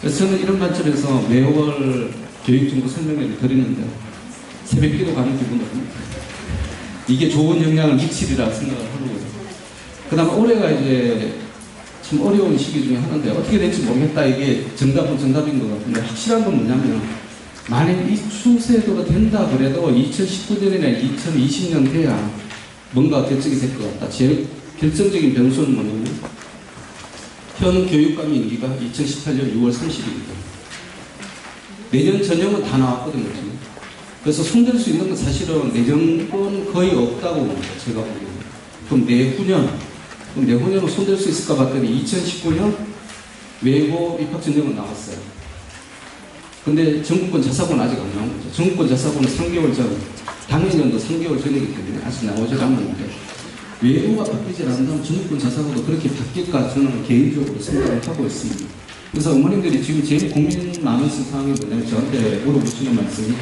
그래서 저는 이런 관점에서 매월 교육정보 설명회를 드리는데 새벽기도 가는 기분으로 이게 좋은 영향을 미치리라 생각을 하고요. 그 다음에 올해가 이제 참 어려운 시기 중에 하나인데 어떻게 될지 모르겠다. 이게 정답은 정답인 것 같은데 확실한 건 뭐냐면 만약 이 추세대로 된다 그래도 2019년이나 2020년 돼야 뭔가 결정이 될 것 같다. 제일 결정적인 변수는 뭐냐면 현 교육감 임기가 2018년 6월 30일입니다. 내년 전형은 다 나왔거든요. 지금. 그래서 손댈 수 있는 건 사실은 내년은 거의 없다고 봅니다. 제가 보기에는. 그럼 내후년은 손댈 수 있을까 봤더니 2019년 외고 입학 전형은 나왔어요. 근데 전국권 자사고는 아직 안 나온 거죠. 전국권 자사고는 3개월 전, 당연년도 3개월 전이기 때문에 아직 나오지 않았는데 외고가 바뀌지 않는다면 전국권 자사고도 그렇게 바뀔까 저는 개인적으로 생각을 하고 있습니다. 그래서 어머님들이 지금 제일 고민 많으신 상황이 뭐냐면 저한테 물어보시는 말씀이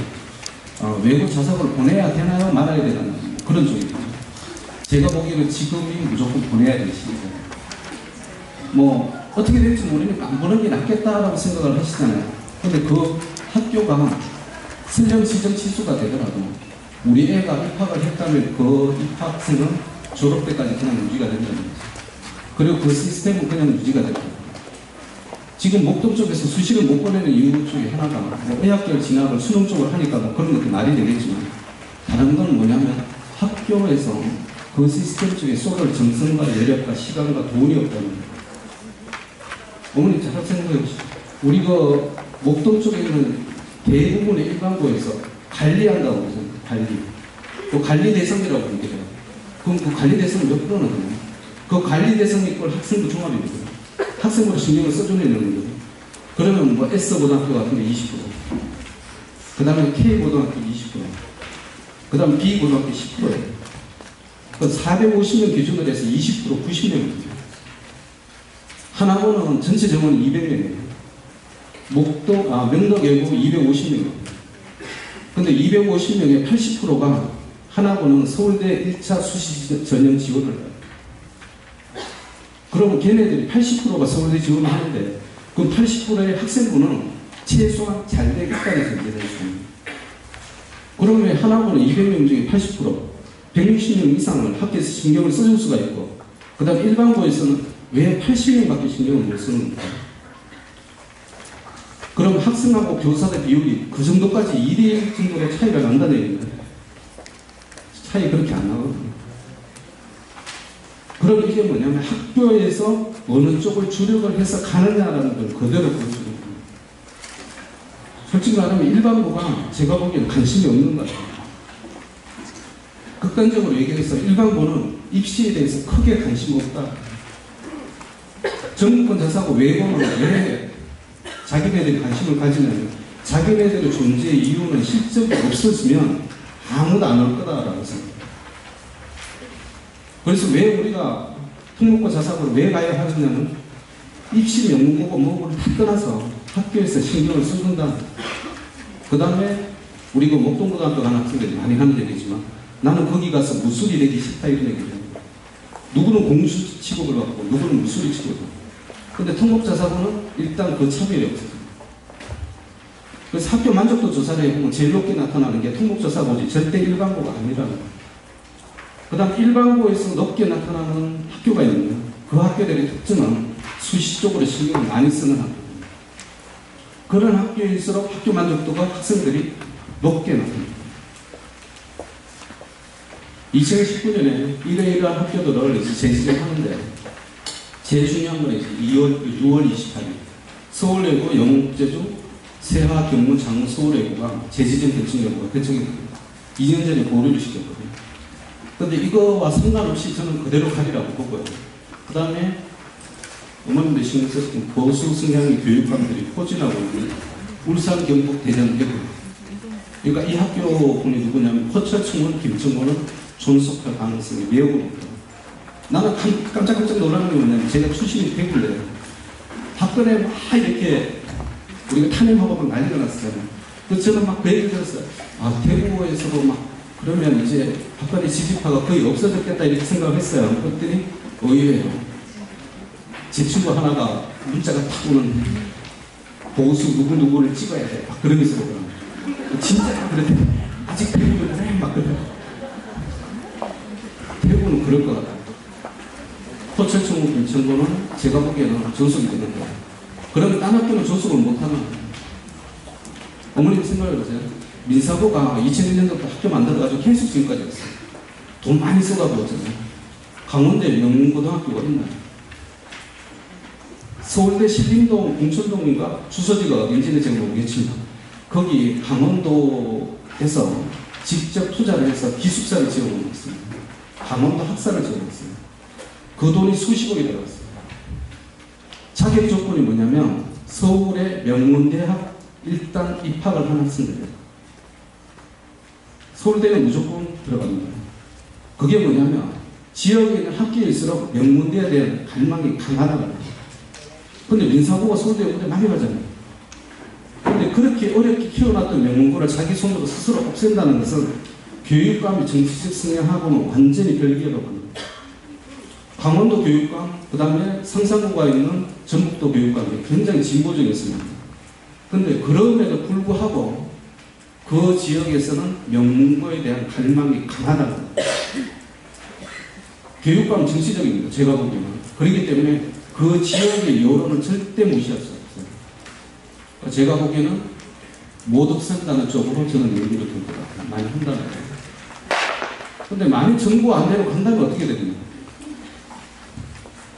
외고 자사고를 보내야 되나요? 말아야 되나요? 그런 쪽이죠. 제가 보기에는 지금이 무조건 보내야 될 시기잖아요. 뭐 어떻게 될지 모르니까 안 보는 게 낫겠다라고 생각을 하시잖아요. 근데 그 학교가 설령 시정 취소가 되더라도 우리 애가 입학을 했다면 그 입학생은 졸업 때까지 그냥 유지가 된다는 거죠. 그리고 그 시스템은 그냥 유지가 됩니다. 지금 목동 쪽에서 수시를 못 보내는 이유 중에 하나가 뭐 의학결 진학을 수능 쪽으로 하니까 뭐 그런 것도 말이 되겠지만 다른 건 뭐냐면 학교에서 그 시스템 쪽에 쏟을 정성과 여력과 시간과 돈이 없다는 거예요. 어머니 잘 생각해 보시죠. 우리 그 목동 쪽에 있는 대부분의 일반고에서 관리한다고 그러죠. 그 관리 대상이라고 얘기해요. 그럼 그 관리 대상은 몇 프로나 되나요? 그 관리 대상이 꼴 학생부 종합입니다. 학생부로 신경을 써주는 거예요. 그러면 뭐 S고등학교 같은 게 20%, 그 다음에 K고등학교 20%, 그 다음에 B고등학교 10%예요. 450명 기준으로 해서 20% 90명이죠. 하나고는 전체 정원이 200명이에요. 명덕외고 250명이에요. 근데 250명의 80%가 하나고는 서울대 1차 수시 전형 지원을 해요. 그러면 걔네들이 80%가 서울대 지원을 하는데 그 80%의 학생부는 최소한 잘 되겠다는 전제가 있습니다. 그러면 하나고는 200명 중에 80%, 160명 이상을 학교에서 신경을 써줄 수가 있고 그 다음 일반고에서는 왜 80명밖에 신경을 못 쓰는 거예요? 그럼 학생하고 교사의 비율이 그 정도까지 2대1 정도로 차이가 난다는 얘기예요. 차이 그렇게 안 나거든요. 그럼 이게 뭐냐면 학교에서 어느 쪽을 주력을 해서 가느냐라는 걸 그대로 보여주는 거예요. 솔직히 말하면 일반고가 제가 보기에는 관심이 없는 것 같아요. 극단적으로 얘기해서 일반고는 입시에 대해서 크게 관심이 없다. 전국권 자사고 외고는 왜 자기네들이 관심을 가지냐면 자기네들의 존재의 이유는 실적이 없었으면 아무도 안 올 거다라고 생각해요. 그래서 왜 우리가 특목고 자사고를 왜 가야 하느냐면 입시 영문고고 뭐고를 다 떠나서 학교에서 신경을 써준다. 그 다음에 우리 그 목동고등학교 가는 학생들이 많이 하는 얘기지만 나는 거기 가서 무술이 되기 싫다 이런 얘기예요. 누구는 공수 취급을 받고 누구는 무술이 취급을 받고. 근데 특목자사고는 일단 그 차별이 없어요. 그래서 학교 만족도 조사를 해보면 제일 높게 나타나는 게 특목자사고지 절대 일반고가 아니라는 거예요. 그 다음 일반고에서 높게 나타나는 학교가 있는데요. 그 학교들의 특징은 수시 쪽으로 신경을 많이 쓰는 학교입니다. 그런 학교일수록 학교 만족도가 학생들이 높게 나타납니다. 2019년에 이러이러한 학교들을 제시를 하는데 제일 중요한 건 이제 6월 28일 서울외고 영국제주 세화 경무 장문 서울외고가 재지정 결정 여부가 결정이 됩니다. 2년 전에 보류를 시켰거든요. 근데 이거와 상관없이 저는 그대로 가리라고 보고요. 그 다음에 어머님들 신경 쓰시는 보수 성향의 교육감들이 포진하고 있는 울산, 경북, 대전, 대구. 그러니까 이 학교 분이 누구냐면 포철충원, 김천고는 존속할 가능성이 매우 높다. 나는 깜짝깜짝 놀라는 게 뭐냐면 제가 출신이 대구래요. 박근혜 막 이렇게 우리가 탄핵하고 막 난리가 났었잖아요. 그래서 저는 막 그 얘기를 들었어요. 아, 대구에서도 막 그러면 이제 박근혜 지지파가 거의 없어졌겠다 이렇게 생각을 했어요. 그랬더니 의외예요. 제 친구 하나가 문자가 탁 오는데 보수 누구누구를 찍어야 돼. 막 그러면서 그러더라고요. 진짜 그랬대. 아직 대구는 그래. 막 그래. 대구는 그럴 것 같아요. 포철청국 김천고는 제가 보기에는 전속이 되는 거예요. 그러면 딴 학교는 전속을 못하나? 어머님 생각해보세요. 민사고가 2001년도부터 학교 만들어가지고 계속 지금까지 했어요. 돈 많이 쏟아부었잖아요. 강원대 명문고등학교가 있나요? 서울대 신림동 공천동인가 주소지가 어딘지는 제가 모르겠지만 거기 강원도에서 직접 투자를 해서 기숙사를 지어놓은 있습니다. 강원도 학사를 지어놨어요. 그 돈이 수십억이 들어갔어요. 자격 조건이 뭐냐면 서울의 명문대학 일단 입학을 한 학생들이에요. 서울대는 무조건 들어가는 거예요. 그게 뭐냐면 지역에 있는 학교일수록 명문대에 대한 갈망이 강하다는 거예요. 근데 민사고가 서울대에 오래 많이 가잖아요. 근데 그렇게 어렵게 키워놨던 명문고를 자기 손으로 스스로 없앤다는 것은 교육감이 정치적 성향하고는 완전히 별개로 가는 거예요. 강원도 교육감, 그 다음에 성산고가 있는 전북도 교육감이 굉장히 진보적이었습니다. 근데 그럼에도 불구하고 그 지역에서는 명문고에 대한 갈망이 강하다는 거예요. 교육감은 정치적입니다. 제가 보기에는. 그렇기 때문에 그 지역의 여론을 절대 무시할 수 없어요. 제가 보기에는 모독 산다는 쪽으로 저는 얘기를 들 것 같아요. 많이 한다는 거예요. 근데 만약 정부 안대로 간다면 어떻게 되느냐.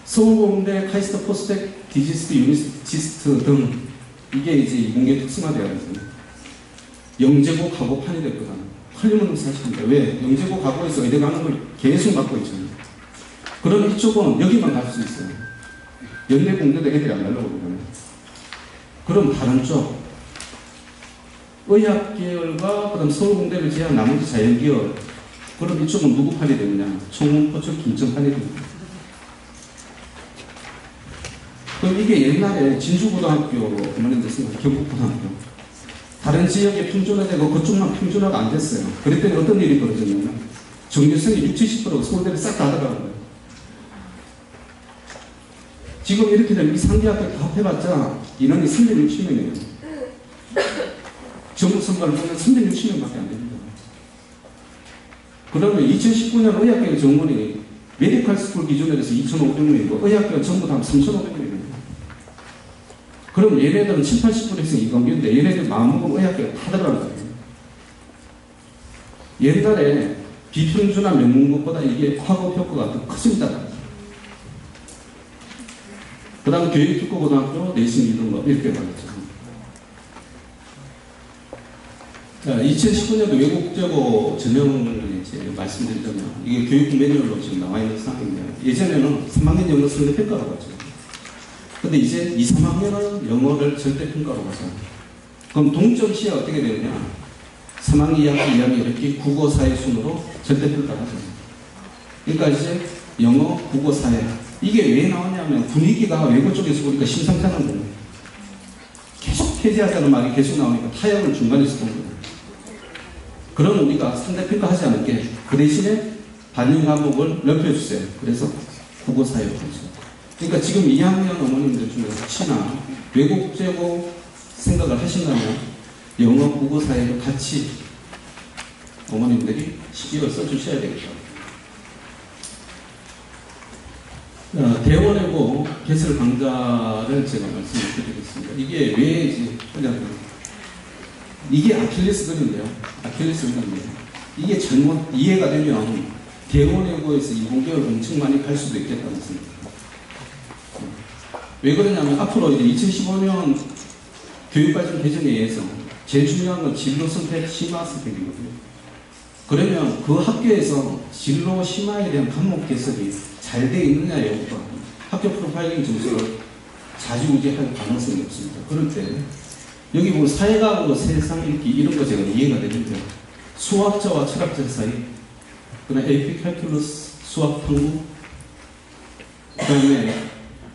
서울공대, 카이스트 포스텍, 디지스트, 유니시스트 등 이게 이제 이공계 특성화되어 있어요. 영재고 가고판이 될 거다. 틀림없는 사실입니다. 왜? 영재고 가고에서 의대 가는 걸 계속 맡고 있잖아요. 그럼 이쪽은 여기만 갈 수 있어요. 연대 공대도 애들이 안 가려고 그러잖아요. 그럼 다른 쪽 의학계열과 그다음 서울공대를 제한 나머지 자연계열 그럼 이쪽은 누구 판이 되느냐? 청운, 포철, 김천판이 됩니다. 그럼 이게 옛날에 진주고등학교로 그만했습니다. 경북고등학교. 다른 지역에 평준화되고 그쪽만 평준화가 안 됐어요. 그랬더니 어떤 일이 벌어졌냐면 정규성이 60~70% 서울대를 싹 다 들어가는 거예요. 지금 이렇게 되면 이 상대학교 다 합해봤자 인원이 360명이에요. 전국 선발을 보면 360명밖에 안 됩니다. 그러면 2019년 의학계 정원이 메디컬 스쿨 기준으로 해서 2,500명이고 의학계가 전부 다 3,500명입니다. 그럼 얘네들은 70~80%에서 이광규인데 얘네들 마음먹으면 의학계가 다 들어가는 거예요. 옛날에 비평준화 명문고보다 이게 학업 효과가 더 커집니다. 그 다음 교육특고고등학교 내신 이동거 이렇게 말했죠. 자, 2019년도 외국제고 전형을 이제 말씀드리자면 이게 교육 매뉴얼로 지금 나와 있는 상황인데 예전에는 3학년 영어 절대평가라고 하죠. 근데 이제 2, 3학년은 영어를 절대평가로 가서 그럼 동점 시에 어떻게 되느냐 3학년, 2학년, 2학년 이렇게 국어, 사회 순으로 절대평가를 하죠. 그러니까 이제 영어, 국어, 사회 이게 왜 나오냐면 분위기가 외국 쪽에서 보니까 심상치 않은 거예요. 계속 폐지하자는 말이 계속 나오니까 타협을 중간에서 본 거예요. 그럼 우리가 상대평가하지 않을게 그 대신에 반영 과목을 넓혀주세요. 그래서 국어, 사회로 하죠. 그러니까 지금 2학년 어머님들 중에서 혹시나 외국제고 생각을 하신다면 영어, 국어, 사회를 같이 어머님들이 시기를 써주셔야 되겠다. 대원외고 개설 강좌를 제가 말씀을 드리겠습니다. 이게 왜인지 이게 아킬레스건인데요. 아킬레스건인데 이게 잘못 이해가 되면 대원외고에서 이공계열 엄청 많이 갈 수도 있겠다는 생각입니다. 왜 그러냐면 앞으로 이제 2015년 교육발전 개정에 의해서 제일 중요한 건 진로 선택, 심화 선택이거든요. 그러면 그 학교에서 진로 심화에 대한 과목 개설이 잘 되어 있느냐 여부가 학교 프로파일링 점수를 좌지우지할 가능성이 없습니다. 그럴 때 여기 보면 사회과학으로 세상 읽기 이런 거 제가 이해가 되는데 수학자와 철학자 사이 그다음 AP 칼큘러스 수학 탐구 그 다음에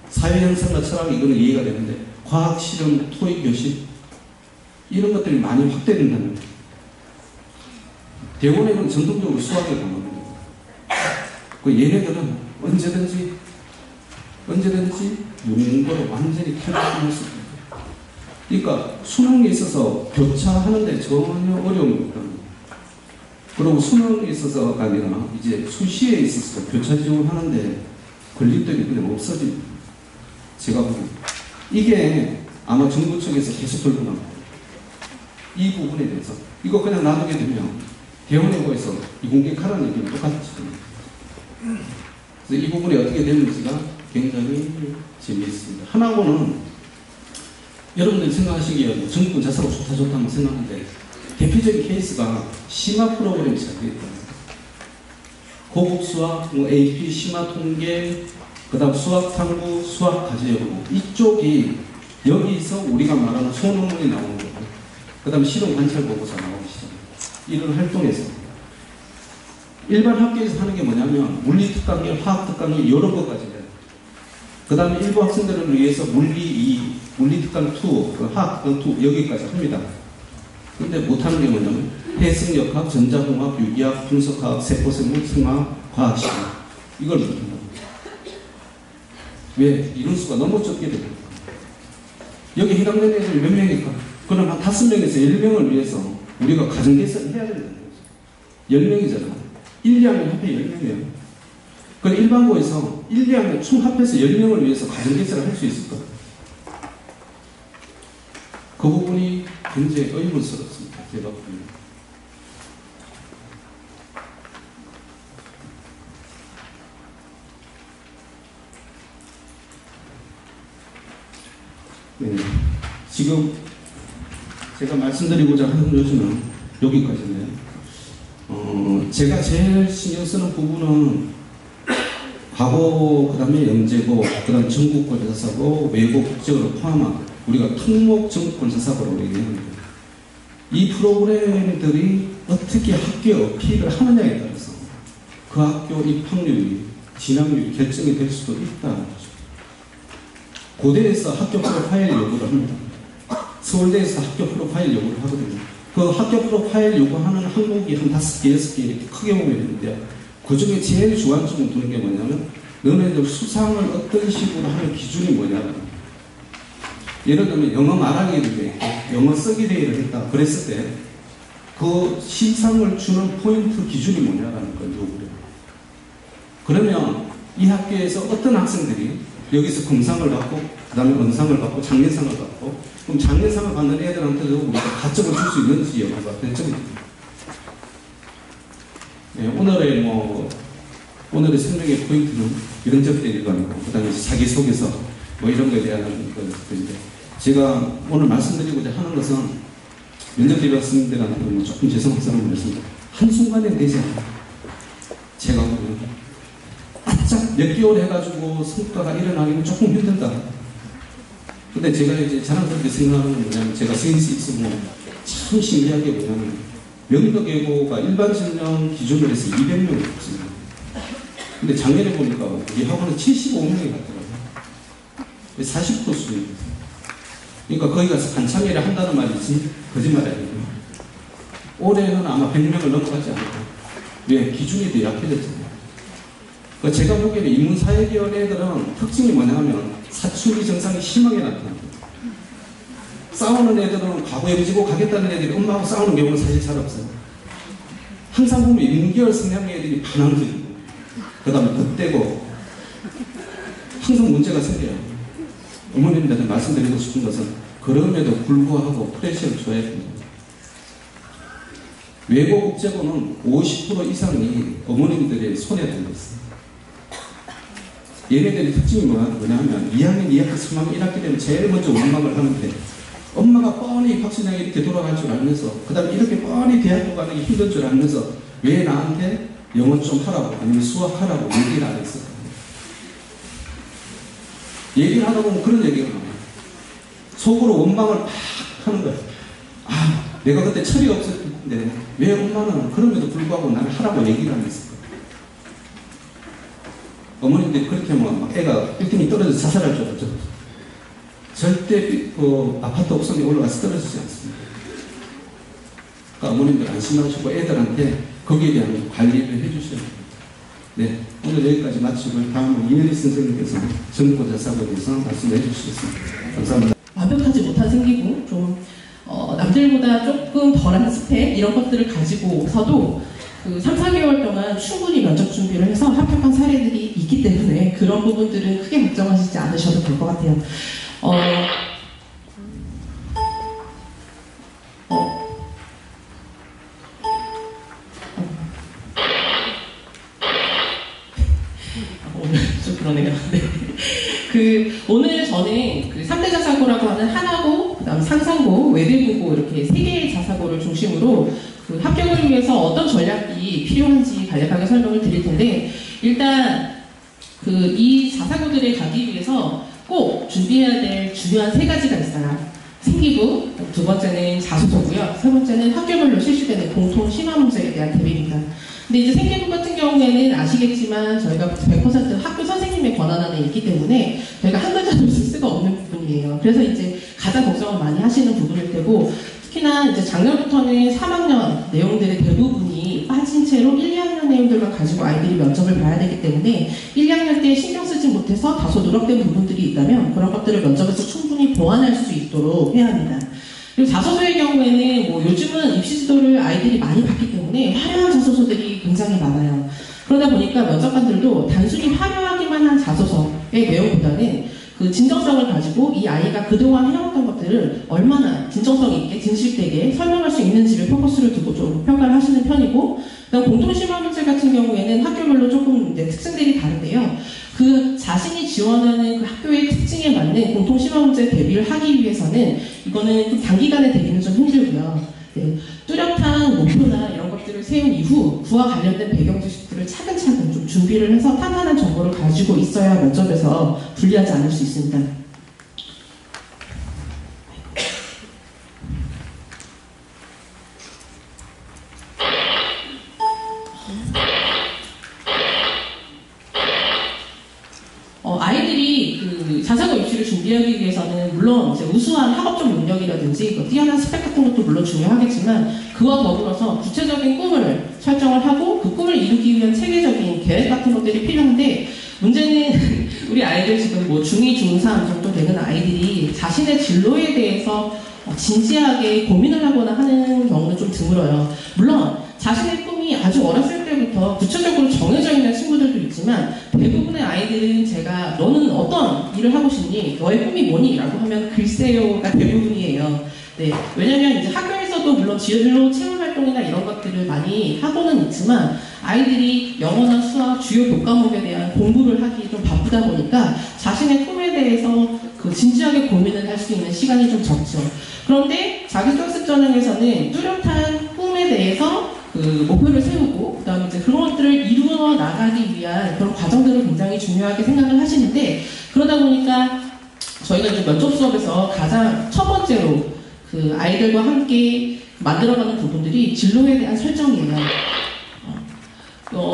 사회현상과 철학 이거는 이해가 되는데 과학 실험 토익 교실 이런 것들이 많이 확대된다는 거예요. 대원에는 전통적으로 수학을 강조합니다. 그 얘네들은 언제든지 문고로 완전히 탈바꿈할 수 있습니다. 그러니까 수능에 있어서 교차하는데 전혀 어려움이 없다. 그리고 수능에 있어서가 아니라 이제 수시에 있어서 교차 지원하는데 걸림돌이 그냥 없어집니다. 제가 보기엔. 이게 아마 정부 측에서 계속 들고 나옵니다. 이 부분에 대해서. 이거 그냥 놔두게 되면 대원외고에서 이공계하라는 얘기는 똑같죠. 그래서 이 부분이 어떻게 되는지가 굉장히 재미있습니다. 하나고는 여러분들이 생각하시기에 정권 자사고 좋다 하면 생각하는데 대표적인 케이스가 심화 프로그램이 잘 되어 있다. 고급 수학, AP, 심화 통계, 그 다음 수학 탐구, 수학 과제연구 이쪽이 여기서 우리가 말하는 소논문이 나오는 거고 그 다음 실험 관찰 보고서 나오기 시작합니다. 이런 활동에서 일반 학교에서 하는 게 뭐냐면 물리 특강이, 화학 특강이 여러 것까지 해요. 그 다음에 일부 학생들을 위해서 물리 2, 물리 특강 2, 그 화학 특강 2 여기까지 합니다. 근데 못하는 게 뭐냐면 해승역학, 전자공학, 유기학, 분석학, 세포생물, 생화학, 과학시학 이걸 못한다. 왜? 인원수가 너무 적게 됩니다. 여기 해당되는 애들 몇 명일까? 그럼 한 5명에서 10명을 위해서 우리가 가정계산을 해야 된다는 거죠. 10명이잖아. 1, 2학년 합해 10명이에요. 그럼 일반고에서 1, 2학년 총 합해서 10명을 위해서 가정계산을 할 수 있을까? 그 부분이 굉장히 의문스럽습니다. 제가 보기에는. 네. 지금 제가 말씀드리고자 하는 요즘은 여기까지인데요. 제가 제일 신경 쓰는 부분은 과거, 그 다음에 영재고, 그 다음에 전국권자사고, 외고 국제어를 포함한 우리가 특목 전국권자사고라고 얘기하는데 이 프로그램들이 어떻게 학교에 어필을 하느냐에 따라서 그 학교 입학률이, 진학률이 결정이 될 수도 있다는 거죠. 고대에서 학교 프로파일 요구를 합니다. 서울대에서 학교 프로파일 요구를 하거든요. 그 학교 프로파일 요구하는 항목이 한 5개, 6개 이렇게 크게 보면 되는데 그 중에 제일 주안점을 두는 게 뭐냐면 너네들 수상을 어떤 식으로 하는 기준이 뭐냐면 예를 들면 영어 말하기 대회, 영어 쓰기 대회를 했다 그랬을 때 그 시상을 주는 포인트 기준이 뭐냐라는 걸 요구를 해요. 그러면 이 학교에서 어떤 학생들이 여기서 금상을 받고 그 다음에 은상을 받고 장려상을 받고 그럼 장려상을 받는 애들한테도 우리가 가점을 줄 수 있는지 여부가 결정이 됩니다. 네, 오늘의 설명의 포인트는 이런 접대일 거고 그 다음에 자기소개서 이런 거에 대한 것인데 제가 오늘 말씀드리고자 하는 것은 면접대학생들한테 조금 죄송한 사람을 말씀드립니다. 한순간에 되지 않아요. 제가 보면 바짝 몇 개월 해가지고 성과가 일어나기는 조금 힘들다. 근데 제가 이제 자랑스럽게 생각하는 건 뭐냐면 제가 센스 있으면 참 신기한 게 뭐냐면 면접예고가 일반 전형 기준으로 해서 200명이 없습니다. 근데 작년에 보니까 우리 학원은 75명이 갔더라고요. 40% 수준이었어요. 그러니까 거기 가서 한참일에 한다는 말이지 거짓말이 아니고요. 올해는 아마 100명을 넘어가지 않을까. 왜? 기준이 더 약해졌잖아요. 제가 보기에는 인문사회계열 애들은 특징이 뭐냐 하면 사춘기 증상이 심하게 나타납니다. 싸우는 애들은 과거에 지고 가겠다는 애들이 엄마하고 싸우는 경우는 사실 잘 없어요. 항상 보면 인문계열 성향의 애들이 반항적이고 그 다음에 덧대고 항상 문제가 생겨요. 어머님들한테 말씀드리고 싶은 것은 그럼에도 불구하고 프레셔를 줘야 됩니다. 외고 국제고는 50% 이상이 어머님들의 손에 달려있어요. 얘네들의 특징이 뭐냐면 2학년, 2학기, 3학년, 1학기 되면 제일 먼저 원망을 하는데 엄마가 뻔히 입학신장이 이렇게 돌아갈 줄 알면서 그 다음에 이렇게 뻔히 대학교 가는 게 힘든 줄 알면서 왜 나한테 영어 좀 하라고 아니면 수학하라고 얘기를 안 했을까? 얘기를 하다 보면 그런 얘기가 나와요. 속으로 원망을 막 하는 거예요. 아, 내가 그때 철이 없었는데 왜 엄마는 그럼에도 불구하고 나를 하라고 얘기를 안 했을까? 어머님들이 그렇게 하면 막 애가 1등이 떨어져서 자살할 줄 알았죠. 절대 아파트 옥상에 올라가서 떨어지지 않습니다. 그러니까 어머님들 안심하시고 애들한테 거기에 대한 관리를 해주셔야 됩니다. 네, 오늘 여기까지 마치고 다음은 이혜리 선생님께서 전국고자사고에 대해서 말씀해 주시겠습니다. 감사합니다. 완벽하지 못한 생기부 저희가 조금 덜한 스펙 이런 것들을 가지고서도 그 3, 4개월 동안 충분히 면접 준비를 해서 합격한 사례들이 있기 때문에 그런 부분들은 크게 걱정하시지 않으셔도 될 것 같아요. 오늘 좀 그러네요. 네. 오늘 저는 그 3대 자사고라고 하는 하나고, 그 다음 상상고, 외대고고 이렇게 3개의 자사고를 중심으로 그 합격을 위해서 어떤 전략이 필요한지 간략하게 설명을 드릴 텐데, 일단 이 자사고들에 가기 위해서 꼭 준비해야 될 중요한 3가지가 있어요. 생기부, 두 번째는 자소서고요. 세 번째는 학교별로 실시되는 공통 심화 문제에 대한 대비입니다. 근데 이제 생기부 같은 경우에는 아시겠지만 저희가 100% 학교 선생님의 권한안에 있기 때문에 저희가 한 글자도 쓸 수가 없는 부분이에요. 그래서 이제 가장 걱정을 많이 하시는 부분일 테고, 특히나 이제 작년부터는 3학년 내용들의 대부분이 빠진 채로 1, 2학년 내용들만 가지고 아이들이 면접을 봐야 되기 때문에 1, 2학년 때 신경 쓰지 못해서 다소 누락된 부분들이 있다면 그런 것들을 면접에서 충분히 보완할 수 있도록 해야 합니다. 그리고 자소서의 경우에는 뭐 요즘은 입시 지도를 아이들이 많이 봤기 때문에 화려한 자소서들이 굉장히 많아요. 그러다 보니까 면접관들도 단순히 화려하기만 한 자소서의 내용보다는 그 진정성을 가지고 이 아이가 그동안 해왔던 것들을 얼마나 진정성 있게 진실되게 설명할 수 있는지를 포커스를 두고 좀 평가를 하시는 편이고, 그다음 공통심화 문제 같은 경우에는 학교별로 조금 이제 특징들이 다른데요. 그 자신이 지원하는 그 학교의 특징에 맞는 공통심화 문제 대비를 하기 위해서는 이거는 좀 단기간에 되기는 좀 힘들고요. 네, 뚜렷한 목표나 이런 것들을 세운 이후 그와 관련된 배경 지식들을 차근차근 좀 준비를 해서 탄탄한 정보를 가지고 있어야 면접에서 불리하지 않을 수 있습니다. 아이들이 그 자사고 입시를 준비하기 위해서는 물론 이제 우수한 학업적 능력이라든지 뛰어난 스펙 같은 것도 물론 중요하겠지만, 그와 더불어서 구체적인 꿈을 설정을 하고 그 꿈을 이루기 위한 체계적인 계획 같은 것들이 필요한데, 문제는 우리 아이들 지금 뭐 중2, 중3 정도 되는 아이들이 자신의 진로에 대해서 진지하게 고민을 하거나 하는 경우는 좀 드물어요. 물론 자신의 꿈이 아주 어렸을 때부터 구체적으로 정해져 있는 친구들도 있지만, 대부분의 아이들은 제가 너는 어떤 일을 하고 싶니? 너의 꿈이 뭐니? 라고 하면 글쎄요가 대부분이에요. 네, 왜냐면 이제 학교에서도 물론 진로 체험 활동이나 이런 것들을 많이 하고는 있지만 아이들이 영어나 수학 주요 교과목에 대한 공부를 하기 좀 바쁘다 보니까 자신의 꿈에 대해서 그 진지하게 고민을 할 수 있는 시간이 좀 적죠. 그런데 자기학습 전형에서는 뚜렷한 꿈에 대해서 그 목표를 세우고 그다음에 이제 그런 것들을 이루어 나가기 위한 그런 과정들을 굉장히 중요하게 생각을 하시는데, 그러다 보니까 저희가 이제 면접 수업에서 가장 첫 번째로 그 아이들과 함께 만들어가는 부분들이 진로에 대한 설정이에요.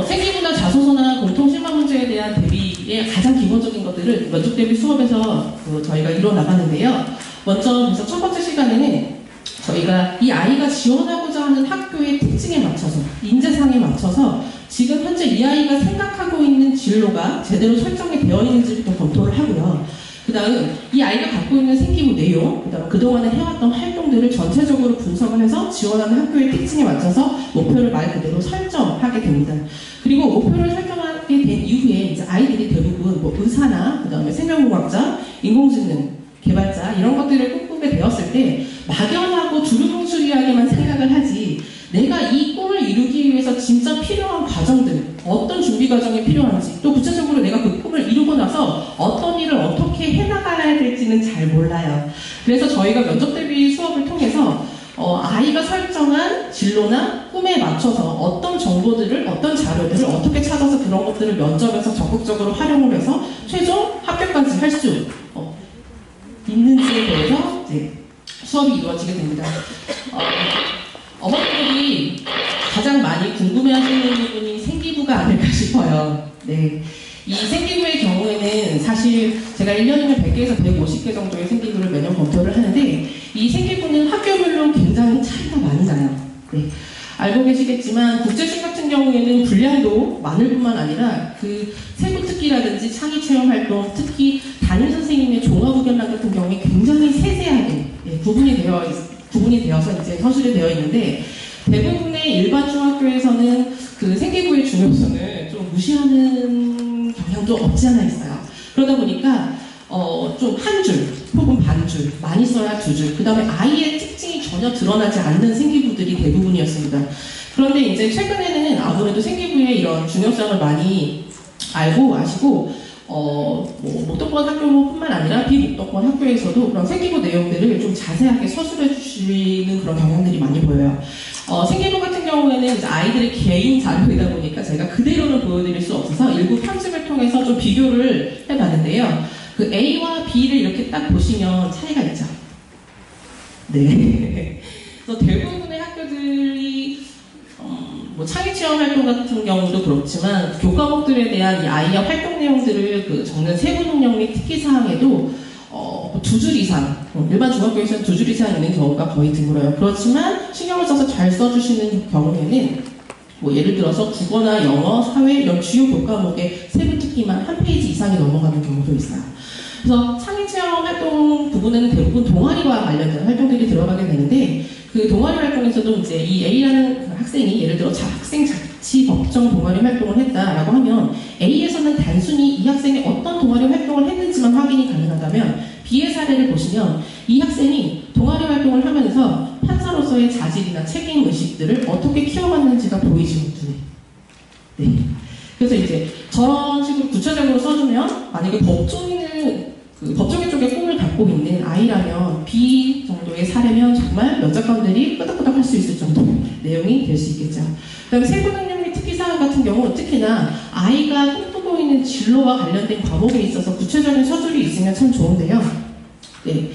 생기부나 자소서나 공통심화 문제에 대한 대비의 가장 기본적인 것들을 면접 대비 수업에서 저희가 이루어 나가는데요. 먼저 그래서 첫 번째 시간에는 저희가 이 아이가 지원하고자 하는 학교의 특징에 맞춰서, 인재상에 맞춰서 지금 현재 이 아이가 생각하고 있는 진로가 제대로 설정이 되어 있는지부터 검토를 하고요. 그 다음 이 아이가 갖고 있는 생기부 내용, 그 다음 그동안에 해왔던 활동들을 전체적으로 분석을 해서 지원하는 학교의 특징에 맞춰서 목표를 말 그대로 설정하게 됩니다. 그리고 목표를 설정하게 된 이후에 이제 아이들이 대부분 뭐 의사나 그 다음에 생명공학자, 인공지능 개발자 이런 것들을 꿈꾸게 되었을 때 막연하고 두루뭉술하게만 생각을 하지, 내가 이 꿈을 이루기 위해서 진짜 필요한 과정들, 어떤 준비 과정이 필요한지, 또 구체적으로 내가 그 꿈을 이루고 나서 어떤 일을 어떻게 해나가야 될지는 잘 몰라요. 그래서 저희가 면접 대비 수업을 통해서 아이가 설정한 진로나 꿈에 맞춰서 어떤 정보들을, 어떤 자료들을 어떻게 찾아서 그런 것들을 면접에서 적극적으로 활용을 해서 최종 합격까지 할 수 있는지에 대해서 이제 수업이 이루어지게 됩니다. 어머니들이 가장 많이 궁금해하시는 부분이 생기부가 아닐까 싶어요. 네, 이 생기부의 경우에는 사실 제가 1년이면 100개에서 150개 정도의 생기부를 매년 검토를 하는데, 이 생기부는 학교별로 굉장히 차이가 많이 나요. 네, 알고 계시겠지만 국제신 같은 경우에는 분량도 많을 뿐만 아니라 그 세부 특기라든지 창의 체험 활동, 특히 담임 선생님의 종합 의견란 같은 경우에 굉장히 세세하게 구분이 되어 구분이 되어서 이제 서술이 되어 있는데 대부분의 일반 중학교에서는 그 생기부의 중요성을 좀 무시하는 경향도 없지 않아 있어요. 그러다 보니까 좀 한 줄 혹은 반줄, 많이 써야 두 줄, 그 다음에 아이의 특징이 전혀 드러나지 않는 생기부들이 대부분이었습니다. 그런데 이제 최근에는 아무래도 생기부의 이런 중요성을 많이 알고 아시고 목동권 학교뿐만 아니라 비목동권 학교에서도 그런 생기부 내용들을 좀 자세하게 서술해 주시는 그런 경향들이 많이 보여요. 생기부 같은 경우에는 이제 아이들의 개인 자료이다 보니까 제가 그대로는 보여드릴 수 없어서 일부 편집을 통해서 좀 비교를 해봤는데요. 그 A와 B를 이렇게 딱 보시면 차이가 있죠. 네. 그래서 대부분의 학교들이 뭐 창의체험 활동 같은 경우도 그렇지만 교과목들에 대한 이 아이의 활동 내용들을 그 적는 세부 능력 및 특기 사항에도 두 줄 이상, 일반 중학교에서는 두 줄 이상 있는 경우가 거의 드물어요. 그렇지만 신경을 써서 잘 써주시는 경우에는 뭐 예를 들어서 국어나 영어, 사회 이런 주요 교과목의 세부 특기만 한 페이지 이상이 넘어가는 경우도 있어요. 그래서 창의체험 활동 부분에는 대부분 동아리와 관련된 활동들이 들어가게 되는데 그 동아리 활동에서도 이제 이 A라는 학생이 예를 들어 학생 자치 법정 동아리 활동을 했다라고 하면 A에서는 단순히 이 학생이 어떤 동아리 활동을 했는지만 확인이 가능하다면 B의 사례를 보시면 이 학생이 동아리 활동을 하면서 판사로서의 자질이나 책임 의식들을 어떻게 키워갔는지가 보이지 못하네. 네. 그래서 이제 저런 식으로 구체적으로 써주면 만약에 법조계 쪽에 꿈을 갖고 있는 아이라면 B 정도의 사례면 정말 면접관들이 끄덕끄덕 할 수 있을 정도 내용이 될 수 있겠죠. 그 다음에 세부 능력 및 특기사항 같은 경우 특히나 아이가 꿈꾸고 있는 진로와 관련된 과목에 있어서 구체적인 서술이 있으면 참 좋은데요. 네.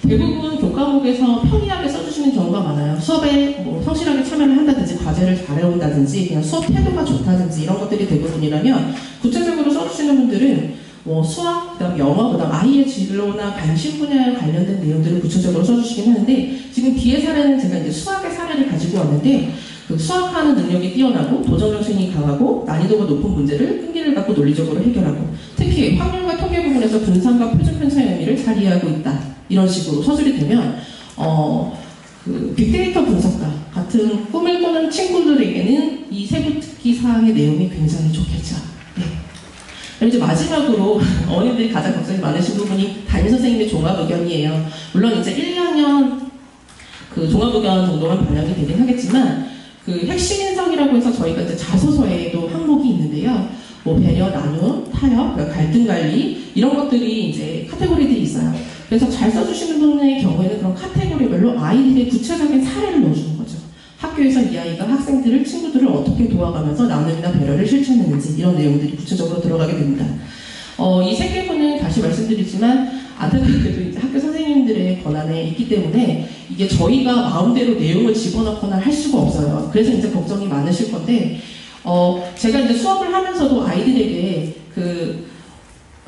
대부분 교과목에서 편리하게 써주시는 경우가 많아요. 수업에 뭐 성실하게 참여를 한다든지 과제를 잘해온다든지 그냥 수업 태도가 좋다든지 이런 것들이 대부분이라면 구체적으로 써주시는 분들은 뭐 수학, 그다음 영어, 그다음 아이의 진로나 관심 분야에 관련된 내용들을 구체적으로 써주시긴 하는데 지금 뒤에 사례는 제가 이제 수학의 사례를 가지고 왔는데 그 수학하는 능력이 뛰어나고 도전정신이 강하고 난이도가 높은 문제를 끈기를 갖고 논리적으로 해결하고 특히 확률과 통계 부분에서 분산과 표준 편차의 의미를 잘 이해하고 있다. 이런 식으로 서술이 되면 그 빅데이터 분석가 같은 꿈을 꾸는 친구들에게는 이 세부 특기 사항의 내용이 굉장히 좋겠죠. 네. 그리고 이제 마지막으로 어머님들이 가장 걱정이 많으신 부분이 담임 선생님의 종합 의견이에요. 물론 이제 1, 2학년 그 종합 의견 정도만 반영이 되긴 하겠지만 그 핵심 인성이라고 해서 저희가 이제 자소서에도 항목이 있는데요. 뭐 배려, 나눔, 타협, 그러니까 갈등 관리 이런 것들이 이제 카테고리들이 있어요. 그래서 잘 써주시는 분의 경우에는 그런 카테고리별로 아이들의 구체적인 사례를 넣어주는 거죠. 학교에서 이 아이가 학생들을, 친구들을 어떻게 도와가면서 나눔이나 배려를 실천했는지 이런 내용들이 구체적으로 들어가게 됩니다. 이 생계부는 다시 말씀드리지만 안타깝게도 이제 학교 선생님들의 권한에 있기 때문에 이게 저희가 마음대로 내용을 집어넣거나 할 수가 없어요. 그래서 이제 걱정이 많으실 건데 제가 이제 수업을 하면서도 아이들에게 그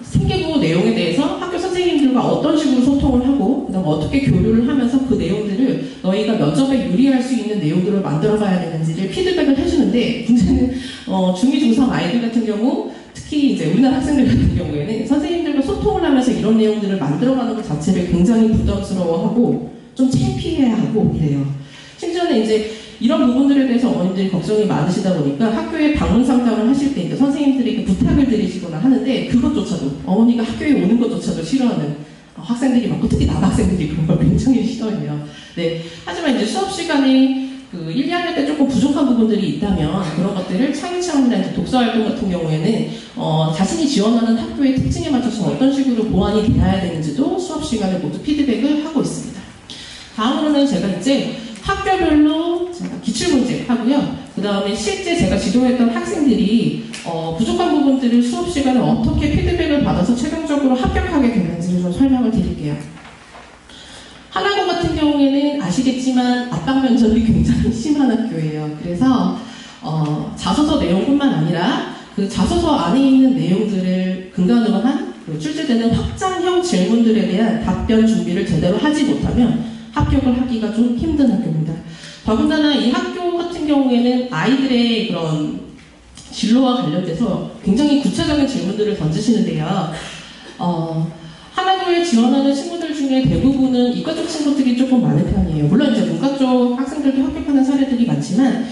생계부 내용에 대해서 학교 선생님들과 어떤 식으로 소통을 하고 그다음 어떻게 교류를 하면서 그 내용들을 너희가 면접에 유리할 수 있는 내용들을 만들어가야 되는지를 피드백을 해주는데 문제는 중2, 중3 아이들 같은 경우 특히 이제 우리나라 학생들 같은 경우에는 선생님들과 소통을 하면서 이런 내용들을 만들어가는 것 자체를 굉장히 부담스러워하고 좀 창피해하고 이래요. 심지어는 이제 이런 부분들에 대해서 어머님들이 걱정이 많으시다 보니까 학교에 방문 상담을 하실 때 선생님들에게 부탁을 드리시거나 하는데 그것조차도 어머니가 학교에 오는 것조차도 싫어하는 학생들이 많고 특히 남학생들이 그런 걸 굉장히 싫어해요. 네. 하지만 이제 수업 시간에 그 1, 2학년 때 조금 부족한 부분들이 있다면 그런 것들을 창의체험이나 독서활동 같은 경우에는 자신이 지원하는 학교의 특징에 맞춰서 어떤 식으로 보완이 되어야 되는지도 수업 시간에 모두 피드백을 하고 있습니다. 다음으로는 제가 이제 학교별로 제가 기출문제 하고요. 그 다음에 실제 제가 지도했던 학생들이 부족한 부분들을 수업 시간에 어떻게 피드백을 받아서 최종적으로 합격하게 됐는지를 좀 설명을 드릴게요. 하나고 같은 경우에는 아시겠지만 압박 면접이 굉장히 심한 학교예요. 그래서 자소서 내용뿐만 아니라 그 자소서 안에 있는 내용들을 근간으로 한 출제되는 확장형 질문들에 대한 답변 준비를 제대로 하지 못하면 합격을 하기가 좀 힘든 학교입니다. 더군다나 이 학교 같은 경우에는 아이들의 그런 진로와 관련돼서 굉장히 구체적인 질문들을 던지시는데요. 하나교에 지원하는 친구들 중에 대부분은 이과 쪽 친구들이 조금 많은 편이에요. 물론 이제 문과 쪽 학생들도 합격하는 사례들이 많지만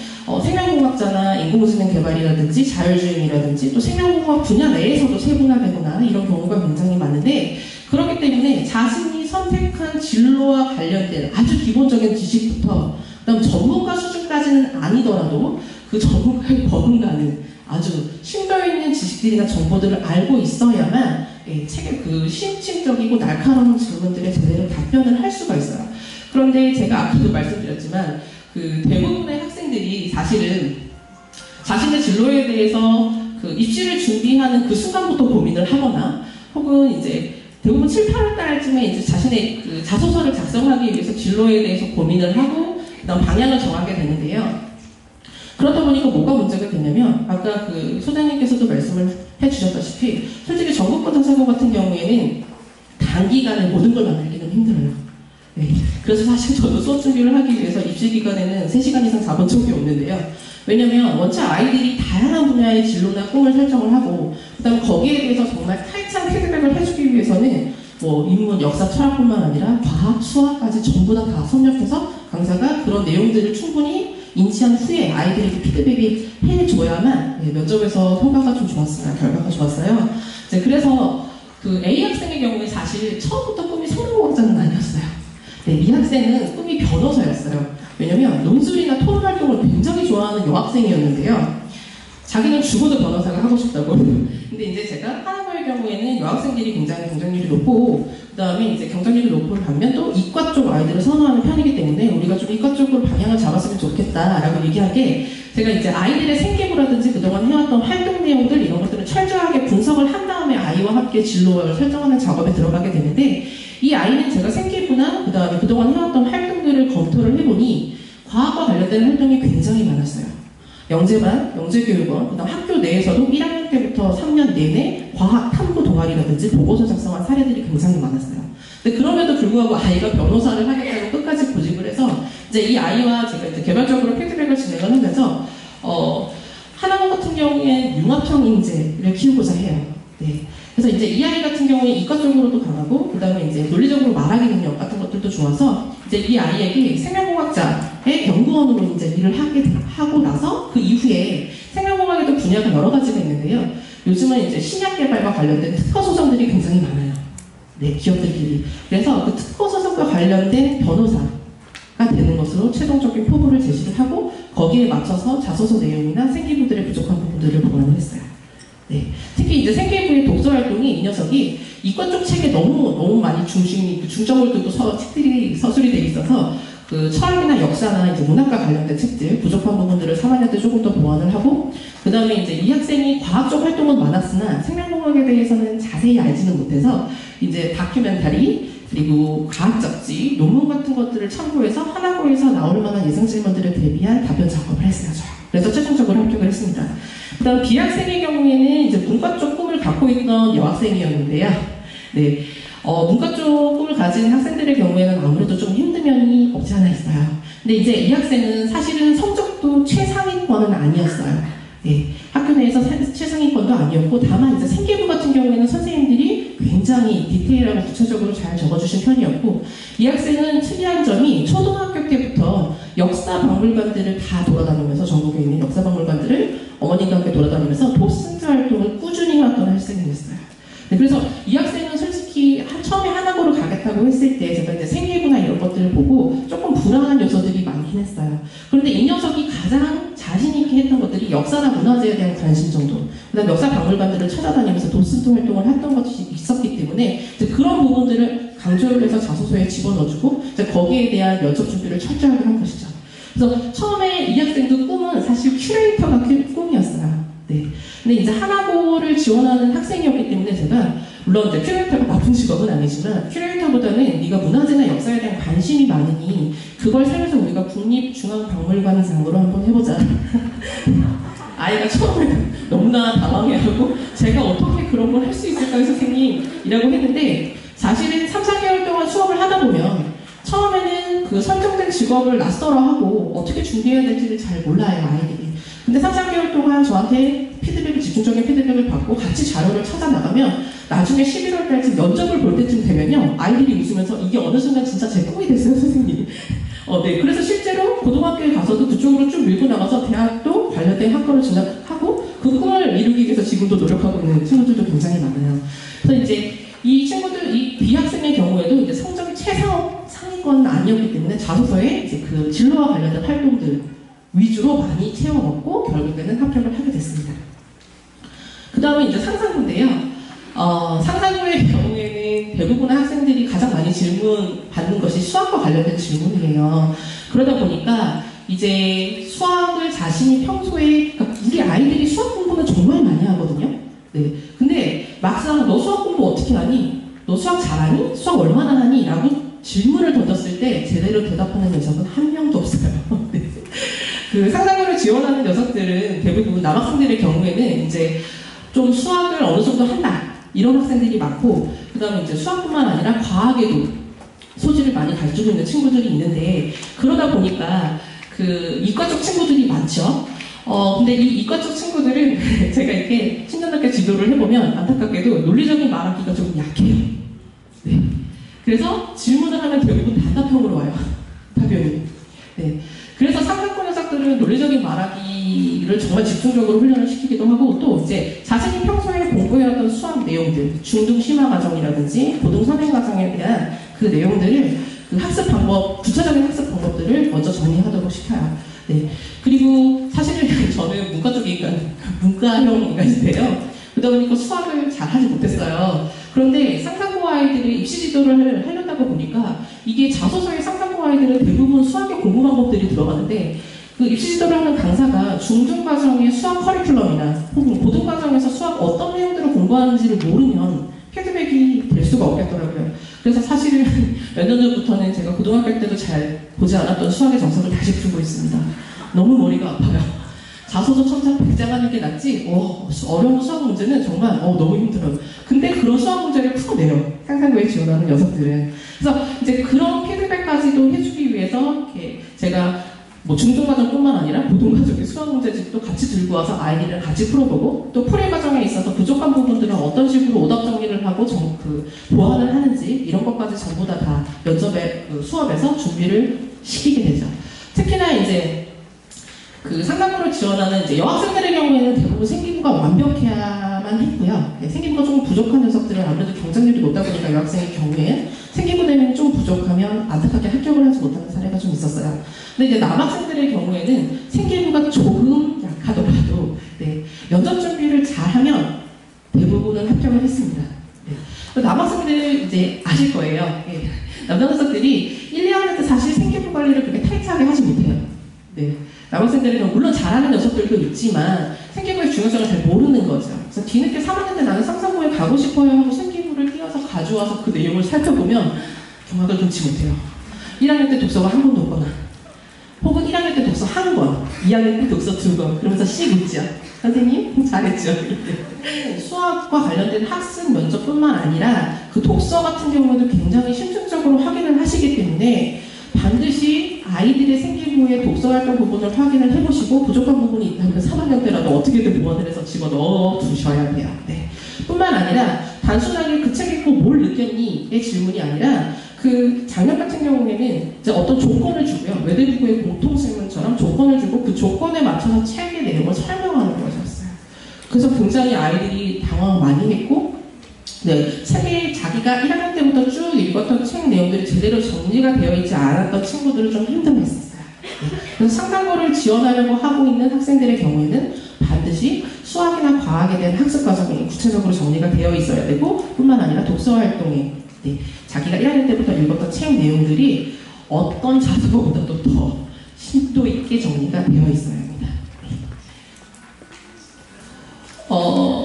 생명공학자나 인공지능 개발이라든지 자율주행이라든지 또 생명공학 분야 내에서도 세분화되거나 이런 경우가 굉장히 많은데, 그렇기 때문에 자신이 선택한 진로와 관련된 아주 기본적인 지식부터 그다음 전문가 수준까지는 아니더라도 그 전문가에 버금가는 아주 심도 있는 지식들이나 정보들을 알고 있어야만 책의 그 심층적이고 날카로운 질문들에 제대로 답변을 할 수가 있어요. 그런데 제가 아까도 말씀드렸지만 그 대부분의 학생들이 사실은 자신의 진로에 대해서 그 입시를 준비하는 그 순간부터 고민을 하거나, 혹은 이제 대부분 7, 8월 달쯤에 이제 자신의 그 자소서를 작성하기 위해서 진로에 대해서 고민을 하고 그다음 방향을 정하게 되는데요. 그러다 보니까 뭐가 문제가 되냐면, 아까 그 소장님께서도 말씀을 해주셨다시피 솔직히 전국권 자사고 같은 경우에는 단기간에 모든 걸 만들기는 힘들어요. 네. 그래서 사실 저도 수업 준비를 하기 위해서 입시 기간에는 3시간 이상 자본 적이 없는데요. 왜냐면 원체 아이들이 다양한 분야의 진로나 꿈을 설정을 하고 그다음 거기에 대해서 정말 타이트한 피드백을 해주기 위해서는 뭐 인문, 역사, 철학뿐만 아니라 과학, 수학까지 전부 다 섭렵해서 강사가 그런 내용들을 충분히 인지한 후에 아이들에게 피드백이 해줘야만 면접에서 성과가 좀 좋았어요. 결과가 좋았어요. 이제 그래서 그 A 학생의 경우에 사실 처음부터 꿈이 생명공학자는 아니었어요. 네, 이 학생은 꿈이 변호사였어요. 왜냐면 논술이나 토론 활동을 굉장히 좋아하는 여학생이었는데요. 자기는 죽어도 변호사가 하고 싶다고. 근데 이제 제가 하나고의 경우에는 여학생들이 굉장히 경쟁률이 높고, 그 다음에 이제 경쟁률이 높은 반면 또 이과 쪽 아이들을 선호하는 편이기 때문에 우리가 좀 이과 쪽으로 방향을 잡았으면 좋겠다라고 얘기한 게, 제가 이제 아이들의 생계부라든지 그동안 해왔던 활동 내용들 이런 것들을 철저하게 분석을 한 다음에 아이와 함께 진로를 설정하는 작업에 들어가게 되는데, 이 아이는 제가 생계부나 그 다음에 그동안 해왔던 활동들을 검토를 해보니 과학과 관련된 활동이 굉장히 많았어요. 영재반, 영재교육원, 그다음 학교 내에서도 1학년 때부터 3년 내내 과학 탐구 동아리라든지 보고서 작성한 사례들이 굉장히 많았어요. 근데 그럼에도 불구하고 아이가 변호사를 하겠다고 끝까지 고집을 해서 이제 이 아이와 제가 이제 개발적으로 피드백을 진행을 하면서 하나원 같은 경우에 융합형 인재를 키우고자 해요. 네. 그래서 이제 이 아이 같은 경우에 이과 쪽으로도 강하고 그다음에 이제 논리적으로 말하기 능력 같은 것들도 좋아서 이제 이 아이에게 생명공학자의 연구원으로 이제 일을 하고 나서 그 이후에 생명공학에도 분야가 여러 가지가 있는데요. 요즘은 이제 신약 개발과 관련된 특허 소송들이 굉장히 많아요. 네, 기업들끼리. 그래서 그 특허 소송과 관련된 변호사가 되는 것으로 최종적인 포부를 제시를 하고 거기에 맞춰서 자소서 내용이나 생기부들의 부족한 부분들을 보완을 했어요. 네. 특히 이제 생계부의 독서 활동이 이 녀석이 이과 쪽 책에 너무 많이 중점을 두고 책들이 서술이 돼 있어서 그 철학이나 역사나 이제 문학과 관련된 책들 부족한 부분들을 3학년 때 조금 더 보완을 하고, 그 다음에 이제 이 학생이 과학적 활동은 많았으나 생명공학에 대해서는 자세히 알지는 못해서 이제 다큐멘터리 그리고 과학 잡지, 논문 같은 것들을 참고해서 하나고에서 나올 만한 예상 질문들을 대비한 답변 작업을 했어요. 그래서 최종적으로 합격을 했습니다. 그 다음 B학생의 경우에는 이제 문과 쪽 꿈을 갖고 있던 여학생이었는데요. 네. 문과 쪽 꿈을 가진 학생들의 경우에는 아무래도 좀 힘든 면이 없지 않아 있어요. 근데 이제 이 학생은 사실은 성적도 최상위권은 아니었어요. 네. 학교 내에서 최상위권도 아니었고, 다만 이제 생계부 같은 경우에는 선생님들이 굉장히 디테일하고 구체적으로 잘 적어주신 편이었고, 이 학생은 특이한 점이 초등학교 때부터 역사 박물관들을 다 돌아다니면서, 전국에 있는 역사 박물관들을 어머님과 함께 돌아다니면서 도슨트 활동을 꾸준히 했던 학생이었어요. 네, 그래서 이 학생은 솔직히 처음에 하나고를 가겠다고 했을 때 제가 이제 생계부나 이런 것들을 보고 조금 불안한 요소들이 많긴 했어요. 그런데 이 녀석이 가장 자신 있게 했던 것들이 역사나 문화재에 대한 관심 정도, 그다음 역사 박물관들을 찾아다니면서 도슨트 활동을 했던 것이 있었기 때문에 이제 그런 부분들을 강조를 해서 자소서에 집어넣어주고 이제 거기에 대한 면접 준비를 철저하게 한 것이죠. 그래서 처음에 이 학생도 꿈은 사실 큐레이터가 꿈이었어요. 네. 근데 이제 하나고를 지원하는 학생이었기 때문에 제가 물론 이제 큐레이터가 나쁜 직업은 아니지만 큐레이터보다는 네가 문화재나 역사에 대한 관심이 많으니 그걸 살려서 우리가 국립중앙박물관상으로 한번 해보자. 아이가 처음에 너무나 당황해하고 제가 어떻게 그런 걸 할 수 있을까요 선생님이라고 했는데, 사실은 3, 4개월 동안 수업을 하다 보면 처음에는 그 설정된 직업을 낯설어하고 어떻게 준비해야 될지를 잘 몰라요, 아이들이. 근데 3, 4개월 동안 저한테 피드백을, 집중적인 피드백을 받고 같이 자료를 찾아 나가면 나중에 11월 달쯤 면접을 볼 때쯤 되면요, 아이들이 웃으면서 이게 어느 순간 진짜 제 꿈이 됐어요, 선생님. 네. 그래서 실제로 고등학교에 가서도 그쪽으로 쭉 밀고 나가서 대학도 관련된 학과를 진학하고 그 꿈을 이루기 위해서 지금도 노력하고 있는 친구들도 굉장히 많아요. 그래서 이제 이 친구들, 이 B학생의 경우에도 이제 성적이 상위권은 아니었기 때문에 자소서에 이제 그 진로와 관련된 활동들 위주로 많이 채워넣고 결국에는 합격을 하게 됐습니다. 그 다음에 이제 상상고인데요. 상상고의 경우에는 대부분의 학생들이 가장 많이 질문 받는 것이 수학과 관련된 질문이에요. 그러다 보니까 이제 수학을 자신이 평소에, 그러니까 우리 아이들이 수학 공부는 정말 많이 하거든요. 네. 근데 막상 너 수학 공부 어떻게 하니? 너 수학 잘하니? 수학 얼마나 하니? 라고 질문을 던졌을 때 제대로 대답하는 녀석은 한 명도 없어요. 네. 그 상상고를 지원하는 녀석들은 대부분 남학생들의 경우에는 이제 좀 수학을 어느 정도 한다, 이런 학생들이 많고, 그 다음에 이제 수학뿐만 아니라 과학에도 소질을 많이 가지고 있는 친구들이 있는데, 그러다 보니까 그 이과 쪽 친구들이 많죠. 근데 이 이과 쪽 친구들은 제가 이렇게 10년 넘게 지도를 해보면 안타깝게도 논리적인 말하기가 좀 약해요. 네. 그래서 질문을 하면 대부분 단답형으로 와요. 답변이. 네. 그래서 상상고 녀석들은 논리적인 말하기를 정말 집중적으로 훈련을 시키기도 하고, 또 이제 자신이 평소에 공부해왔던 수학 내용들, 중등 심화 과정이라든지 고등 선행 과정에 대한 그 내용들을, 그 학습 방법, 구체적인 학습 방법들을 먼저 정리하도록 시켜요. 네. 그리고 사실은 저는 문과 쪽이 문과형 인간인데요. 그러다 보니까 수학을 잘 하지 못했어요. 그런데 상상고 아이들의 입시 지도를 하려다가 보니까 이게 자소서에 상상고 아이들은 대부분 수학의 공부 방법들이 들어가는데, 그 입시 지도를 하는 강사가 중등 과정의 수학 커리큘럼이나 혹은 고등 과정에서 수학 어떤 내용들을 공부하는지를 모르면 피드백이 될 수가 없겠더라고요. 그래서 사실은 몇 년 전부터는 제가 고등학교 때도 잘 보지 않았던 수학의 정석을 다시 풀고 있습니다. 너무 머리가 아파요. 자소서 천장 100장 하는 게 낫지, 어려운 수학 문제는 정말 너무 힘들어요. 근데 그런 수학 문제를 풀어내요, 상상고에 지원하는 녀석들은. 그래서 이제 그런 피드백까지도 해주기 위해서 이렇게 제가 뭐 중등과정뿐만 아니라 고등과정의 수학 문제집도 같이 들고 와서 아이들을 같이 풀어보고, 또 풀이 과정에 있어서 부족한 부분들은 어떤 식으로 오답 정리를 하고 보완을 하는지, 이런 것까지 전부 다 면접에, 수업에서 준비를 시키게 되죠. 특히나 이제 그 상담부를 지원하는 이제 여학생들의 경우에는 대부분 생기부가 완벽해야만 했고요. 네, 생기부가 조금 부족한 녀석들은 아무래도 경쟁률이 높다 보니까 여학생의 경우에 생기부 내용이 좀 부족하면 안타깝게 합격을 하지 못하는 사례가 좀 있었어요. 근데 이제 남학생들의 경우에는 생기부가 조금 약하더라도 면접 준비를 잘하면 대부분은 합격을 했습니다. 네. 남학생들 이제 아실 거예요. 남자 녀석들이 1, 2학년 때 사실 생기부 관리를 그렇게 타이트하게 하지 못해요. 네. 남학생들은 물론 잘하는 녀석들도 있지만 생기부의 중요성을 잘 모르는 거죠. 그래서 뒤늦게 3학년 때 나는 상상고에 가고 싶어요 하고 생기부를 띄워서 가져와서 그 내용을 살펴보면 경악을 금치 못해요. 1학년 때 독서가 한 권도 없거나, 혹은 1학년 때 독서 한 권, 2학년 때 독서 2권, 그러면서 씩 웃죠. 선생님 잘했죠. 수학과 관련된 학습 면접뿐만 아니라 그 독서 같은 경우에도 굉장히 심층적으로 확인을 하시기 때문에 반드시 아이들의 생기부의 독서 활동 부분을 확인을 해보시고, 부족한 부분이 있다면 3학년 때라도 어떻게든 보완을 해서 집어넣어 두셔야 돼요. 네. 뿐만 아니라 단순하게 그 책 읽고 뭘 느꼈니의 질문이 아니라, 그 작년 같은 경우에는 이제 어떤 조건을 주고요. 외대부고의 공통질문처럼 조건을 주고 그 조건에 맞춰서 책의 내용을 설명하는 거였어요. 그래서 굉장히 아이들이 당황을 많이 했고, 책에 자기가 1학년 때부터 쭉 읽었던 책 내용들이 제대로 정리가 되어 있지 않았던 친구들은 좀 힘들어했었어요. 그래서 상상고를 지원하려고 하고 있는 학생들의 경우에는 반드시 수학이나 과학에 대한 학습 과정이 구체적으로 정리가 되어 있어야 되고, 뿐만 아니라 독서 활동에 자기가 1학년 때부터 읽었던 책 내용들이 어떤 자소서보다도 더 심도 있게 정리가 되어 있어야 합니다.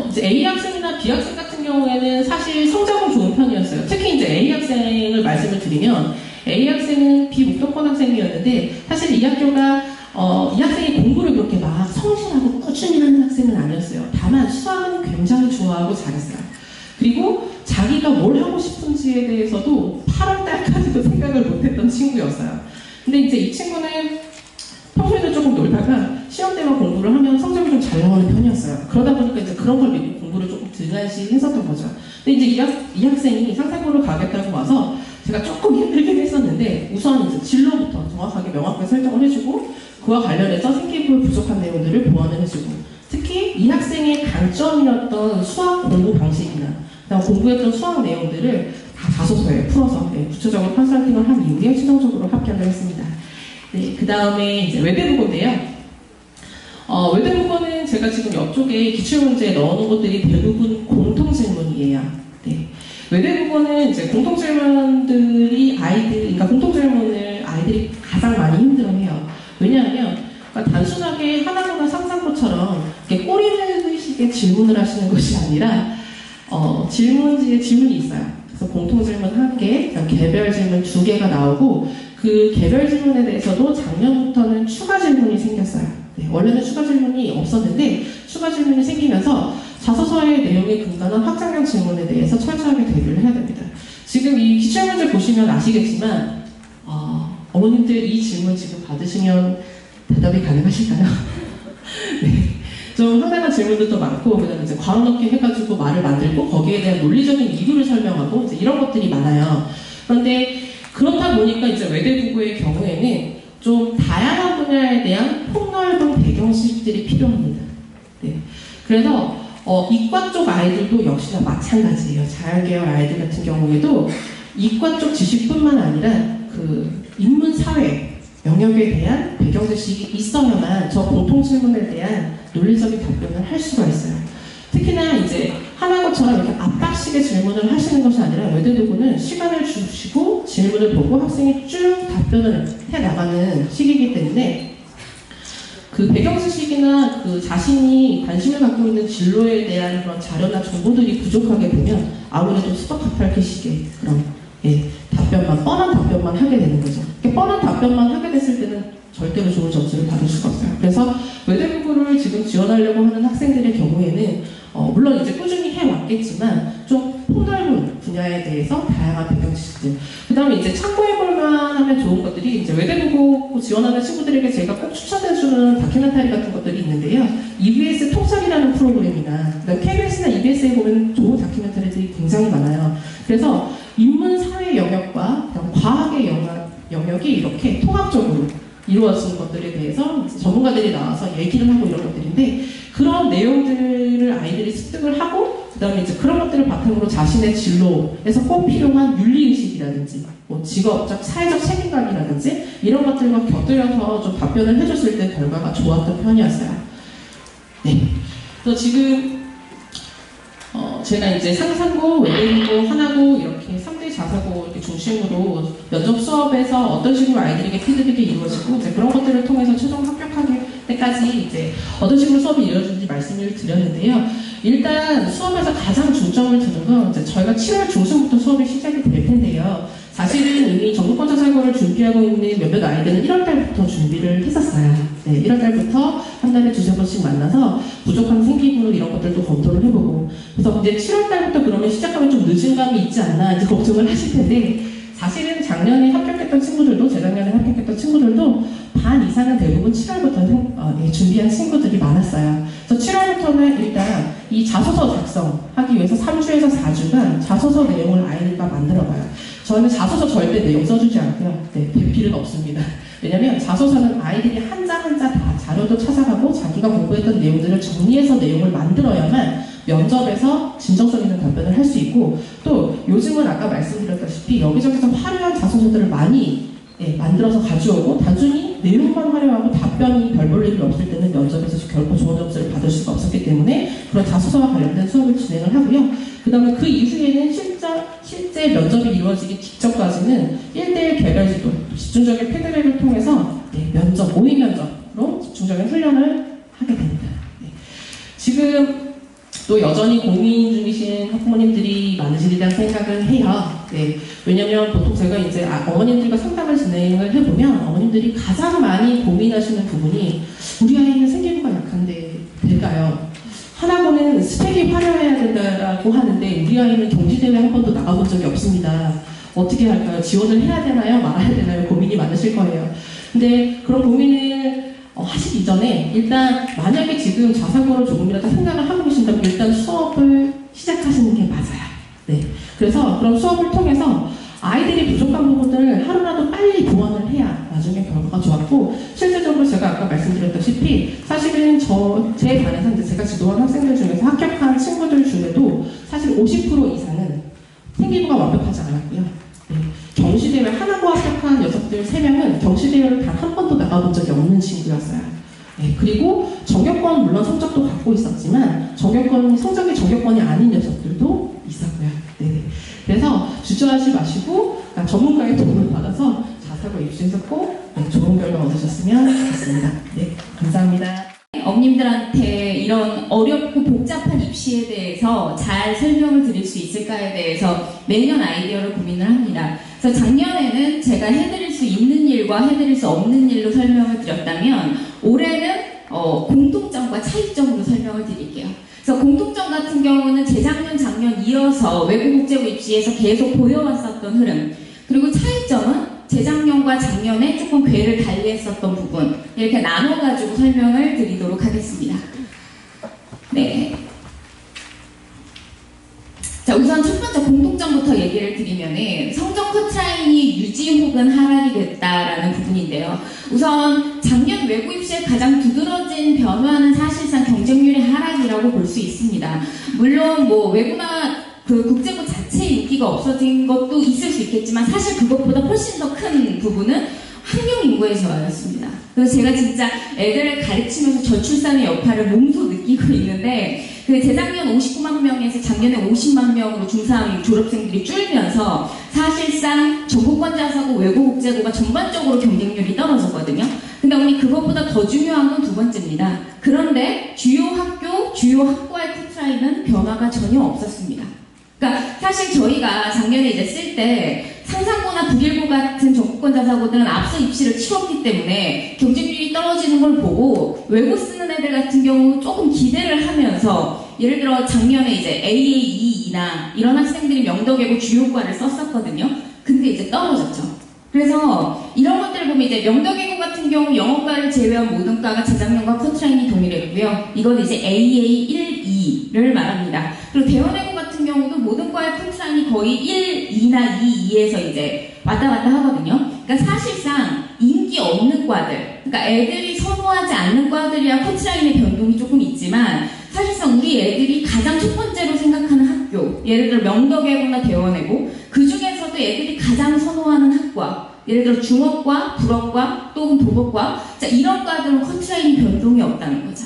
이제 A 학생이나 B 학생 같은 경우에는 사실 성적은 좋은 편이었어요. 특히 이제 A 학생을 말씀을 드리면, A 학생은 비목표권 학생이었는데, 사실 이 학교가 이 학생이 공부를 그렇게 막 성실하고 꾸준히 하는 학생은 아니었어요. 다만 수학은 굉장히 좋아하고 잘했어요. 그리고 자기가 뭘 하고 싶은지에 대해서도 8월 달까지도 생각을 못했던 친구였어요. 근데 이제 이 친구는 평소에는 조금 놀다가 시험 때만 공부를 하면 성적이 좀 잘 나오는 편이었어요. 그러다 보니까 이제 그런 걸 믿고 공부를 조금 등한시 했었던 거죠. 근데 이제 이 학생이 상상고를 가겠다고 와서 제가 조금 힘들긴 했었는데 우선 이제 진로부터 정확하게 명확하게 설정을 해주고 그와 관련해서 생기부에 부족한 내용들을 보완을 해주고 특히 이 학생의 강점이었던 수학 공부 방식이나 그다음 공부했던 수학 내용들을 다 자소서에 풀어서 구체적으로 컨설팅을 한 이후에 최종적으로 합격을 했습니다. 네, 그 다음에 이제 외대국어인데요. 외대국어는 제가 지금 옆쪽에 기출문제에 넣어놓은 것들이 대부분 공통질문이에요. 네. 외대국어는 이제 공통질문들이 그러니까 공통질문을 아이들이 가장 많이 힘들어해요. 왜냐하면 그러니까 단순하게 하나하나 상상고처럼 이렇게 꼬리물식의 질문을 하시는 것이 아니라 질문지에 질문이 있어요. 그래서 공통질문 1개, 개별 질문 2개가 나오고 그 개별 질문에 대해서도 작년부터는 추가 질문이 생겼어요. 네, 원래는 추가 질문이 없었는데 추가 질문이 생기면서 자소서의 내용에 근간한 확장형 질문에 대해서 철저하게 대비를 해야 됩니다. 지금 이 기출문제 보시면 아시겠지만 어머님들 이 질문 지금 받으시면 대답이 가능하실까요? 네. 좀 황당한 질문들도 많고 그다음에 이제 괄호 넣기 해가지고 말을 만들고 거기에 대한 논리적인 이유를 설명하고 이제 이런 것들이 많아요. 그런데 그렇다 보니까 이제 외대국어의 경우에는 좀 다양한 분야에 대한 폭넓은 배경식들이 필요합니다. 네. 그래서 이과 쪽 아이들도 역시나 마찬가지예요. 자연계열 아이들 같은 경우에도 이과 쪽 지식뿐만 아니라 그 인문사회 영역에 대한 배경 지식이 있어야만 저 공통 질문에 대한 논리적인 답변을 할 수가 있어요. 특히나 이제 하나고처럼 이렇게 압박식의 질문을 하시는 것이 아니라 외대도구는 시간을 주시고 질문을 보고 학생이 쭉 답변을 해 나가는 시기이기 때문에 그 배경 지식이나 그 자신이 관심을 갖고 있는 진로에 대한 그런 자료나 정보들이 부족하게 되면 아무래도 수덕학팔기식의 그런 답변만, 뻔한 답변만 하게 되는 거죠. 뻔한 답변만 하게 됐을 때는 절대로 좋은 점수를 받을 수가 없어요. 그래서 외대국어를 지금 지원하려고 하는 학생들의 경우에는 물론 이제 꾸준히 해왔겠지만 좀 폭넓은 분야에 대해서 다양한 배경 지식들. 그 다음에 이제 참고해볼 만하면 좋은 것들이 이제 외대국어 지원하는 친구들에게 제가 꼭 추천해주는 다큐멘터리 같은 것들이 있는데요. EBS 통찰이라는 프로그램이나 그다음 KBS나 EBS에 보면 좋은 다큐멘터리들이 굉장히 많아요. 그래서 인문 사회 영역과 과학의 영역이 이렇게 통합적으로 이루어진 것들에 대해서 전문가들이 나와서 얘기를 하고 이런 것들인데 그런 내용들을 아이들이 습득을 하고 그 다음에 이제 그런 것들을 바탕으로 자신의 진로에서 꼭 필요한 윤리의식이라든지 뭐 직업적, 사회적 책임감이라든지 이런 것들과 곁들여서 좀 답변을 해줬을 때 결과가 좋았던 편이었어요. 네. 그래서 지금 제가 이제 상상고, 외대국어, 하나고 이렇게 3대 자사고 이렇게 중심으로 면접 수업에서 어떤 식으로 아이들에게 피드백이 이루어지고 이제 그런 것들을 통해서 최종 합격하기 때까지 이제 어떤 식으로 수업이 이루어지는지 말씀을 드렸는데요. 일단 수업에서 가장 중점을 두는 건 이제 저희가 7월 중순부터 수업이 시작이 될 텐데요. 사실은 이미 전국권 자사고를 준비하고 있는 몇몇 아이들은 1월달부터 준비를 했었어요. 네, 1월달부터 한 달에 2~3번씩 만나서 부족한 생기부 이런 것들도 검토를 해보고 그래서 이제 7월달부터 그러면 시작하면 좀 늦은 감이 있지 않나 이제 걱정을 하실 텐데 사실은 작년에 합격했던 친구들도 재작년에 합격했던 친구들도 반 이상은 대부분 7월부터 준비한 친구들이 많았어요. 그래서 7월부터는 일단 이 자소서 작성하기 위해서 3주에서 4주간 자소서 내용을 아이들과 만들어봐요. 저는 자소서 절대 내용 써주지 않고요. 네, 대필은 없습니다. 왜냐면 자소서는 아이들이 한자 한자 다 자료도 찾아가고 자기가 공부했던 내용들을 정리해서 내용을 만들어야만 면접에서 진정성 있는 답변을 할 수 있고 또 요즘은 아까 말씀드렸다시피 여기저기서 화려한 자소서들을 많이 만들어서 가져오고 단순히 내용만 화려하고 답변이 별 볼 일이 없을 때는 면접에서 결코 좋은 점수를 받을 수가 없었기 때문에 그런 자소서와 관련된 수업을 진행을 하고요. 그 다음에 그 이후에는 실제 면접이 이루어지기 직전까지는 1대1 개별지도 집중적인 피드백을 통해서 면접, 모의 면접으로 집중적인 훈련을 하게 됩니다. 지금 또 여전히 고민 중이신 학부모님들이 많으시리라는 생각을 해요. 네. 왜냐면 보통 제가 이제 어머님들과 상담을 진행을 해보면 어머님들이 가장 많이 고민하시는 부분이 우리 아이는 생기부가 약한데 될까요? 하나고는 스펙이 화려해야 된다고 하는데 우리 아이는 경기대회 한 번도 나가본 적이 없습니다. 어떻게 할까요? 지원을 해야 되나요? 말아야 되나요? 고민이 많으실 거예요. 근데 그런 고민을 하시기 이전에 일단 만약에 지금 자사고를 조금이라도 생각을 하고 계신다면 일단 수업을 시작하시는 게 맞아요. 네. 그래서 그런 수업을 통해서 아이들이 부족한 부분들을 하루라도 빨리 보완을 해야 나중에 결과가 좋았고, 실제적으로 제가 아까 말씀드렸다시피 사실은 제 반에서 이제 제가 지도한 학생들 중에서 합격한 친구들 중에도 사실 50% 이상은 생기부가 완벽하지 않았고요. 네. 경시대회 하나고 합격한 녀석들 3명은 경시대회를 단 한 번도 나가본 적이 없는 친구였어요. 네. 그리고 정규권 물론 성적도 갖고 있었지만 성적이 정규권이 아닌 녀석들도 있었고요. 네. 그래서 주저하지 마시고 전문가의 도움을 받아서 자사고 입시에서 꼭 좋은 결과 얻으셨으면 좋겠습니다. 네, 감사합니다. 어머님들한테 이런 어렵고 복잡한 입시에 대해서 잘 설명을 드릴 수 있을까에 대해서 매년 아이디어를 고민을 합니다. 그래서 작년에는 제가 해드릴 수 있는 일과 해드릴 수 없는 일로 설명을 드렸다면 올해는 공통점과 차이점으로 설명을 드릴게요. 그래서 공통점 같은 경우는 재작년, 작년 이어서 외국국제고 입시에서 계속 보여왔었던 흐름, 그리고 차이점은 재작년과 작년에 조금 궤를 달리했었던 부분, 이렇게 나눠가지고 설명을 드리도록 하겠습니다. 네. 자, 우선 첫 번째 공통점부터 얘기를 드리면은 성적 커트라인이 유지 혹은 하락이 됐다라는 부분인데요. 우선 작년 외고 입시의 가장 두드러진 변화는 사실상 경쟁률의 하락이라고 볼 수 있습니다. 물론 뭐 외고나 그 국제고 자체의 인기가 없어진 것도 있을 수 있겠지만 사실 그것보다 훨씬 더 큰 부분은 학령 인구의 저하였습니다. 그래서 제가 진짜 애들을 가르치면서 저출산의 여파를 몸소 느끼고 있는데, 그 재작년 59만 명에서 작년에 50만 명으로 중3 졸업생들이 줄면서 사실상 전국권 자사고 외고 국제고가 전반적으로 경쟁률이 떨어졌거든요. 근데 어머니 그것보다 더 중요한 건 두 번째입니다. 그런데 주요 학교, 주요 학과의 커트라인은 변화가 전혀 없었습니다. 그러니까 사실 저희가 작년에 이제 쓸 때 상상고나 북일고 같은 전국권 자사고들은 앞서 입시를 치렀기 때문에 경쟁률이 떨어지는 걸 보고 외고 쓰는 애들 같은 경우 조금 기대를 하면서, 예를 들어 작년에 이제 AA22나 이런 학생들이 명덕외고 주요과를 썼었거든요. 근데 이제 떨어졌죠. 그래서 이런 것들을 보면 이제 명덕외고 같은 경우 영어과를 제외한 모든 과가 재작년과 커트라인이 동일했고요. 이건 이제 AA12를 말합니다. 그리고 대원외고 같은 경우도 모든 과의 커트라인이 거의 1, 2나 2, 2에서 이제 왔다 갔다 하거든요. 그러니까 사실상 인기 없는 과들, 그러니까 애들이 선호하지 않는 과들이야 커트라인의 변동이 조금 있지만, 사실상 우리 애들이 가장 첫 번째로 생각하는 학교, 예를 들어 명덕외고나 대원외고, 그 중에서도 애들이 가장 선호하는 학과, 예를 들어 중업과, 불업과, 또는 도덕과, 자, 이런 과들은 커트라인 변동이 없다는 거죠.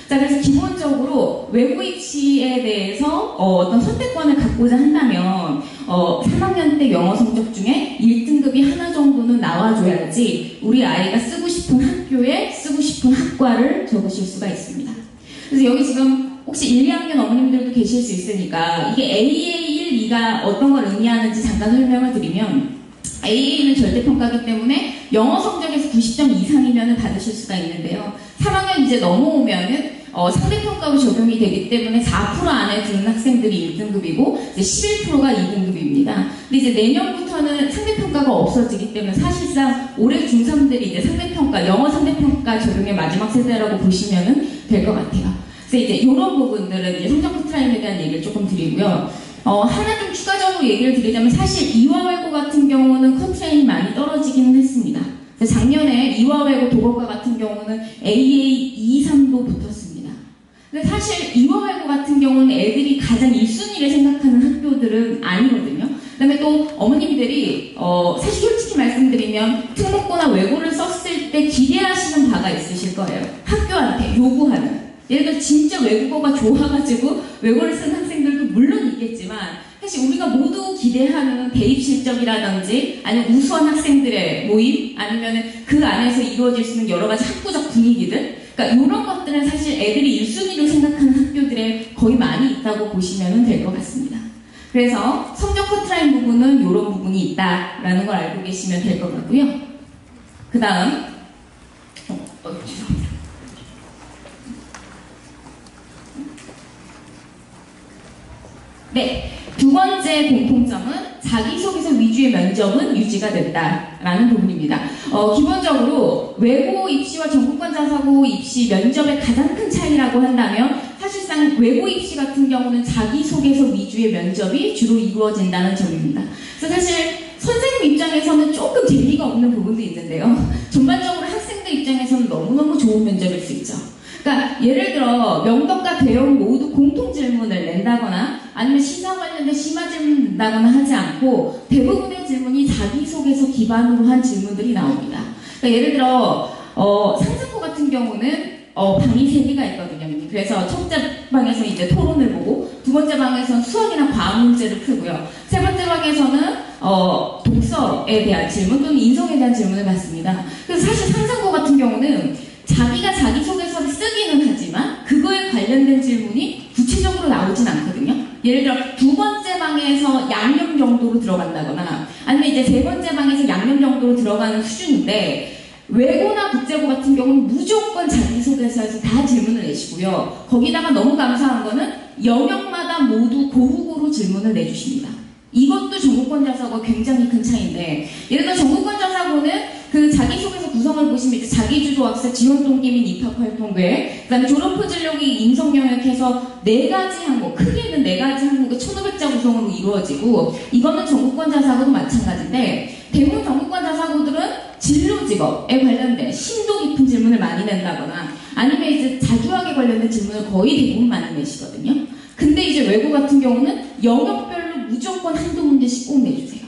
자, 그래서 기본적으로 외고 입시에 대해서 어떤 선택권을 갖고자 한다면 3학년 때 영어 성적 중에 1등급이 하나 정도는 나와줘야지 우리 아이가 쓰고 싶은 학교에 쓰고 싶은 학과를 적으실 수가 있습니다. 그래서 여기 지금 혹시 1, 2학년 어머님들도 계실 수 있으니까 이게 AA1, 2가 어떤 걸 의미하는지 잠깐 설명을 드리면, AA는 절대평가이기 때문에 영어 성적에서 90점 이상이면 받으실 수가 있는데요. 3학년 이제 넘어오면은 상대평가로 적용이 되기 때문에 4% 안에 드는 학생들이 1등급이고 이제 11%가 2등급입니다. 근데 이제 내년부터는 상대평가가 없어지기 때문에 사실상 올해 중3들이 이제 상대평가, 영어 상대평가 적용의 마지막 세대라고 보시면 될 것 같아요. 그래서 이제 이런 부분들은 이제 성적 커트라인에 대한 얘기를 조금 드리고요. 하나 좀 추가적으로 얘기를 드리자면 사실 이화외고 같은 경우는 커트라인이 많이 떨어지기는 했습니다. 작년에 이화외고 도곡과 같은 경우는 AA 2, 3도 붙었습니다. 근데 사실 이화외고 같은 경우는 애들이 가장 1순위를 생각하는 학교들은 아니거든요. 그 다음에 또 어머님들이 사실 솔직히 말씀드리면 특목고나 외고를 썼을 때 기대하시는 바가 있으실 거예요. 학교한테 요구하는. 예를 들어 진짜 외국어가 좋아가지고 외고를 쓴 학생들도 물론 있겠지만 사실 우리가 모두 기대하는 대입 실적이라든지 아니면 우수한 학생들의 모임 아니면 그 안에서 이루어질 수 있는 여러 가지 학구적 분위기들, 그러니까 이런 것들은 사실 애들이 1순위로 생각하는 학교들에 거의 많이 있다고 보시면 될 것 같습니다. 그래서 성적 커트라인 부분은 이런 부분이 있다라는 걸 알고 계시면 될 것 같고요. 그 다음 죄송합니다. 네. 두 번째 공통점은 자기소개서 위주의 면접은 유지가 됐다라는 부분입니다. 기본적으로 외고 입시와 전국권 자사고 입시 면접의 가장 큰 차이라고 한다면 사실상 외고 입시 같은 경우는 자기소개서 위주의 면접이 주로 이루어진다는 점입니다. 그래서 사실 선생님 입장에서는 조금 재미가 없는 부분도 있는데요. 전반적으로 학생들 입장에서는 너무너무 좋은 면접일 수 있죠. 그러니까 예를 들어 명덕과 대형 모두 공통 질문을 낸다거나 아니면 시사 관련된 심화 질문을 낸다거나 하지 않고 대부분의 질문이 자기소개서 기반으로 한 질문들이 나옵니다. 그러니까 예를 들어 상상고 같은 경우는 방이 3개가 있거든요. 그래서 첫 번째 방에서 이제 토론을 보고 두 번째 방에서는 수학이나 과학 문제를 풀고요. 세 번째 방에서는 독서에 대한 질문 또는 인성에 대한 질문을 받습니다. 그래서 사실 상상고 같은 경우는 자기가 자기소개서를 쓰기는 하지만 그거에 관련된 질문이 구체적으로 나오진 않거든요. 예를 들어 두 번째 방에서 양념 정도로 들어간다거나 아니면 이제 세 번째 방에서 양념 정도로 들어가는 수준인데 외고나 국제고 같은 경우는 무조건 자기소개서에서 다 질문을 내시고요. 거기다가 너무 감사한 거는 영역마다 모두 고루고루 질문을 내주십니다. 이것도 전국권 자사고가 굉장히 큰 차이인데 예를 들어 전국권 자사고는 그 자기소개서 구성을 보시면 이제 자기주도 학습, 지원 동기 및 입학 활동 계획, 그다음에 졸업 포진력이 인성 영역해서 4가지 항목, 크게는 4가지 항목의 1,500자 구성으로 이루어지고 이거는 전국권 자사고도 마찬가지인데 대부분 전국권 자사고들은 진로 직업에 관련된 심도 깊은 질문을 많이 낸다거나 아니면 이제 자주학에 관련된 질문을 거의 대부분 많이 내시거든요. 근데 이제 외고 같은 경우는 영역별로 무조건 한두 문제씩 꼭 내주세요.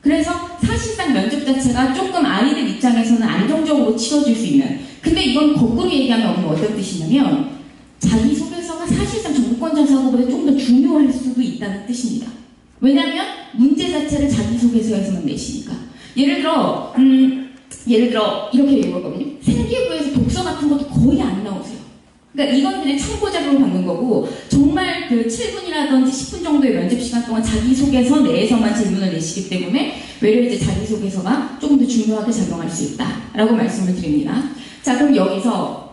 그래서 사실상 면접 자체가 조금 아이들 입장에서는 안정적으로 치러질 수 있는 근데 이건 거꾸로 얘기하면 어떤 뜻이냐면 자기소개서가 사실상 전국권 자사고보다 좀 더 중요할 수도 있다는 뜻입니다. 왜냐하면 문제 자체를 자기소개서에서만 내시니까 예를 들어 이렇게 얘기하거든요. 생기부에서 독서 같은 것도 거의 안 나오세요. 그러니까 이건 그냥 참고 자료로 받는 거고 정말 그 7분이라든지 10분 정도의 면접 시간 동안 자기소개서 내에서만 질문을 내시기 때문에 외려 이제 자기소개서가 조금 더 중요하게 작용할 수 있다라고 말씀을 드립니다. 자, 그럼 여기서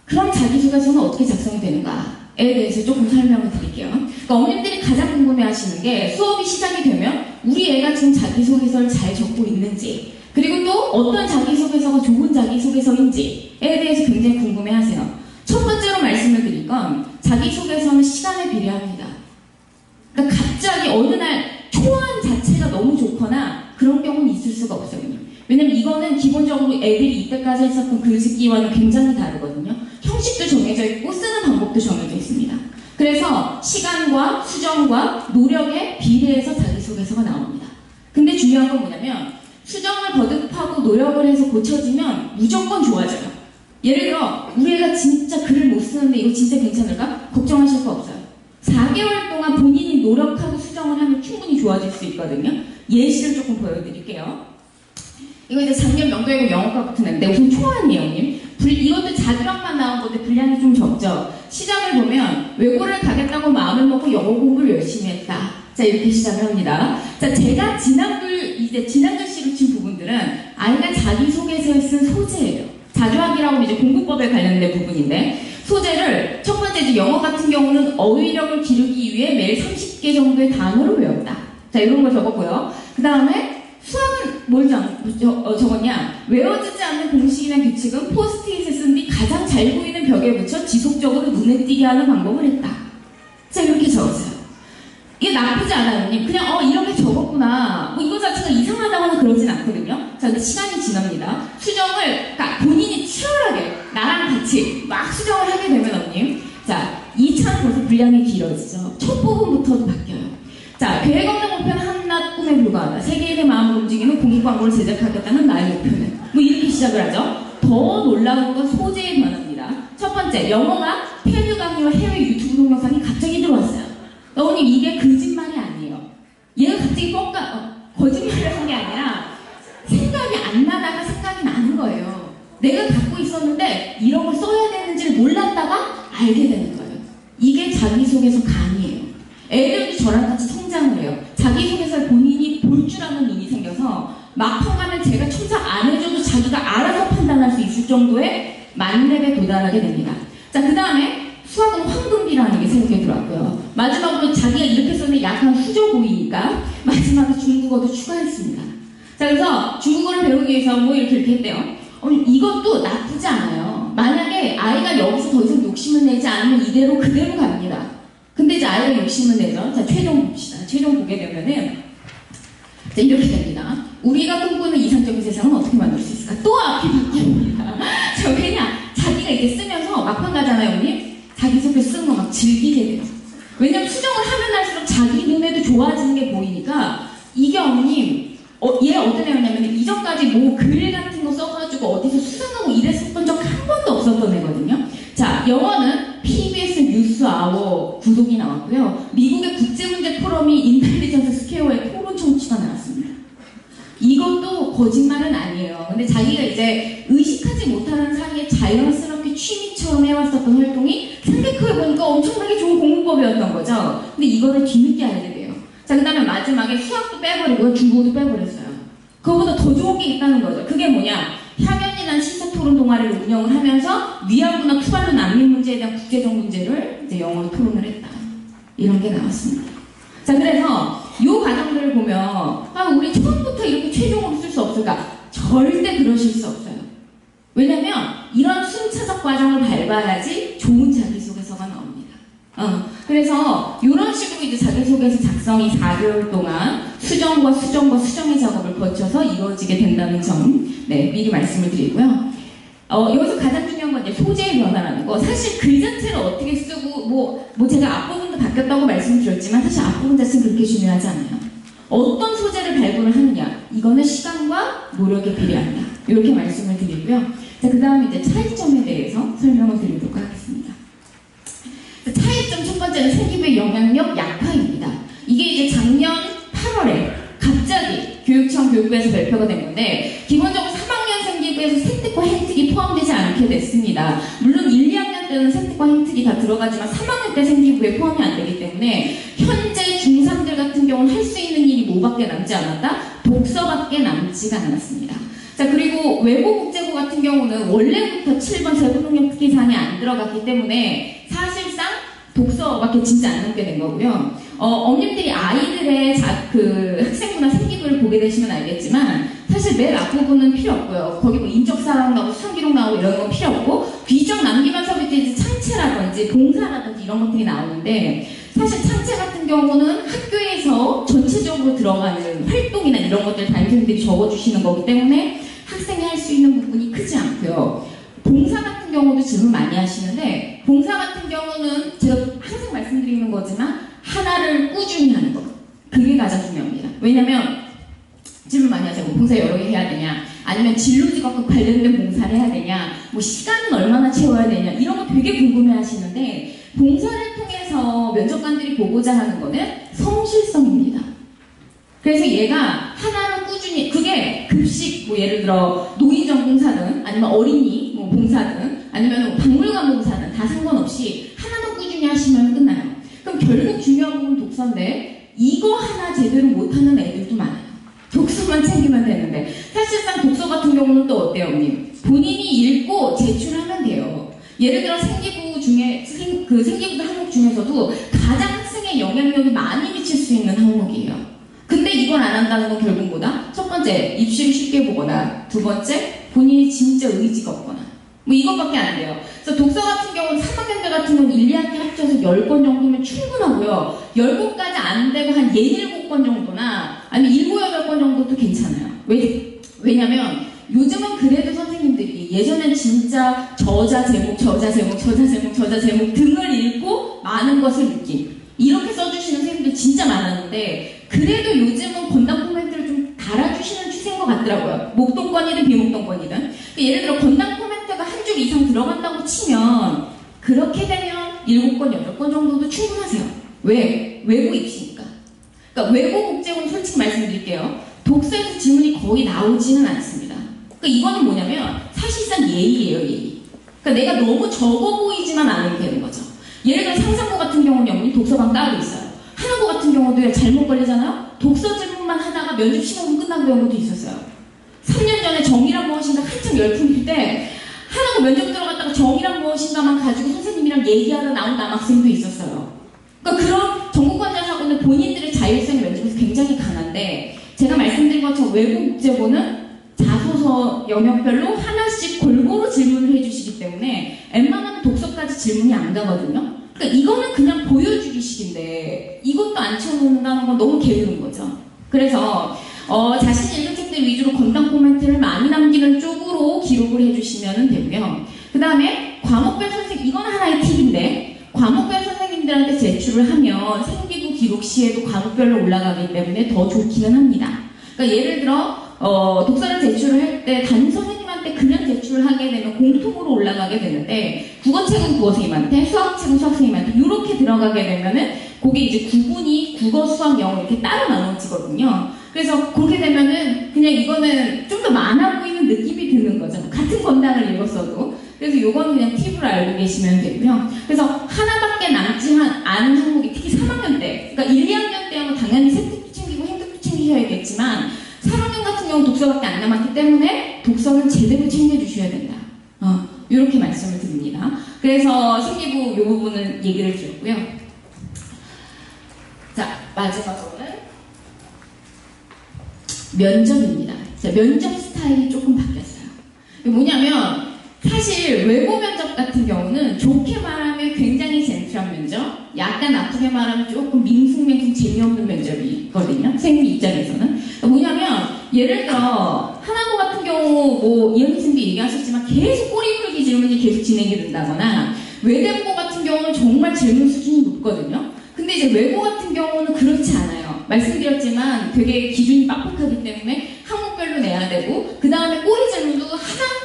그럼 자기소개서는 어떻게 작성이 되는가에 대해서 조금 설명을 드릴게요. 그러니까 어머님들이 가장 궁금해하시는 게 수업이 시작이 되면 우리 애가 지금 자기소개서를 잘 적고 있는지 그리고 또 어떤 자기소개서가 좋은 자기소개서인지에 대해서 굉장히 궁금해하세요. 첫 번째로 말씀을 드릴 건 자기소개서는 시간에 비례합니다. 그러니까 갑자기 어느 날 초안 자체가 너무 좋거나 그런 경우는 있을 수가 없어요. 왜냐면 이거는 기본적으로 애들이 이때까지 했었던 글쓰기와는 굉장히 다르거든요. 형식도 정해져 있고 쓰는 방법도 정해져 있습니다. 그래서 시간과 수정과 노력에 비례해서 자기소개서가 나옵니다. 근데 중요한 건 뭐냐면 수정을 거듭하고 노력을 해서 고쳐지면 무조건 좋아져요. 예를 들어 우리 애가 진짜 글을 못 쓰는데 이거 진짜 괜찮을까? 걱정하실 거 없어요. 4개월 동안 본인이 노력하고 수정을 하면 충분히 좋아질 수 있거든요. 예시를 조금 보여드릴게요. 이거 이제 작년 명도외고 영어과 같은 애인데 우선 초안이에요, 님. 이것도 자주학만 나온 건데 분량이 좀 적죠. 시작을 보면 외고를 가겠다고 마음을 먹고 영어 공부를 열심히 했다. 자, 이렇게 시작을 합니다. 자, 제가 지난 글씨로 친 부분들은 아이가 자기소개서에 쓴 소재예요. 자주학이라고 이제 공부법에 관련된 부분인데 소재를 첫 번째 이제 영어 같은 경우는 어휘력을 기르기 위해 매일 30개 정도의 단어를 외웠다. 자, 이런 거 적었고요. 그 다음에 수학은 뭘 적었냐? 외워지지 않는 공식이나 규칙은 포스트잇에 쓴 뒤 가장 잘 보이는 벽에 붙여 지속적으로 눈에 띄게 하는 방법을 했다. 자, 이렇게 적었어요. 이게 나쁘지 않아요, 님. 그냥 이렇게 적었구나. 뭐 이거 자체가 이상하다고는 그러진 않거든요. 자, 근데 시간이 지납니다. 수정을 그러니까 본인이 치열하게 나랑 같이 막 수정을 하게 되면 언님, 자, 2차는 벌써 분량이 길어지죠. 첫 부분부터도 바뀌어요. 자, 계획 없는 목표는 한낱 꿈에 불과하다. 세계인의 마음을 움직이는 공익광고를 제작하겠다는 나의 목표는 뭐 이렇게 시작을 하죠. 더 놀라운 건 소재의 변화입니다. 첫 번째, 영어가 페류 강의와 해외 유튜브 동영상이 갑자기 들어왔어요. 어머님, 이게 거짓말이 아니에요. 얘가 갑자기 거짓말을 한 게 아니라 생각이 안 나다가 생각이 나는 거예요. 내가 갖고 있었는데 이런 걸 써야 되는지를 몰랐다가 알게 되는 거예요. 이게 자기소개서 강의예요. 애들도 저랑 같이 성장을 해요. 자기소개서를 본인이 볼 줄 아는 눈이 생겨서 막상 가면 제가 첨삭 안 해줘도 자기가 알아서 판단할 수 있을 정도의 만렙에 도달하게 됩니다. 자, 그 다음에 수학은 황금비라는 게 새롭게 들어왔고요. 마지막으로 자기가 이렇게 썼는데 약간 후져 보이니까 마지막에 중국어도 추가했습니다. 자, 그래서 중국어를 배우기 위해서 뭐 이렇게 했대요. 이것도 나쁘지 않아요. 만약에 아이가 여기서 더 이상 욕심을 내지 않으면 이대로 그대로 갑니다. 근데 이제 아이가 욕심을 내죠. 자, 최종 봅시다. 최종 보게 되면은 자, 이렇게 됩니다. 우리가 꿈꾸는 이상적인 세상은 어떻게 만들 수 있을까? 또 앞이 바뀝니다. 자, 왜냐? 자기가 이렇게 쓰면서 막판 가잖아요, 언니? 자기 속에 쓰는 거 막 즐기게 돼요. 왜냐면 수정을 하면 할수록 자기 눈에도 좋아지는 게 보이니까 이게 어머님, 얘 어떤 애였냐면 이전까지 뭐 글 같은 거 써가지고 어디서 수상하고 이랬었던 적 한 번도 없었던 애거든요. 자, 영어는 PBS 뉴스 아워 구독이 나왔고요. 미국의 국제문제 포럼이 인텔리전스 스퀘어의 토론 청취가 나왔습니다. 이것도 거짓말은 아니에요. 근데 자기가 이제 의식하지 못하는 사이에 자연스럽게 취미처럼 해왔었던 활동이 생각해보니까 엄청나게 좋은 공부법이었던 거죠. 근데 이거를 뒤늦게 알게 돼요. 자, 그 다음에 마지막에 수학도 빼버리고요. 중국어도 빼버렸어요. 그거보다 더 좋은 게 있다는 거죠. 그게 뭐냐? 향연이라는 시사토론 동아리를 운영을 하면서 위안부나 투발루 난민 문제에 대한 국제적 문제를 이제 영어로 토론을 했다. 이런 게 나왔습니다. 자, 그래서 이 과정들을 보면 우리 처음부터 이렇게 최종으로 쓸 수 없을까? 절대 그러실 수 없어요. 왜냐면 이런 순차적 과정을 밟아야지 좋은 자기소개서가 나옵니다. 그래서 이런 식으로 이제 자기소개서 작성이 4개월 동안 수정과 수정의 작업을 거쳐서 이루어지게 된다는 점, 네, 미리 말씀을 드리고요. 여기서 가장 중요한 건 이제 소재의 변화라는 거. 사실 글 자체를 어떻게 쓰고, 뭐 제가 앞부분도 바뀌었다고 말씀드렸지만 사실 앞부분 자체는 그렇게 중요하지 않아요. 어떤 소재를 발굴을 하느냐. 이거는 시간과 노력에 비례한다. 이렇게 말씀을 드리고요. 자, 그 다음에 이제 차이점에 대해서 설명을 드리도록 하겠습니다. 차이점 첫 번째는 생기부의 영향력 약화입니다. 이게 이제 작년 8월에 갑자기 교육청 교육부에서 발표가 된 건데 기본적으로 3학년 생기부에서 생특과 행특이 포함되지 않게 됐습니다. 물론 1, 2학년 때는 생특과 행특이 다 들어가지만 3학년 때 생기부에 포함이 안 되기 때문에 현재 중3들 같은 경우는 할 수 있는 일이 뭐밖에 남지 않았다? 독서밖에 남지가 않았습니다. 자, 그리고 외고 국제고 같은 경우는 원래부터 7번 세부능력 특기사항이 안 들어갔기 때문에 사실상 독서밖에 진짜 안 남게 된 거고요. 어머님들이 아이들의 학생부나 생기부를 보게 되시면 알겠지만 사실 맨 앞부분은 필요 없고요. 거기 뭐 인적사항 나오고 수상기록 나오고 이런 건 필요 없고 귀적 남기면서부터 이제 창체라든지 봉사라든지 이런 것들이 나오는데 사실 창체 같은 경우는 학교에서 전체적으로 들어가는 활동이나 이런 것들 담임선생님들이 적어주시는 거기 때문에 학생이 할 수 있는 부분이 크지 않고요. 봉사 같은 경우도 질문 많이 하시는데 봉사 같은 경우는 제가 항상 말씀드리는 거지만 하나를 꾸준히 하는 거. 그게 가장 중요합니다. 왜냐면 질문 많이 하세요. 뭐 봉사 여러 개 해야 되냐? 아니면 진로직업과 관련된 봉사를 해야 되냐? 뭐 시간은 얼마나 채워야 되냐? 이런 거 되게 궁금해 하시는데 봉사를 통해서 면접관들이 보고자 하는 거는 성실성입니다. 그래서 얘가 하나를 꾸준히 그게 급식 뭐 예를 들어 노인정 봉사든 아니면 어린이 뭐 봉사든 아니면 뭐 박물관 봉사든 다 상관없이 하나만 꾸준히 하시면 끝나요. 그럼 결국 중요한 부분은 독서인데 이거 하나 제대로 못하는 애들도 많아요. 독서만 챙기면 되는데 사실상 독서 같은 경우는 또 어때요, 언니? 본인이 읽고 제출하면 돼요. 예를 들어 생기부 중에 생기부 항목 중에서도 가장 학생의 영향력이 많이 미칠 수 있는 항목이에요. 근데 이걸 안 한다는 건 결국 뭐다? 첫 번째, 입시를 쉽게 보거나 두 번째, 본인이 진짜 의지가 없거나 뭐 이것밖에 안 돼요. 그래서 독서 같은 경우는 3학년들 같은 경우는 1, 2학기 합쳐서 10권 정도면 충분하고요. 10권까지 안 되고 한 4, 7권 정도나 아니면 7, 8권 정도도 괜찮아요. 왜냐면 요즘은 그래도 선생님들이 예전엔 진짜 저자 제목 등을 읽고 많은 것을 느낀 이렇게 써주시는 선생님들 진짜 많았는데 그래도 요즘은 건당 코멘트를 좀 달아주시는 추세인 것 같더라고요. 목동권이든 비목동권이든. 예를 들어 건당 코멘트가 한 줄 이상 들어간다고 치면 그렇게 되면 7권, 8권 정도도 충분하세요. 왜? 외고 입시니까. 그러니까 외고 국제고는 솔직히 말씀드릴게요. 독서에서 질문이 거의 나오지는 않습니다. 그러니까 이거는 뭐냐면 사실상 예의예요, 예의. 그러니까 내가 너무 적어 보이지만 않으면 되는 거죠. 예를 들어 상상고 같은 경우는 독서방 따로 있어요. 하나고 같은 경우도 잘못 걸리잖아요? 독서 질문만 하다가 면접 시간은 끝난 경우도 있었어요. 3년 전에 정의란 무엇인가 한참 열풍일 때 하나고 면접 들어갔다가 정의란 무엇인가만 가지고 선생님이랑 얘기하러 나온 남학생도 있었어요. 그러니까 그런 전공관자사고는 본인들의 자율성 면접에서 굉장히 강한데 제가 말씀드린 것처럼 외국국제고는 자소서 영역별로 하나씩 골고루 질문을 해주시기 때문에 웬만하면 독서까지 질문이 안 가거든요. 그러니까 이거는 그냥 보여주기식인데 이것도 안 채워놓는다는 건 너무 게으른 거죠. 그래서 자신이 읽은 책들 위주로 건강 코멘트를 많이 남기는 쪽으로 기록을 해주시면 되고요. 그 다음에 과목별 선생님, 이건 하나의 팁인데 과목별 선생님들한테 제출을 하면 생기부 기록 시에도 과목별로 올라가기 때문에 더 좋기는 합니다. 그러니까 예를 들어 독서를 제출을 할 때 담임 선생님한테 그냥 제출을 하게 되면 공통으로 올라가게 되는데 국어책은 국어선생님한테, 수학책은 수학선생님한테 이렇게 들어가게 되면은 그게 이제 구분이 국어, 수학, 영어 이렇게 따로 나눠지거든요. 그래서 그렇게 되면은 그냥 이거는 좀 더 많아 보이는 느낌이 드는 거죠. 같은 건당을 읽었어도. 그래서 요거는 그냥 팁으로 알고 계시면 되고요. 그래서 하나밖에 남지 않은 항목이 특히 3학년 때, 그러니까 1, 2학년 때는 당연히 생각도 챙기고 행동도 챙기셔야겠지만 3학년 같은 경우는 독서밖에 안 남았기 때문에 독서는 제대로 챙겨주셔야 된다. 이렇게 말씀을 드립니다. 그래서 생기부 이 부분은 얘기를 드렸고요. 자, 마지막으로는 면접입니다. 자, 면접 스타일이 조금 바뀌었어요. 이게 뭐냐면 사실 외고 면접 같은 경우는 좋게 말하면 굉장히 젠틀한 면접, 약간 나쁘게 말하면 조금 밍숭맹숭 재미없는 면접이거든요. 선생님 입장에서는. 뭐냐면 예를 들어 하나고 같은 경우 뭐 이현희 선생님도 얘기하셨지만 계속 꼬리 풀기 질문이 계속 진행이 된다거나 외대고 같은 경우는 정말 질문 수준이 높거든요. 근데 이제 외고 같은 경우는 그렇지 않아요. 말씀드렸지만 되게 기준이 빡빡하기 때문에 항목별로 내야 되고 그 다음에 꼬리 질문도 하나,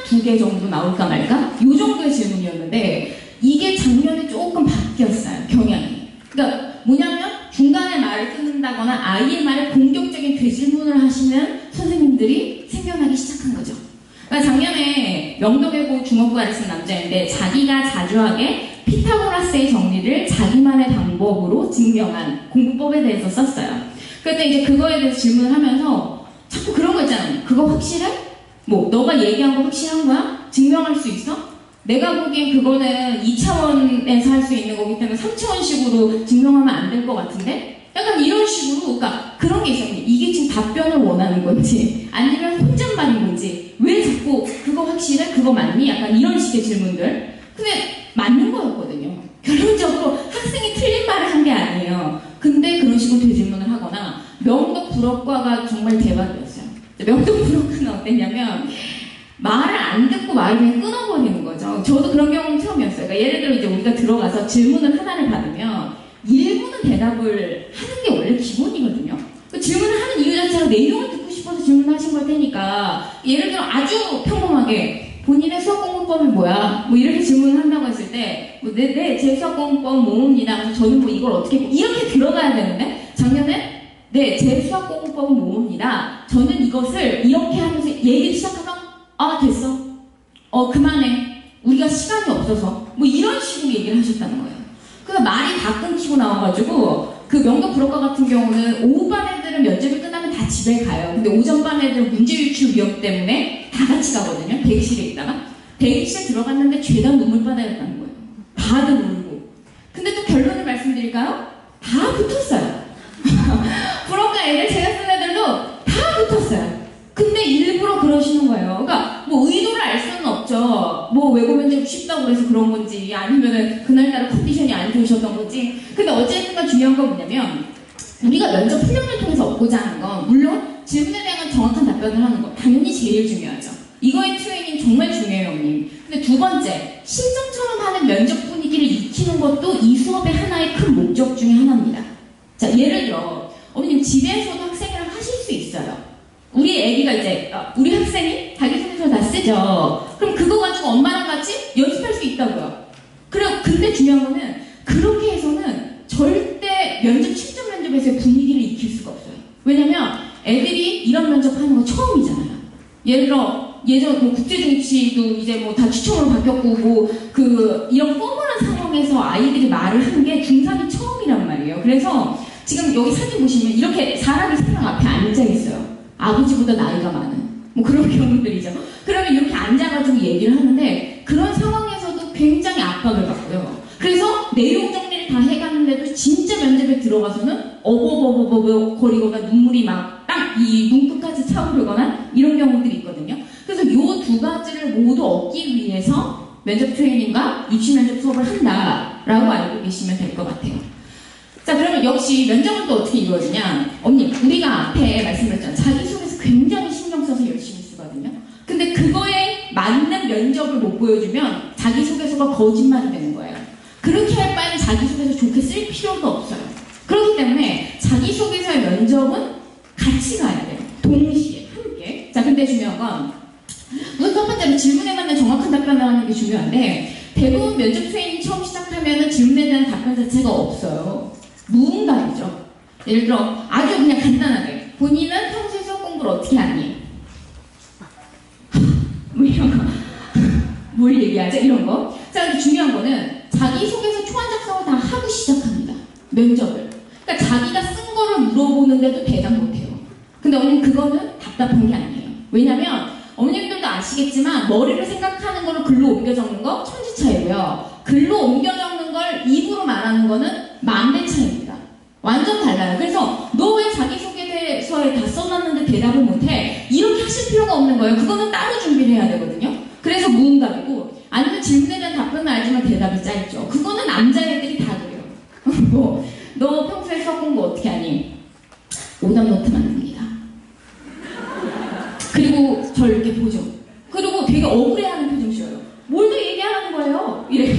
두 개 정도 나올까 말까? 요 정도의 질문이었는데 이게 작년에 조금 바뀌었어요. 경향이. 그러니까 뭐냐면 중간에 말을 끊는다거나 아이의 말에 공격적인 되질문을 하시는 선생님들이 생겨나기 시작한 거죠. 그러니까 작년에 명덕외고 중업과를 쓴 남자인데 자기가 자주 하게 피타고라스의 정리를 자기만의 방법으로 증명한 공부법에 대해서 썼어요. 그런데 이제 그거에 대해서 질문을 하면서 자꾸 그런 거 있잖아요. 그거 확실해? 뭐 너가 얘기한 거 확실한 거야? 증명할 수 있어? 내가 보기엔 그거는 2차원에서 할 수 있는 거기 때문에 3차원식으로 증명하면 안 될 것 같은데? 약간 이런 식으로 그러니까 그런 게 있었는데 이게 지금 답변을 원하는 건지 아니면 혼잣말인 건지 왜 자꾸 그거 확실해? 그거 맞니? 약간 이런 식의 질문들. 근데 맞는 거였거든요. 결론적으로 학생이 틀린 말을 한 게 아니에요. 근데 그런 식으로 되질문을 하거나 명덕 불어과가 정말 대박이었어요. 명덕 불어과는 어땠냐면 말을 안 듣고 말을 그냥 끊어버리는 거죠. 저도 그런 경우는 처음이었어요. 그러니까 예를 들어 이제 우리가 들어가서 질문을 하나를 받으면 1분은 대답을 하는 게 원래 기본이거든요. 그 질문을 하는 이유 자체가 내용을 듣고 싶어서 질문하신 걸 테니까 예를 들어 아주 평범하게 본인의 수학공부법이 뭐야? 뭐 이렇게 질문을 한다고 했을 때 뭐 제 수학공부법은 뭐입니다. 그래서 저는 뭐 이걸 어떻게 이렇게 들어가야 되는데 작년에 네, 제 수학공부법은 뭐입니다. 저는 이것을 이렇게 하면서 얘기를 시작하면 됐어. 그만해. 우리가 시간이 없어서 뭐 이런 식으로 얘기를 하셨다는 거예요. 그래서 말이 다 끊기고 나와가지고 그 명덕 불어과 같은 경우는 오후반 애들은 면접이 끝나면 다 집에 가요. 근데 오전반 애들은 문제 유출 위험 때문에 다 같이 가거든요. 대기실에 있다가. 대기실에 들어갔는데 죄다 눈물바다였다는 거예요. 다들 울고. 근데 또 결론을 말씀드릴까요? 다 붙었어요. 불어과 애들 제가 쓴 애들도 다 붙었어요. 근데 일부러 그러시는 거예요. 그러니까 뭐 의도를 알 수는 없죠. 뭐 외고 면접 쉽다고 그래서 그런 건지 아니면은 그날따라 컨디션이 안 좋으셨던 건지. 근데 어쨌든 중요한 건 뭐냐면 우리가 면접 훈련을 통해서 얻고자 하는 건 물론 질문에 대한 정확한 답변을 하는 거 당연히 제일 중요하죠. 이거의 트레이닝 정말 중요해요, 언니. 근데 두 번째, 실전처럼 하는 면접 분위기를 익히는 것도 이 수업의 하나의 큰 목적 중에 하나입니다. 자, 예를 들어 어머님 집에서도 학생이랑 하실 수 있어요. 우리 애기가 이제 우리 학생이 자기소개서 다 쓰죠. 그럼 그거 가지고 엄마랑 같이 연습할 수 있다고요. 근데 중요한 거는 그렇게 해서는 절대 실전 면접에서의 분위기를 익힐 수가 없어요. 왜냐면 애들이 이런 면접하는 거 처음이잖아요. 예를 들어 예전 뭐 국제중시도 이제 뭐 다 추첨으로 바뀌었고 뭐 이런 포멀한 상황에서 아이들이 말을 하는 게 중3이 처음이란 말이에요. 그래서 지금 여기 사진 보시면 이렇게 사람이 사람 앞에 앉아 있어요. 아버지보다 나이가 많은 뭐 그런 경우들이죠. 그러면 이렇게 앉아가지고 얘기를 하는데 그런 상황에서도 굉장히 압박을 받고요. 그래서 내용 정리를 다 해갔는데도 진짜 들어가서는 어버버버버 거리거나 눈물이 막 딱 이 눈끝까지 차오르거나 이런 경우들이 있거든요. 그래서 요 두 가지를 모두 얻기 위해서 면접 트레이닝과 입시 면접 수업을 한다라고 알고 계시면 될 것 같아요. 자, 그러면 역시 면접은 또 어떻게 이루어지냐? 언니, 우리가 앞에 말씀드렸잖아요. 자기소개서 굉장히 신경 써서 열심히 쓰거든요. 근데 그거에 맞는 면접을 못 보여주면 자기소개서가 거짓말이 되는 거예요. 그렇게 할 바에는 자기소개서 좋게 쓸 필요도 없어요. 그렇기 때문에 자기소개서의 면접은 같이 가야 돼요. 동시에, 함께. 자, 근데 중요한 건 우선 첫 번째로 질문에 맞는 정확한 답변을 하는 게 중요한데 대부분 면접 트레이닝 처음 시작하면 질문에 대한 답변 자체가 없어요. 무응답이죠. 예를 들어 아주 그냥 간단하게 본인은 평소에 수업 공부를 어떻게 하니? 뭐 이런 거. 뭘 얘기하죠? 이런 거. 자, 근데 중요한 거는 자기소개서 초안 작성을 다 하고 시작합니다. 면접을. 그러니까 자기가 쓴 거를 물어보는데도 대답 못해요. 근데 어머님 그거는 답답한 게 아니에요. 왜냐면 어머님들도 아시겠지만 머리로 생각하는 거를 글로 옮겨 적는 거 천지차이고요. 글로 옮겨 적는 걸 입으로 말하는 거는 만배 차이입니다. 완전 달라요. 그래서 너 왜 자기소개서에 다 써놨는데 대답을 못해? 이렇게 하실 필요가 없는 거예요. 그거는 따로 준비를 해야 되거든요. 그래서 무응답이고 아니면 질문에 대한 답변은 알지만 대답이 짧죠. 그거는 남자애들이 다 그래요. 뭐, 너 평소에 수업 공부 어떻게 하니? 오답 노트 만듭니다. 그리고 저 이렇게 보죠. 그리고 되게 억울해하는 표정 지어요. 뭘 더 얘기하라는 거예요? 이렇게.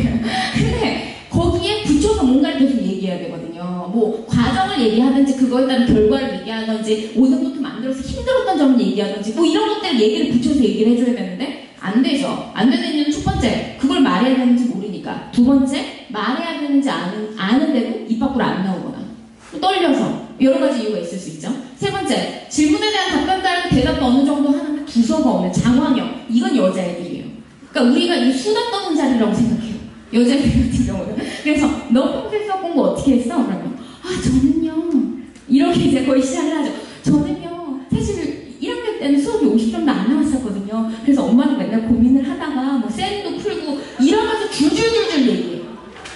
근데 거기에 붙여서 뭔가를 계속 얘기해야 되거든요. 뭐 과정을 얘기하든지 그거에 따른 결과를 얘기하든지 오답 노트 만들어서 힘들었던 점을 얘기하든지 뭐 이런 것들 얘기를 붙여서 얘기를 해줘야 되는데 안 되죠. 안 되는 이유는 첫 번째, 그걸 말해야 되는지 모르니까. 두 번째, 말해야 되는지 아는데도 입 밖으로 안 나오거나 떨려서 여러 가지 이유가 있을 수 있죠. 세 번째, 질문에 대한 답변 따르고 대답도 어느 정도 하는데 두서가 없는 장황형. 이건 여자애들이에요. 그러니까 우리가 이 수다 떠는 자리라고 생각해요. 여자애들 같은 경우는. 그래서 너 평소에 수업 공부 어떻게 했어? 그러면 저는요 이렇게 이제 거의 시작을 하죠. 저는요 사실 1학년 때는 수업이 50점도 안 나왔었거든요. 그래서 엄마는 맨날 고민을 하다가 뭐 쌤도 풀고 이러면서 줄줄줄줄 얘기해요.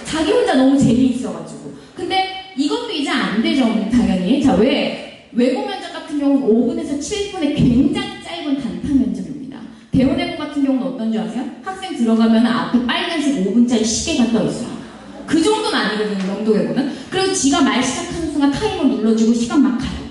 자기 혼자 너무 재미있어가지고. 근데 이것도 이제 안 되죠, 당연히. 자, 왜? 외고 면접 같은 경우는 5분에서 7분의 굉장히 짧은 단타 면접입니다. 대원외고 같은 경우는 어떤 줄 아세요? 학생 들어가면 앞에 빨간색 5분짜리 시계가 떠 있어요. 그 정도는 아니거든요, 명도외고는. 그리고 지가 말 시작하는 순간 타이머 눌러주고 시간 막 가요.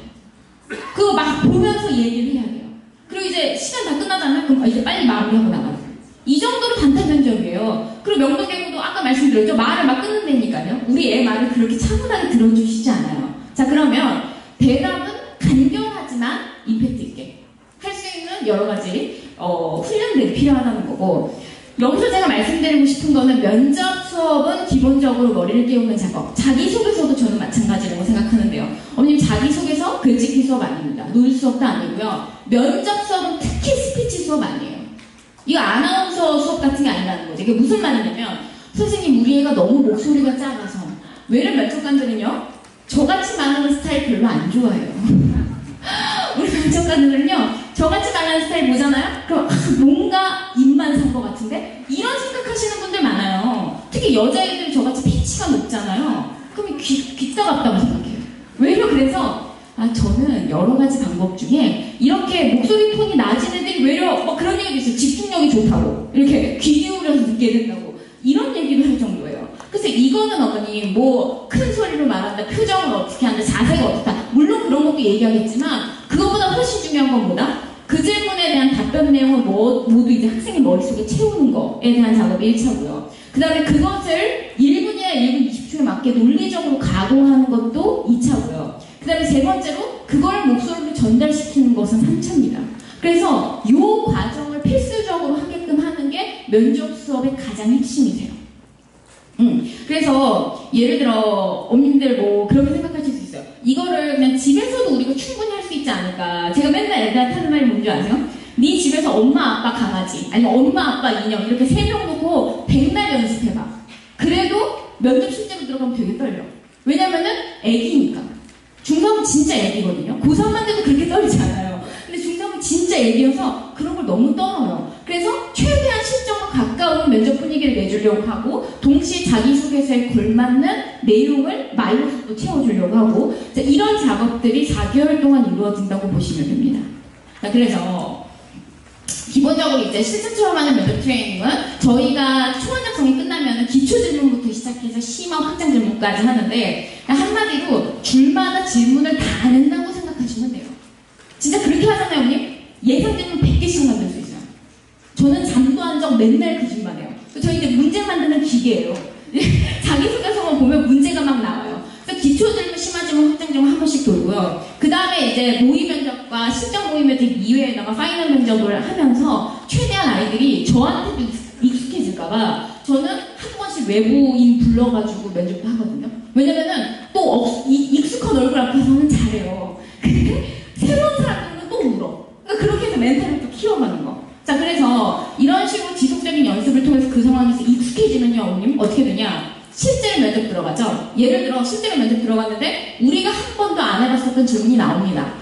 그거 막 보면서 얘기를 해야 돼요. 그리고 이제 시간 다 끝나잖아요? 그럼 이제 빨리 마무리하고 나가요. 이 정도로 단타 면접이에요. 그리고 명도외고도 아까 말씀드렸죠? 말을 막 끊는다니까요. 우리 애 말을 그렇게 차분하게 들어주시지 않아요. 자, 그러면 대답은 간결하지만 임팩트 있게 할 수 있는 여러 가지 훈련들이 필요하다는 거고, 여기서 제가 말씀드리고 싶은 거는 면접 수업은 기본적으로 머리를 깨우는 작업. 자기소개서도 저는 마찬가지라고 생각하는데요. 어머님 자기소개서 글짓기 수업 아닙니다. 놀 수업도 아니고요. 면접 수업은 특히 스피치 수업 아니에요. 이거 아나운서 수업 같은 게 아니라는 거죠. 이게 무슨 말이냐면 선생님 우리 애가 너무 목소리가 작아서 왜냐면 면접관들은요 저같이 말하는 스타일 별로 안 좋아해요. 우리 면접관들은요 저같이 말하는 스타일 보잖아요? 그럼 뭔가 입만 산 것 같은데? 이런 생각하시는 분들 많아요. 특히 여자애들 저같이 피치가 높잖아요. 그럼 귀 따갑다고 생각해요. 왜요? 그래서 저는 여러 가지 방법 중에 이렇게 목소리 톤이 낮은 애들이 외려 그런 얘기도 있어요. 집중력이 좋다고. 이렇게 귀 기울여서 듣게 된다고. 이런 얘기도 할 정도예요. 그래서 이거는 어머니 뭐 큰 소리로 말한다, 표정을 어떻게 한다, 자세가 어떻다. 물론 그런 것도 얘기하겠지만 그것보다 훨씬 중요한 건 뭐다? 그 질문에 대한 답변 내용을 모두 이제 학생의 머릿속에 채우는 거에 대한 작업이 1차고요. 그 다음에 그것을 1분이나 1분 20초에 맞게 논리적으로 가공하는 것도 2차고요. 그 다음에 세 번째로 그걸 목소리로 전달시키는 것은 3차입니다. 그래서 이 과정을 필수적으로 하게끔 하는 게 면접 수업의 가장 핵심이세요. 그래서 예를 들어 엄님들 뭐 그렇게 생각하실 수 있어요. 이거를 그냥 집에서도 우리가 충분히 할 수 있지 않을까. 제가 맨날 애들한테 하는 말이 뭔지 아세요? 네 집에서 엄마 아빠 강아지 아니면 엄마 아빠 인형 이렇게 3명 놓고 100날 연습해봐. 그래도 면접 실제로 들어가면 되게 떨려. 왜냐면은 애기니까. 중3은 진짜 애기거든요. 고3만 돼도 그렇게 떨리지 않아요. 근데 중3은 진짜 애기여서 그런 걸 너무 떨어요. 그래서 최대한 실전과 가까운 면접 분위기를 내주려고 하고 동시에 자기소개서에 걸맞는 내용을 말로도 채워주려고 하고 자, 이런 작업들이 4개월 동안 이루어진다고 보시면 됩니다. 자, 그래서 기본적으로 이제 실전 체험하는 면접 트레이닝은 저희가 초안 작성이 끝나면 기초 질문부터 시작해서 심화 확장 질문까지 하는데 한마디로 줄마다 질문을 다 낸다고 생각하시면 돼요. 진짜 그렇게 하잖아요, 형님? 예상 질문 100개씩 만들 수 있어요. 저는 잠도 안 자고 맨날 그 짓만 해요. 저희 이제 문제 만드는 기계예요. 자기소개서만 보면 문제가 막 나와요. 그래서 기초 질문, 심화 질문, 확장 질문 한 번씩 돌고요. 그 다음에 이제 모의 면접과 실전 모의 면접 이외에다가 파이널 면접을 하면서 최대한 아이들이 저한테도 익숙해질까봐 저는 한 번씩 외부인 불러가지고 면접도 하거든요. 왜냐면은 또 익숙한 얼굴 앞에서는 잘해요. 근데 새로운 사람들은 또 울어. 그러니까 그렇게 해서 멘탈을 또 키워가는 거. 자, 그래서 이런 식으로 지속적인 연습을 통해서 그 상황에서 익숙해지면요, 어머님 어떻게 되냐? 실제로 면접 들어가죠? 예를 들어 실제로 면접 들어갔는데 우리가 한 번도 안 해봤었던 질문이 나옵니다.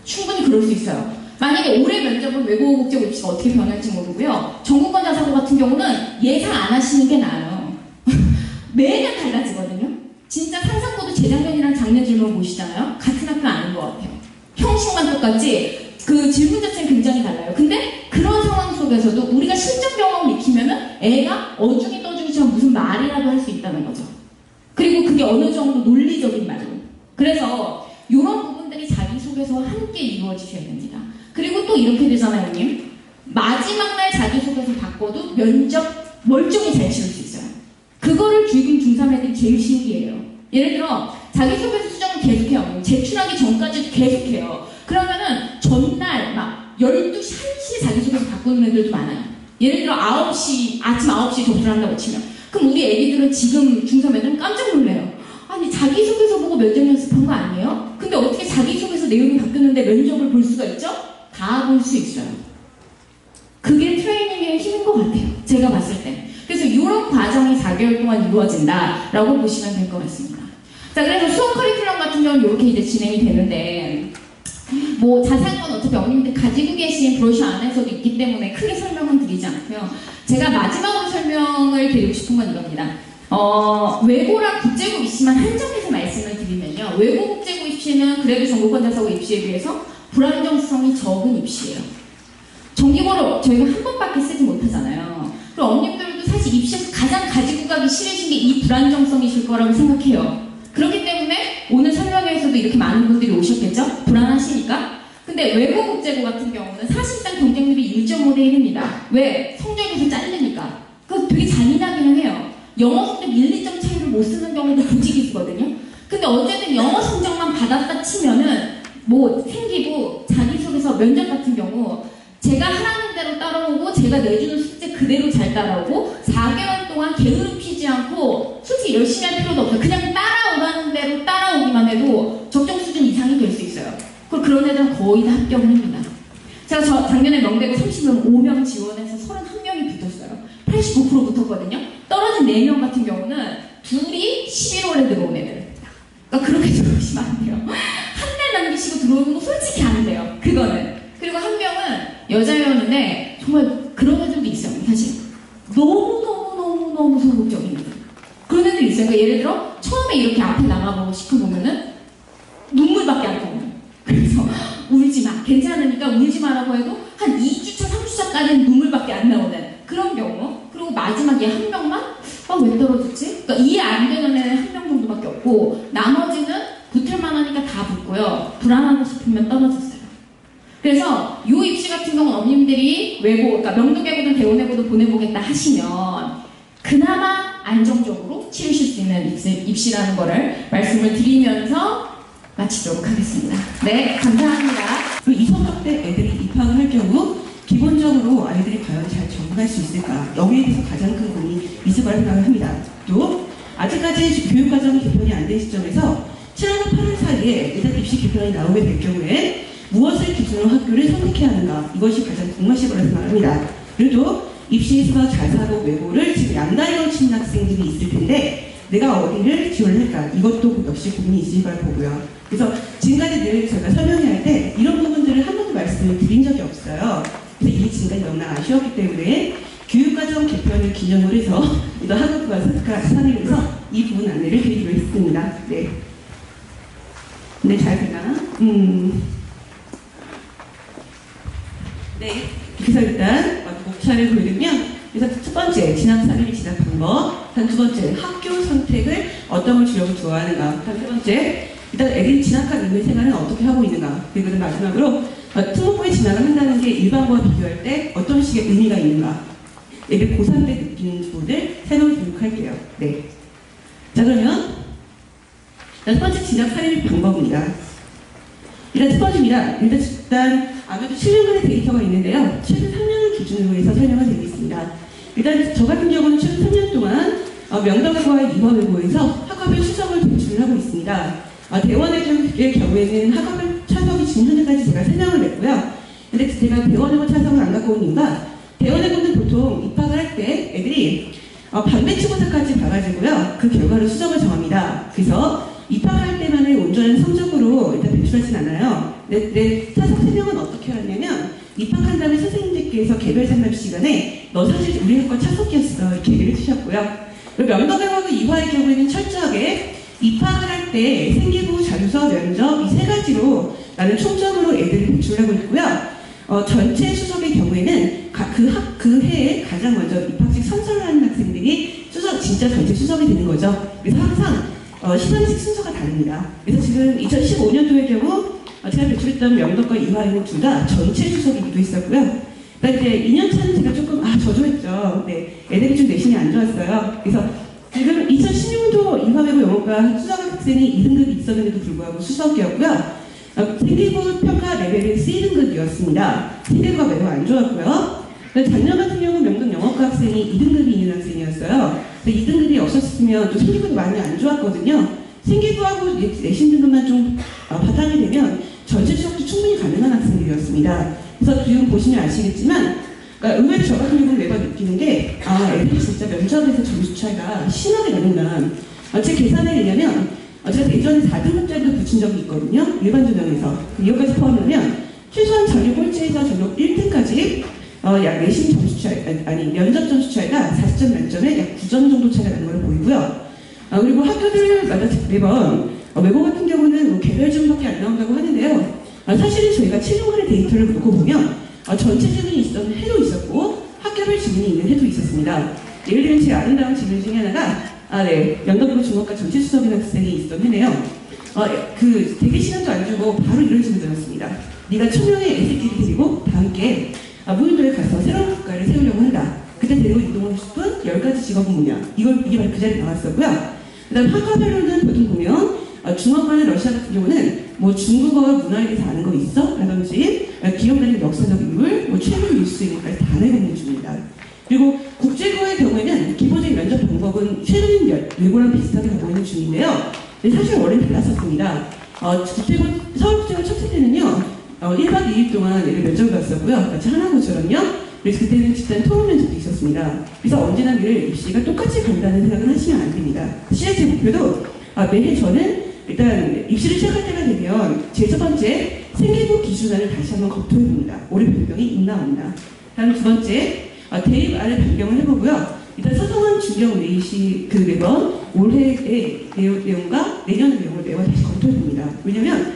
충분히 그럴 수 있어요. 만약에 올해 면접은 외국어 국제고 입시가 어떻게 변할지 모르고요. 전국권 자사고 같은 경우는 예상 안 하시는 게 나아요. 매년 달라지거든요. 진짜 상상고도 재작년이랑 작년 질문 보시잖아요. 같은 학교 아닌 것 같아요. 형식만 똑같지 그 질문 자체는 굉장히 달라요. 근데 그런 상황 속에서도 우리가 실전 경험을 익히면은 애가 어중이 떠중이처럼 무슨 말이라도 할 수 있다는 거죠. 그리고 그게 어느 정도 논리적인 말로. 그래서 이런 부분들이 자기소개서와 함께 이루어지셔야 됩니다. 그리고 또 이렇게 되잖아요, 형님. 마지막 날 자기소개서 바꿔도 면접 멀쩡히 잘 치를 수 있어요. 그거를 지금 중3 애들이 제일 신기해요. 예를 들어 자기소개서 수정을 계속해요. 제출하기 전까지도 계속해요. 그러면은 전날 막 12시, 1시에 자기소개서 바꾸는 애들도 많아요. 예를 들어 9시, 아침 9시에 접수를 한다고 치면 그럼 우리 애기들은 지금 중3 애들은 깜짝 놀래요. 아니 자기소개서 보고 면접 연습한 거 아니에요? 근데 어떻게 자기소개서 내용이 바뀌었는데 면접을 볼 수가 있죠? 다 볼 수 있어요. 그게 트레이닝의 힘인 것 같아요. 제가 봤을 때. 그래서 이런 과정이 4개월 동안 이루어진다라고 보시면 될 것 같습니다. 자, 그래서 수업 커리큘럼 같은 경우는 이렇게 이제 진행이 되는데 뭐 자세한 건 어차피 어머님들 가지고 계신 브로셔 안에서도 있기 때문에 크게 설명은 드리지 않고요. 제가 마지막으로 설명을 드리고 싶은 건 이겁니다. 외고랑 국제고 입시만 한정해서 말씀을 드리면요. 외고 국제고 입시는 그래도 전국권 자사고 입시에 비해서 불안정성이 적은 입시예요. 정기고를 저희가 한 번밖에 쓰지 못하잖아요. 그리고 어머님들도 사실 입시에서 가장 가지고 가기 싫으신 게 이 불안정성이실 거라고 생각해요. 그렇기 때문에 오늘 설명회에서도 이렇게 많은 분들이 오셨겠죠? 불안하시니까. 근데 외고 국제고 같은 경우는 사실상 경쟁률이 1.5대 1입니다. 왜? 성적에서 자르니까. 그거 되게 잔인하기는 해요. 영어 성적 1, 2점 차이를 못 쓰는 경우도 부지기수거든요. 근데 어쨌든 영어 성적만 받았다 치면은 뭐 생기고 자기소개서 면접 같은 경우 제가 하라는 대로 따라오고 제가 내주는 숙제 그대로 잘 따라오고 4개월 동안 게으름피지 않고 솔직히 열심히 할 필요도 없어요. 그냥 따라오라는 대로 따라오기만 해도 적정 수준 이상이 될 수 있어요. 그런 애들은 거의 다 합격을 합니다. 제가 작년에 명대고 35명 지원해서 31명이 붙었어요. 89% 붙었거든요. 떨어진 4명 같은 경우는 둘이 11월에 들어온 애들. 그러니까 그렇게 들어오시면 안 돼요. 한 달 남기시고 들어오는 거 솔직히 안 돼요. 그거는. 그리고 한 명은 여자였는데 정말 그런 애들도 있어요. 사실 너무 소극적인 애들. 그런 애들 있어요. 그러니까 예를 들어 처음에 이렇게 앞에 나가보고 시켜보면은 눈물밖에 안 나오는. 그래서 울지 마. 괜찮으니까 울지 마라고 해도 한 2주차, 3주차까지는 눈물밖에 안 나오는 그런 경우. 그리고 마지막에 한 명만 왜 떨어졌지? 그러니까 이해 안 되는 애는 한 명 정도밖에 없고 나머지는 붙을만 하니까 다 붙고요. 불안하다 싶으면 떨어졌어요. 그래서 이 입시 같은 경우는 어머님들이 외고, 그러니까 명도외고든 대원외고도 보내보겠다 하시면 그나마 안정적으로 치르실 수 있는 입시라는 거를 말씀을 드리면서 마치도록 하겠습니다. 네, 감사합니다. 이성학 때 애들이 입학을 할 경우 기본적으로 아이들이 과연 잘 적응할 수 있을까? 여기에 대해서 가장 큰 고민이 있을 거라 생각을 합니다. 또 아직까지 교육과정 개편이 안 된 시점에서 7월과 8월 사이에 일단 입시 개편이 나오게 될 경우에 무엇을 기준으로 학교를 선택해야 하는가? 이것이 가장 궁금하실 거라 생각합니다. 그리고 입시에서 자사고 외고를 지금 양다리로 치는 학생들이 있을 텐데 내가 어디를 지원할까? 이것도 역시 고민이 있을 거라 보고요. 그래서 지금까지 늘 제가 설명할 때 이런 부분들을 한 번도 말씀을 드린 적이 없어요. 그래서 이게 지금까지 너무나 아쉬웠기 때문에 교육과정 개편을 기념을 해서 이런 한국과 사립에서 이 부분 안내를 드리기로 했습니다. 네. 네, 잘 되나? 네. 그래서 일단 목차를 보여드리면, 그래서 첫 번째 진학 사례를 진학 방법, 단 두 번째 학교 선택을 어떤 걸 주려고 좋아하는가, 단 세 번째 일단 애들이 진학한 이후의 생활은 어떻게 하고 있는가, 그리고 마지막으로 특목고에 진학을 한다는 게 일반고와 비교할 때 어떤 식의 의미가 있는가, 애들 고3 때 느끼는 부분을 설명드리도록 할게요. 네. 자, 그러면 첫 번째 진학 사례 방법입니다. 일단 첫 번째입니다. 일단 아무래도 7년간의 데이터가 있는데요. 최근 3년을 기준으로 해서 설명을 드리겠습니다. 일단 저 같은 경우는 최근 3년 동안 명덕외고와 이화외고에서 학업별 수석을 도출을 하고 있습니다. 대원외고의 경우에는 학업별 차석이 지금 현재까지 제가 3명을 냈고요. 근데 제가 대원외고 차석을 안 갖고 온 이유가, 대원외고는 보통 입학을 할 때 애들이 반배치고사까지 봐가지고요. 그 결과로 수석을 정합니다. 그래서 입학할 때만의 온전한 성적으로 일단 배출하진 않아요. 내 차석 3명은 어떻게 하냐면, 입학한 다음에 선생님들께서 개별 상담 시간에 너 사실 우리 학과 차석이었어 이렇게 얘기를 해주셨고요. 그리고 명덕외고하고 이화의 경우에는 철저하게 입학을 할 때 생기부, 자료서, 면접 이 세 가지로 나는 총점으로 애들을 배출하고 있고요. 전체 수석의 경우에는 그 해에 가장 먼저 입학식 선서를 하는 학생들이 진짜 전체 수석이 되는 거죠. 그래서 항상 시간식 순서가 다릅니다. 그래서 지금 2015년도의 경우 제가 배출했던 명덕과 이화에는 둘 다 전체 수석이기도 했었고요. 그다음에 이제 2년차는 제가 조금 저조했죠. 네, 애들이 좀 내신이 안 좋았어요. 그래서 지금 2016년도 이화외고 영어과 수석한 학생이 2등급이 있었는데도 불구하고 수석이었고요. 생기부 평가 레벨은 C등급이었습니다. 생기부가 매우 안 좋았고요. 작년 같은 경우 명동 영어과 학생이 2등급이 있는 학생이었어요. 2등급이 없었으면 또 생기부도 많이 안 좋았거든요. 생기부하고 내신 등급만 좀 바탕이 되면 전체 수석도 충분히 가능한 학생들이었습니다. 그래서 지금 보시면 아시겠지만, 그러니까 의외로 저 같은 경우는 매번 느끼는 게, 애들이 진짜 면접에서 점수 차이가 심하게 나는구나. 제 계산에 의하면 제가 예전에 4등급짜리도 붙인 적이 있거든요. 일반 전형에서. 이거까지 포함하면 최소한 전력 꼴찌에서 전력 1등까지 약 내신 점수 차이, 면접 점수 차이가 40점 만점에 약 9점 정도 차이가 나는 걸 보이고요. 그리고 학교들마다 매번 외고 같은 경우는 개별 지문밖에 안 나온다고 하는데요. 사실은 저희가 7년간의 데이터를 놓고 보면 전체 지문이 있던 해도 있었고 학교별 지문이 있는 해도 있었습니다. 예를 들면 제 아름다운 지문 중에 하나가 명덕외고 중학과 전체 수석인 학생이 있던 해네요. 대기 시간도 안 주고 바로 이런 질문 들었습니다. 네가 1000명의 애새끼를 데리고 다 함께 무인도에 가서 새로운 국가를 세우려고 한다. 그때 데리고 이동하고 싶은 10가지 직업은 뭐냐. 이게 바로 그 자리에 나왔었고요. 그 다음 학과별로는 보통 보면 중학과나 러시아 같은 경우는 중국어와 문화에 대해서 아는 거 있어? 라든지 기억나는 역사적 인물, 최근 뉴스 얘기까지 다 내보는 중입니다. 그리고 국제고의 경우에는 기본적인 면접 방법은 최근 외고랑 비슷하게 가고 있는 중인데요. 사실 원래는 달랐었습니다. 서울국제고 첫째 때는요, 1박 2일 동안 애를 면접을 봤었고요. 마치 하나고처럼요. 그래서 그때는 집단 토론 면접도 있었습니다. 그래서 언제나 늘 입시가 똑같이 간다는 생각은 하시면 안 됩니다. 실제 제 목표도 매해 저는 일단 입시를 시작할 때가 되면 제 첫 번째 생기부 기준안을 다시 한번 검토해봅니다. 올해 변경이 있나 없나. 다음 두 번째 대입안을 변경을 해보고요. 일단 서성한 중경 내시 매번 올해의 내용과 내년의 내용을 매번 다시 검토해봅니다. 왜냐면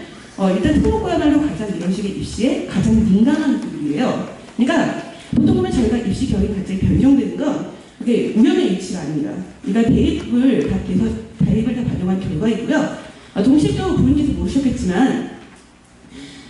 일단 특목고야말로 가장 이런 식의 입시에 가장 민감한 부분이에요. 그러니까 보통 보면 저희가 입시 결이 갑자기 변경되는 건 그게 우연의 일치가 아닙니다. 그러니까 대입을 다 반영한 결과이고요. 동시에 또 부모님께서 모르셨겠지만,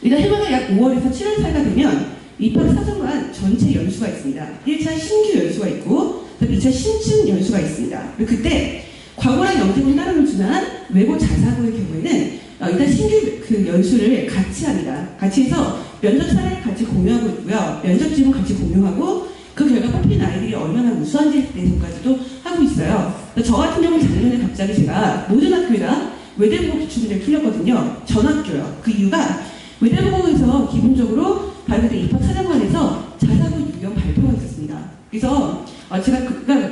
일단 해마다 약 5월에서 7월 사이가 되면 입학 사정관 전체 연수가 있습니다. 1차 신규 연수가 있고 2차 신층 연수가 있습니다. 그때 과거랑 영재군 따로 주난 외고 자사고의 경우에는 일단 신규 연수를 같이 합니다. 같이 해서 면접 사례를 같이 공유하고 있고요. 면접 지문 같이 공유하고 그 결과 뽑힌 아이들이 얼마나 우수한지에 대해서까지도 하고 있어요. 저 같은 경우는 작년에 갑자기 제가 모든 학교에다 외대보고 기출문제를 풀렸거든요. 전 학교요. 그 이유가 외대보고에서 기본적으로 바로 그때 입학사정관에서 자사고 유형 발표가 있었습니다. 그래서 제가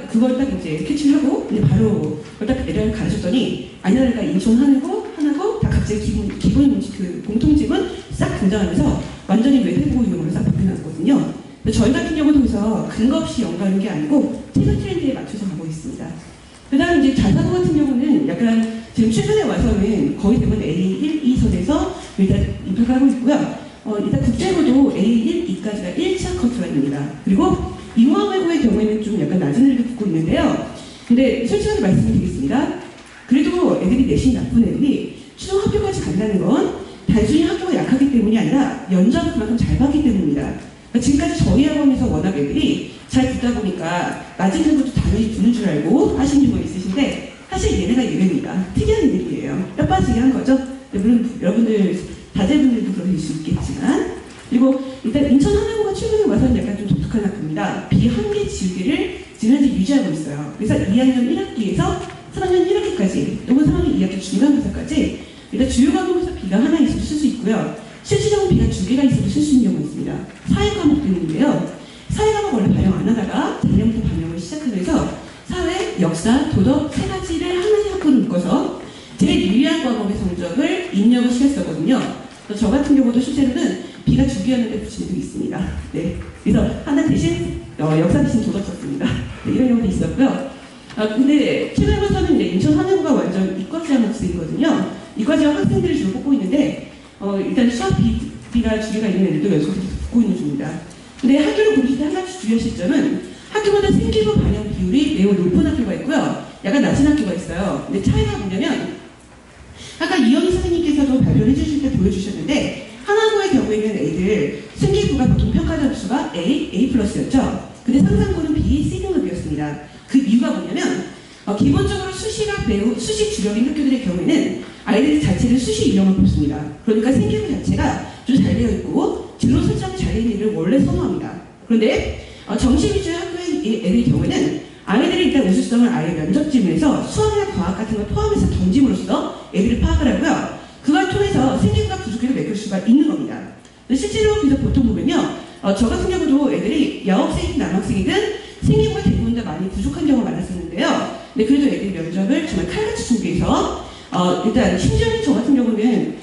그걸 딱 이제 캐치하고 바로 그걸 딱 애를 가르쳤더니 아니라니까 인천 하나고 다 각자의 기본 공통집은 싹 등장하면서 완전히 외대보고 유형으로 싹 바뀌어났거든요. 저희 같은 경우도 그래서 근거 없이 연구하는 게 아니고 최근 트렌드에 맞춰서 가고 있습니다. 그 다음에 이제 자사고 같은 경우는 약간 지금 최근에 와서는 거의 대부분 A1, 2선에서 일단 입학을 하고 있고요. 일단 국제고도 A1, 2까지가 1차 커트라인입니다. 그리고 잉어외고의 경우에는 좀 약간 낮은 애들도 붙고 있는데요. 근데 솔직하게 말씀드리겠습니다. 그래도 애들이 내신이 나쁜 애들이 최종 학교까지 간다는 건 단순히 학교가 약하기 때문이 아니라 면접을 그만큼 잘 봤기 때문입니다. 그러니까 지금까지 저희 학원에서 워낙 애들이 잘 듣다 보니까 낮은 것도 당연히 붙는 줄 알고 하시는 분 있으신데 사실 얘네가 얘네입니다. 특이한 애들이에요. 뼈 빠지게 한 거죠. 물론 여러분들 다재분들도 그러실 수 있겠지만 그리고 일단 인천 하나고가 최근에 와서는 약간 좀 독특한 학교입니다. 비한계 지우개를 지금 현재 유지하고 있어요. 그래서 2학년 1학기에서 3학년 1학기까지 또는 3학년 2학기 중간고사까지 일단 주요 과목에서 B가 하나 있어도 쓸 수 있고요. 실질적으로 B가 2개가 있어도 쓸 수 있는 경우가 있습니다. 사회 과목도 있는데요. 사회 과목 원래 반영 안 하다가 작년부터 반영을 시작하면서 사회, 역사, 도덕 세 가지를 하나씩 학교로 묶어서 제일 유리한 과목의 성적을 입력을 시켰었거든요. 저 같은 경우도 실제로는 B가 2개였는데 붙인 적이 있습니다. 네. 그래서 하나 대신 역사 대신 도덕 썼습니다. 네, 이런 경우도 있었고요. 근데 최근에 봐서는 이제 인천 하나고가 완전 이과지향 학생이거든요. 이과지향 학생들을 주로 뽑고 있는데 일단 수학 B가 2개가 있는 애들도 연속해서 붙고 있는 중입니다. 근데 학교를 고르실 때 한 가지 주의하실 점은 학교마다 생기부 반영 비율이 매우 높은 학교가 있고요. 약간 낮은 학교가 있어요. 근데 차이가 뭐냐면 아까 이현희 선생님께서도 발표를 해주실 때 보여주셨는데 하나고의 경우에는 애들 생기부가 보통 평가 점수가 A 플러스였죠. 근데 상상고는 B, C 등급이었습니다. 그 이유가 뭐냐면 기본적으로 수시가 매우 수시 주력인 학교들의 경우에는 아이들 자체를 수시 유형을 뽑습니다. 그러니까 생기부 자체가 좀 잘 되어 있고 진로 설정이 잘 되는 애를 원래 선호합니다. 그런데 정시 위주의 학교의 애들의 경우에는 아이들이 일단 우수성을 아예 면접 질문에서 수학이나 과학 같은 걸 포함해서 던짐으로써 애들을 파악을 하고요. 그걸 통해서 생기부가 부족해도 메꿀 수가 있는 겁니다. 실제로 그래서 보통 보면요. 저 같은 경우도 애들이 여학생이든 남학생이든 생기부가 대부분 다 많이 부족한 경우가 많았었는데요. 근데 그래도 애들이 면접을 정말 칼같이 준비해서 일단 심지어는 저 같은 경우는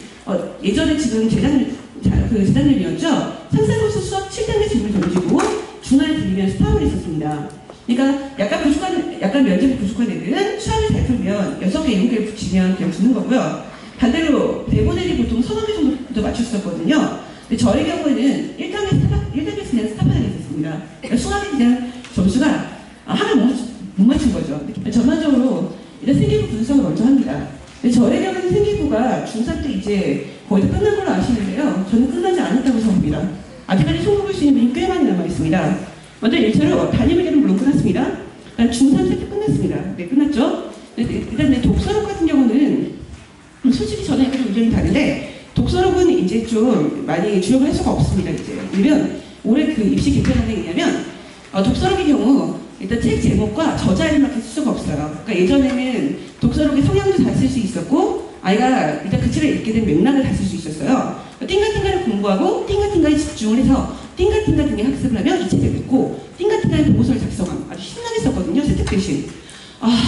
예전에 지금 재작년이었죠. 상상고사 수학 7단계 질문을 던지고 중간에 들리면 스탑을 했었습니다. 그러니까 약간 면접이 부족한 애들은 수학을 잘 풀면 6개, 7개를 붙이면 그냥 주는 거고요. 반대로 대본 애들이 보통 3개 정도 맞췄었거든요. 근데 저의 경우에는 1단계에서 그냥 스탑하게 됐습니다. 그러니까 수학에 그냥 점수가 하나 못 맞춘 거죠. 전반적으로 일단 생기부 분석을 먼저 합니다. 근데 저의 경우는 생기부가 중3 때 이제 거의 다 끝난 걸로 아시는데요. 저는 끝나지 않았다고 생각합니다. 아직까지 손꼽을 수 있는 분이 꽤 많이 남아있습니다. 먼저 1차로 담임의견은 물론 끝났습니다. 중3 때 끝났습니다. 네, 끝났죠? 일단 독서록 같은 경우는 솔직히 저는 약간 좀 의견이 다른데 독서록은 이제 좀 많이 주역을 할 수가 없습니다. 이제 왜냐면 올해 그 입시 개편안에 의하면 독서록의 경우 일단 책 제목과 저자 이름밖에 쓸 수가 없어요. 그러니까 예전에는 독서록의 성향도 다 쓸 수 있었고 아이가 일단 그 책을 읽게 된 맥락을 다 쓸 수 있었어요. 띵가띵가를 공부하고 띵가띵가에 집중을 해서 띵가띵가 등의 학습을 하면 이 책을 읽고 띵가띵가의 보고서를 작성하고 아주 신나게 썼거든요. 세특 대신.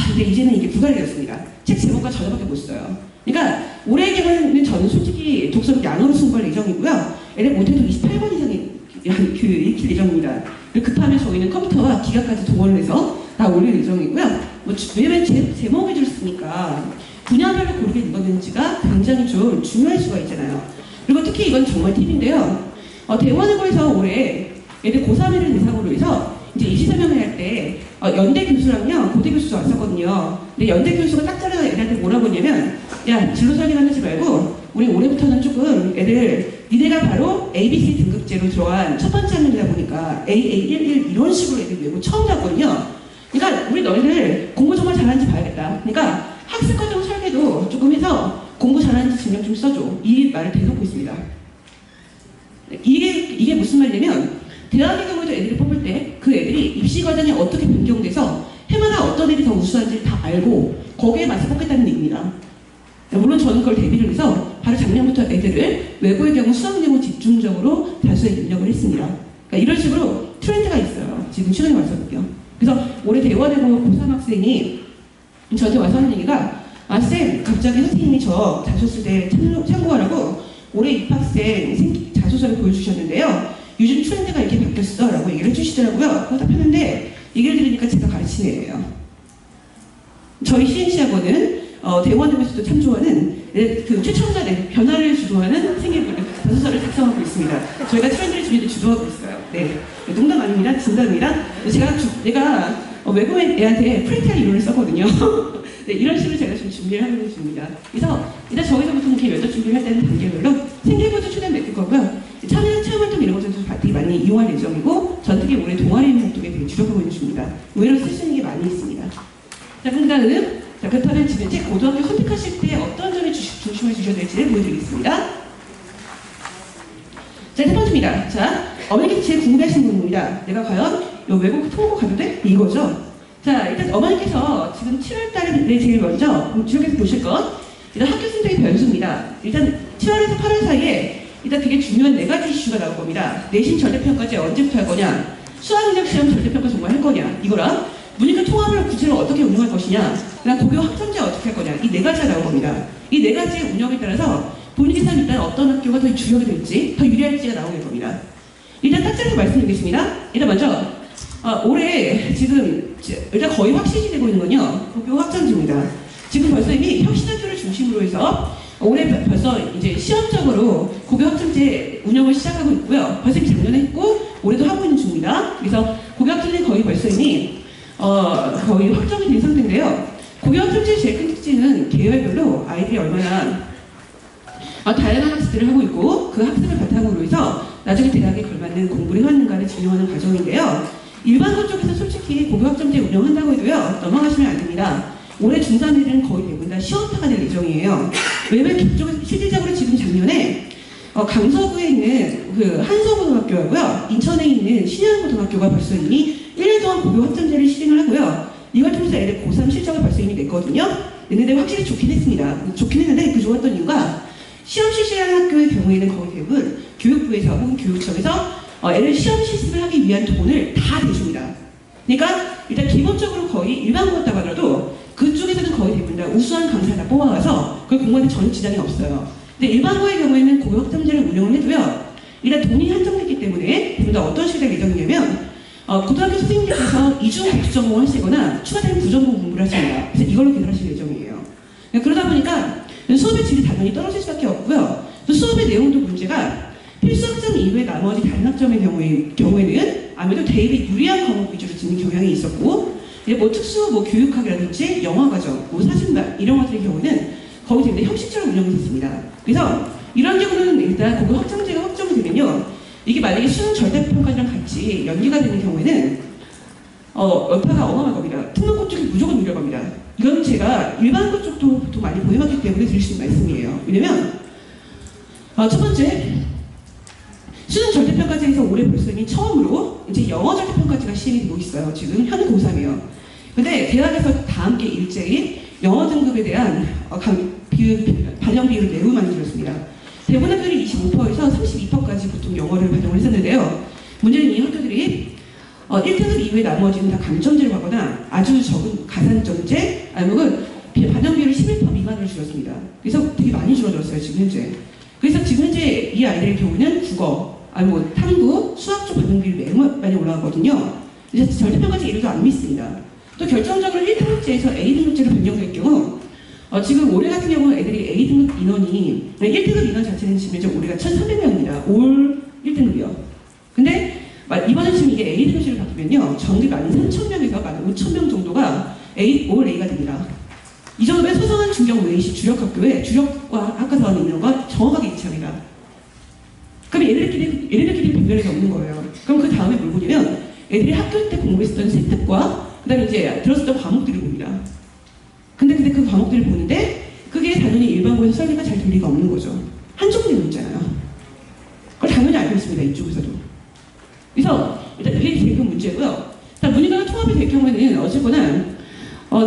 근데 이제는 이게 불가능했습니다. 책 제목과 저자밖에 못 써요. 그러니까 올해의 경우는 저는 솔직히 독서록 양으로 승부할 예정이고요. 애들 못해도 28번 이상의 읽힐 예정입니다. 급하면 저희는 컴퓨터와 기가까지 동원을 해서 다 올릴 예정이고요. 왜냐면 제목을 줬으니까 분야별로 고르게 읽었는지가 굉장히 좀 중요할 수가 있잖아요. 그리고 특히 이건 정말 팁인데요. 대원외고에서 올해 애들 고3을 대상으로 해서 이제 입시 설명을 할 때 연대 교수랑요 고대 교수도 왔었거든요. 근데 연대 교수가 딱 잘라 애들한테 뭐라고 했냐면 야 진로 설계만 하지 말고 우리 올해부터는 조금 애들 니네가 바로 ABC 등급제로 들어간 첫 번째 학년이다 보니까 AA11 이런 식으로 애들 외고 처음 잡거든요. 그러니까 우리 너희들 공부 정말 잘하는지 봐야겠다. 그러니까 학습과정 설계도 조금 해서 공부 잘하는지 증명 좀 써줘. 이 말을 대놓고 있습니다. 이게 무슨 말이냐면 대학의 경우에도 애들을 뽑을 때 그 애들이 입시 과정이 어떻게 변경돼서 해마다 어떤 애들이 더 우수한지 다 알고 거기에 맞서 뽑겠다는 얘기입니다. 물론 저는 그걸 대비를 해서 바로 작년부터 애들을 외고의 경우 수학 내용 집중적으로 다수에 입력을 했습니다. 그러니까 이런 식으로 트렌드가 있어요. 지금 최근에 와서는요. 그래서 올해 대원외고 고3 학생이 저한테 와서 하는 얘기가 쌤 갑자기 선생님이 저 자소서 때 참고하라고 올해 입학생 자소서를 보여주셨는데요. 요즘 트렌드가 이렇게 바뀌었어 라고 얘기를 해주시더라고요. 답했는데 얘기를 들으니까 제가 가르치는 애예요. 저희 CNC하고는 대원에서도 참 좋아하는 그 최첨단 변화를 주도하는 생일부를 5살을 작성하고 있습니다. 저희가 트렌드를 주기도 주도하고 있어요. 네, 농담 아닙니다. 진담입니다. 내가 외국 애한테 프레탈 이론을 썼거든요. 네, 이런 식으로 제가 좀 준비를 하고 있습니다. 그래서 일단 저기서부터 이렇게 면접 준비를 할 때는 단계별로 생일부도 최대한 맡길 거고요. 체험활동 이런 것들도 되게 많이 이용할 예정이고, 전 특히 올해 동아리 활동에 되게 주력하고 있는 중입니다. 의외로 쓸 수 있는 게 많이 있습니다. 자, 그렇다면 지금 이제 고등학교 선택하실 때 어떤 점에 중심을 주셔야 될지를 보여드리겠습니다. 자, 세 번째입니다. 자, 어머니께서 제일 궁금해하시는 부분입니다. 내가 과연 외국 통고 가도 돼? 이거죠. 자, 일단 어머니께서 지금 7월달에 제일 먼저 주역에서 보실 것, 일단 학교 선택의 변수입니다. 일단 7월에서 8월 사이에 일단 되게 중요한 4가지 이슈가 나올 겁니다. 내신 절대평가제 언제부터 할 거냐, 수학능력 시험 절대평가 정말 할 거냐, 이거랑 문이과 통합을 구체로 어떻게 운영할 것이냐, 그다음 고교 학점제 어떻게 할 거냐, 이 4가지가 나올 겁니다. 이 4가지의 운영에 따라서 본인께서는 일단 어떤 학교가 더 주력이 될지, 더 유리할지가 나오게 될 겁니다. 일단 딱 잘라서 말씀드리겠습니다. 일단 먼저 올해 지금 일단 거의 확실시 되고 있는 건요, 고교 학점제입니다. 지금 벌써 이미 혁신학교를 중심으로 해서 올해 벌써 이제 시험적으로 고교 학점제 운영을 시작하고 있고요. 벌써 이미 작년에 했고 올해도 하고 있는 중입니다. 그래서 고교 학점제 거의 벌써 이미 거의 확정이 된 상태인데요. 고교 학점제의 제일 큰 특징은 계열별로 아이들이 얼마나 다양한 학습들을 하고 있고, 그 학습을 바탕으로 해서 나중에 대학에 걸맞는 공부를 해왔는가를 증명하는 과정인데요. 일반고 쪽에서 솔직히 고교 학점제 운영한다고 해도요, 넘어가시면 안 됩니다. 올해 중3애들은 거의 대부분 다 시험파가 될 예정이에요. 왜냐면 그쪽에서 실질적으로 지금 작년에 강서구에 있는 그 한서고등학교하고요, 인천에 있는 신현고등학교가 벌써 이미 1년 동안 고교 학점제를 시행을 하고요. 이걸 통해서 애들 고3 실적을 벌써 이미 냈거든요. 냈는데 확실히 좋긴 했습니다. 좋긴 했는데 그 좋았던 이유가 시험 실시하는 학교의 경우에는 거의 대부분 교육부에서 혹은 교육청에서 애를 시험 실습을 하기 위한 돈을 다 대줍니다. 그러니까 일단 기본적으로 거의 일반고였다고 하더라도 그쪽에서는 거의 대부분 다 우수한 강사를 다 뽑아와서 그걸 공부하는 전혀 지장이 없어요. 근데 일반고의 경우에는 고교 학점제를 운영을 해도요, 일단 돈이 한정됐기 때문에 대부분 다 어떤 식으로 될 예정이냐면 고등학교 선생님들께서 이중 복수 전공을 하시거나 추가적인 부전공 공부를 하십니다. 그래서 이걸로 개설하실 예정이에요. 그러다 보니까 수업의 질이 당연히 떨어질 수밖에 없고요. 수업의 내용도 문제가 필수 학점 이외에 나머지 다른 학점의 경우에는 아무래도 대입에 유리한 과목 위주로 짓는 경향이 있었고, 뭐 특수 교육학이라든지 영어과정, 사진반 이런 것들의 경우는 거의 되게 형식처럼 운영했었습니다. 그래서 이런 경우는 일단 고교 학점제가 확정이 되면요, 이게 만약에 수능 절대평가랑 같이 연기가 되는 경우에는 여파가 어마어마할 겁니다. 특목고 쪽이 무조건 유리할 겁니다. 이건 제가 일반고 쪽도 또 많이 보해봤기 때문에 드릴 수 있는 말씀이에요. 왜냐면 첫 번째, 수능 절대평가제에서 올해 벌써 이미 처음으로 이제 영어 절대평가제가 시행이 되고 있어요. 지금 현 고3이에요. 근데 대학에서 다 함께 일제히 영어 등급에 대한 반영 비율을 매우 많이 줄였습니다. 대부분 학교들이 25%에서 32%까지 보통 영어를 반영을 했었는데요. 문제는 이 학교들이 1등급 이후에 나머지는 다 감점제로 가거나 아주 적은 가산점제, 아니면 반영 비율을 11% 미만으로 줄였습니다. 그래서 되게 많이 줄어들었어요, 지금 현재. 그래서 지금 현재 이 아이들의 경우는 국어, 아니면 탐구, 수학 쪽 반영 비율이 매우 많이 올라가거든요. 그래서 절대평가제 예로도 안 믿습니다. 또 결정적으로 1등급제에서 A등급제로 변경될 경우, 지금 올해 같은 경우는 애들이 A등급 인원이, 1등급 인원 자체는 지금 이제 올해가 1,300명입니다. 올 1등급이요. 근데 이번에 지금 이게 A등급제로 바뀌면요, 전국 13,000명에서 15,000명 정도가 올 A가 됩니다. 이 정도면 소상한 중경 외시 주력학교에 주력과 학과 사원 있는 건 정확하게 일치합니다. 그럼 얘네들끼리 변별이 없는 거예요. 그럼 그 다음에 뭘 보냐면 애들이 학교 때 공부했었던 세특과 그 다음에 이제 들었었던 과목들을 봅니다. 근데 그 과목들을 보는데 그게 당연히 일반고에서 설계가 잘 될 리가 없는 거죠. 한쪽 되어 있잖아요. 그걸 당연히 알고 있습니다. 이쪽에서도. 그래서 일단 그게 제일 큰 문제고요. 문이과가 통합이 될 경우에는 어쨌거나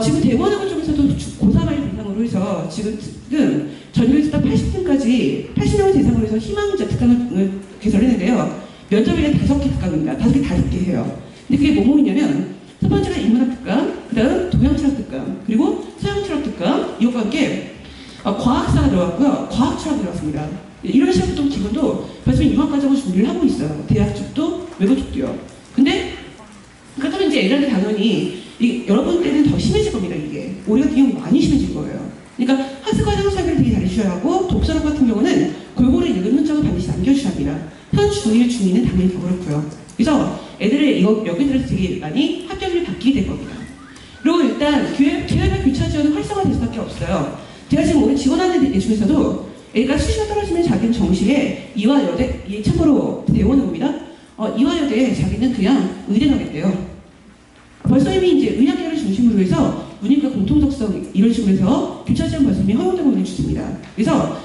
지금 대원학원 쪽에서도 고3을 대상으로 해서 지금 전교에서 딱 80등까지 80명을 대상으로 해서 희망자 특강을 개설했는데요. 면접에는 5개 특강입니다. 5개 다 듣게 해요. 근데 그게 뭐냐면 첫 번째가 인문학 특강, 그 다음 동양철학 특강, 그리고 서양철학 특강, 이것과 함께 과학사가 들어갔고요. 과학철학 들어갔습니다. 이런 식으로 또 기본도 벌써 융합과정을 준비를 하고 있어요. 대학 쪽도 외고 쪽도요. 근데 그렇다면 이제 애들한테 당연히 여러분 때는 더 심해질 겁니다. 이게 올해 같은 경우 많이 심해질 거예요. 그러니까 학습과정 설계를 되게 잘해주셔야 하고 독서력 같은 경우는 골고루 읽은 흔적을 반드시 남겨주셔야 합니다. 현 중1, 중2는 당연히 더 그렇고요. 그래서 애들의 이거 여기 들어서 되게 많이 합격률이 바뀌게 될 겁니다. 그리고 일단 계열별 교차 지원은 활성화될 수밖에 없어요. 제가 지금 올해 지원하는 애 중에서도 애가 수시가 떨어지면 자기는 정시에 이화여대, 이 참고로 대원은 봅니다. 이화여대에 자기는 그냥 의대 가겠대요. 벌써 이미 이제 의학계를 중심으로 해서 문임과 공통독성 이런 식으로 해서 교차 지원 벌써 이미 허용되고 있는 추세입니다. 그래서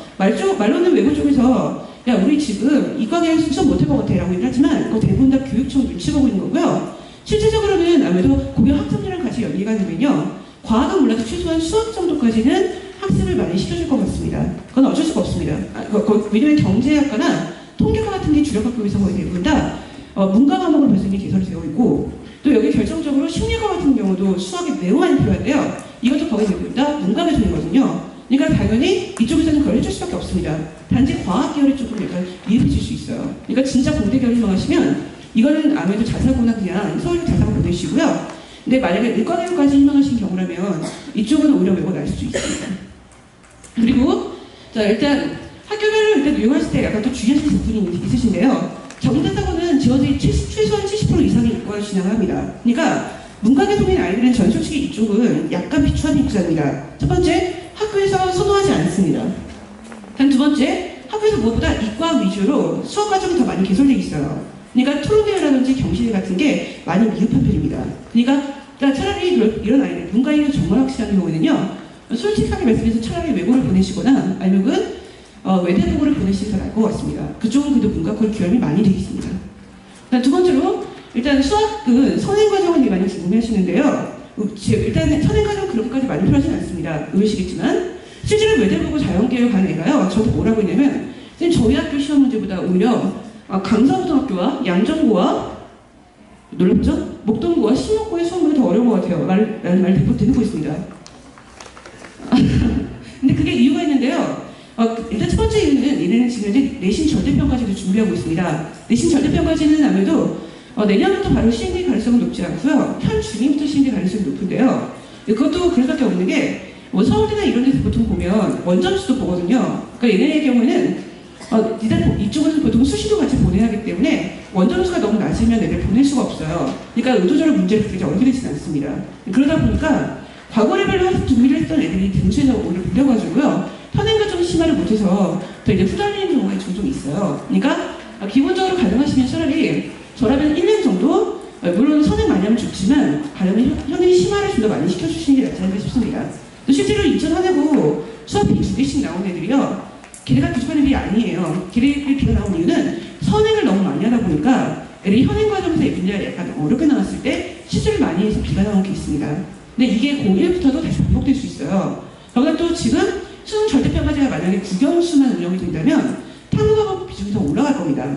말로는 외부 쪽에서 야 우리 지금 이과계에서 수업 못할 것 같아 라고 얘기를 하지만 그거 대부분 다 교육청 눈치 보고 있는 거고요. 실질적으로는 아무래도 고교 학점이랑 같이 연계가 되면요. 과학은 몰라도 최소한 수학 정도까지는 학습을 많이 시켜줄 것 같습니다. 그건 어쩔 수가 없습니다. 왜냐면 경제학과나 통계과 같은 게 주력 학교에서 거의 대부분 다 문과 과목을 벌써 이미 개설이 되어 있고 또 여기 결정적으로 심리과 같은 경우도 수학이 매우 많이 필요한데요. 이것도 거의 대부분 다 문과 배송이거든요. 그러니까 당연히 이쪽에서는 그걸 해줄 수밖에 없습니다. 단지 과학 계열이 조금 약간 미흡해질 수 있어요. 그러니까 진짜 공대 계열 희망하시면 이거는 아무래도 자사고나 그냥 서울 자사고 보내시고요. 근데 만약에 의과 계열까지 희망하신 경우라면 이쪽은 오히려 매우 날 수 있습니다. 그리고 자 일단 학교별로 일단 유용하실 때 약간 또 주의하실 부분이 있으신데요. 정대사고는 지원이 최소한 70% 이상의 이과를 진행합니다. 그러니까 문과계통인 아이들은 전 솔직히 이쪽은 약간 비추한 입장입니다. 첫 번째, 학교에서 선호하지 않습니다. 다음 두 번째, 학교에서 무엇보다 이과 위주로 수업 과정이 더 많이 개설되어 있어요. 그러니까 토론회라든지 경시대 같은 게 많이 미흡한 편입니다. 그러니까 차라리 이런 아이들, 문과인은 정말 확실한 경우에는요, 솔직하게 말씀해서 차라리 외고를 보내시거나 아니면 외대보고를 보내시는 게 나을 것 같습니다. 그쪽은 그래도 문과권 기여름이 많이 되어 있습니다. 두 번째로, 일단 수학은 선행과정을 많이 궁금해하시는데요. 일단 선행과정 그렇게까지 많이 필요하진 않습니다. 의외시겠지만 실제로 외대보고 자연계열 가는 애가요. 저도 뭐라고 했냐면 저희 학교 시험 문제보다 오히려 강서고등학교와 양정고와 놀랍죠? 목동고와 신목고의 수험이 더 어려운 것 같아요. 라는 말 대폭 듣고 있습니다. 근데 그게 이유가 있는데요. 일단 첫 번째 이유는 얘네는 지금 이제 내신 절대평가제도 준비하고 있습니다. 내신 절대평가제는 아무래도 내년부터 바로 시행될 가능성은 높지 않고요. 현 중임부터 시행될 가능성이 높은데요. 그것도 그럴 수밖에 없는 게 서울대나 이런 데서 보통 보면 원점수도 보거든요. 그러니까 얘네의 경우에는 일단 이쪽은 보통 수시도 같이 보내야 하기 때문에 원점수가 너무 낮으면 애들 보낼 수가 없어요. 그러니까 의도적으로 문제를 풀기 어렵게 되지는 않습니다. 그러다 보니까 과거 레벨로 학습 준비를 했던 애들이 등수에서 오히려 밀려가지고요. 현행과정 심화를 못해서 더 이제 후달리는 경우가 종종 있어요. 그러니까 기본적으로 가능하시면 차라리 저라면 1년 정도 물론 선행 많이 하면 좋지만 가능하면 현행 심화를 좀 더 많이 시켜주시는 게 낫지 않을까 싶습니다. 또 실제로 인천 화내고 수업비 2개씩 나온 애들이요. 걔네가 부족한 애들이 아니에요. 걔네들이 비가 나온 이유는 선행을 너무 많이 하다 보니까 애들이 현행 과정에서 문제가 약간 어렵게 나왔을 때 실수를 많이 해서 비가 나온 게 있습니다. 근데 이게 고1부터도 다시 반복될 수 있어요. 그러니까 또 지금 수능 절대평가제가 만약에 국영수만 운영이 된다면 탐구과목 비중이 더 올라갈 겁니다.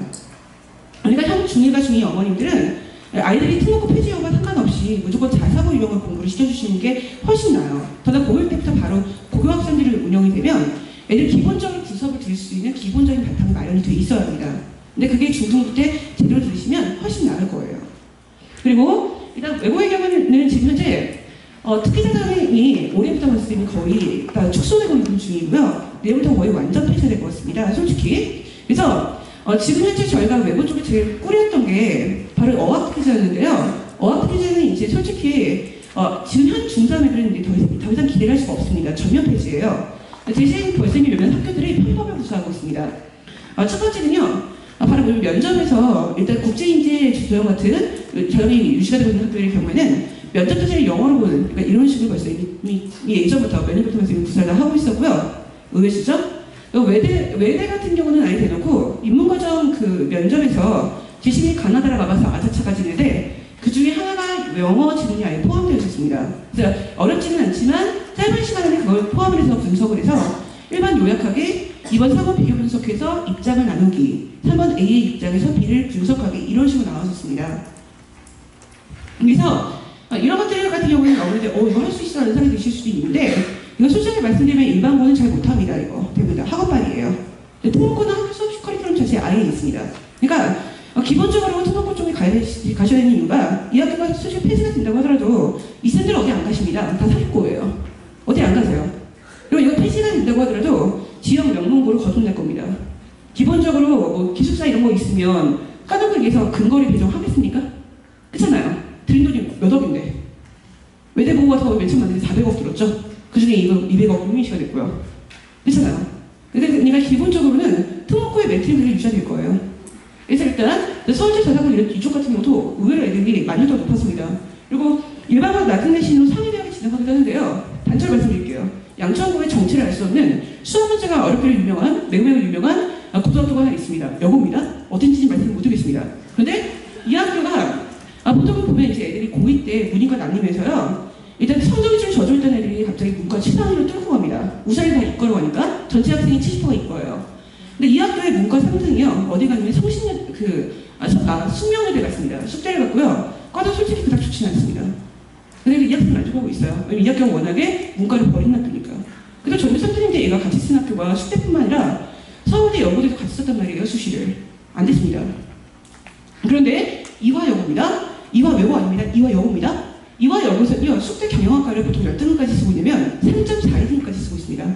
그러니까 현 중1과 중2 어머님들은 아이들이 특목고 폐지 여부와 상관없이 무조건 자사고 유형을 공부를 시켜주시는 게 훨씬 나아요. 더더 고1 때부터 바로 고교 학생들이 운영이 되면 애들 기본적인 구석을 들을 수 있는 기본적인 바탕이 마련이 돼 있어야 합니다. 근데 그게 중등부 때 제대로 들으시면 훨씬 나을 거예요. 그리고 일단 외고의 경우는 지금 현재 특기자장이 올해부터 봤을 때는 거의 다 축소되고 있는 중이고요. 내일부터 거의 완전 폐쇄될 것 같습니다. 솔직히. 그래서 지금 현재 저희가 외고 쪽에 제일 꾸렸던 게 바로 어학특기자였는데요. 어학특기자는 이제 솔직히 지금 현 중3 애들은 이제 더 이상 기대를 할 수가 없습니다. 전면 폐지예요. 대신 벌써 이미 몇몇 학교들이 편법을 구사하고 있습니다. 첫 번째는요. 바로 면접에서 일단 국제인재 조형 같은 조형이 유지가 되고 있는 학교의 경우에는 면접 자체를 영어로 보는 그러니까 이런 식으로 벌써 이미 예전부터 몇 년부터 벌써 구사를 하고 있었고요. 의외시죠? 외대 같은 경우는 아예 대놓고 입문과정 그 면접에서 지식이 가나다라 가봐서 아자차가 지는데 그 중에 하나가 영어 지문이 아예 포함되어 있었습니다. 그래서 어렵지는 않지만 짧은 시간에 그걸 포함을 해서 분석을 해서 일반 요약하게 2번, 4번 비교 분석해서 입장을 나누기 3번 A의 입장에서 B를 분석하기 이런 식으로 나왔었습니다. 그래서 이런 것들 같은 경우에는 아무래도 이거 할 수 있어 라는 생각이 드실 수도 있는데 이거 솔직히 말씀드리면 일반고는 잘 못합니다. 이거 대부분 다 학업반이에요. 특목고는 학교 수업 커리큘럼 자체에 아예 있습니다. 그러니까 기본적으로 특목고 쪽에 가셔야 되는 이유가 이 학교가 솔직히 폐지가 된다고 하더라도 이 쌤들 어디 안 가십니다. 다 사립고예요. 어디 안 가세요. 그리고 이거 폐지가 된다고 하더라도 지역 명문고를 거듭날 겁니다. 기본적으로 뭐 기숙사 이런 거 있으면 까놓고 얘기해서 근거리 배정하겠습니까? 그렇잖아요. 드린 돈이 몇 억인데. 외대보고가 더 맨 처음 만드는데 400억 들었죠? 그 중에 200억 유민시가 됐고요. 그렇잖아요. 그러니까 기본적으로는 특목고의 매트릭을 유지해야 될 거예요. 그래서 일단 서울대 자사고 이쪽 같은 경우도 의외로 애들이 만족도가 높았습니다. 그리고 일반고 낮은 내신으로 상위대학에 진학하기도 하는데요. 단체로 말씀드릴게요. 양천구의 정체를 알 수 없는 수학 문제가 어렵기로 유명한 매우 유명한 고등학교가 하나 있습니다. 여고입니다. 어딘지 말씀 못 드리겠습니다. 그런데 이 학교가 보통 보면 이제 애들이 고2 때 문이과 나뉘면서요. 일단 성적이 좀 젖어있던 애들이 갑자기 문과 최상위로 뚫고 갑니다. 우사히 다 이과로 가니까 전체 학생이 70%가 이과예요. 근데 이 학교의 문과 3등이요. 어디 가냐면 숙명여대 갔습니다. 숙대를 갔고요. 과도 솔직히 그닥 좋지는 않습니다. 근데 이 학생을 만족하고 있어요. 왜냐면 이 학교가 워낙에 문과를 버린 학교니까요. 그래서 전교 3등인데 얘가 같이 쓴 학교가 숙대뿐만 아니라 서울대 여고대도 같이 썼단 말이에요. 수시를. 안 됐습니다. 그런데 이화여고입니다. 이화여고 아닙니다. 이화여고입니다. 이화여고에서는요. 숙대 경영학과를 보통 몇 등까지 쓰고 있냐면 3.42등까지 쓰고 있습니다.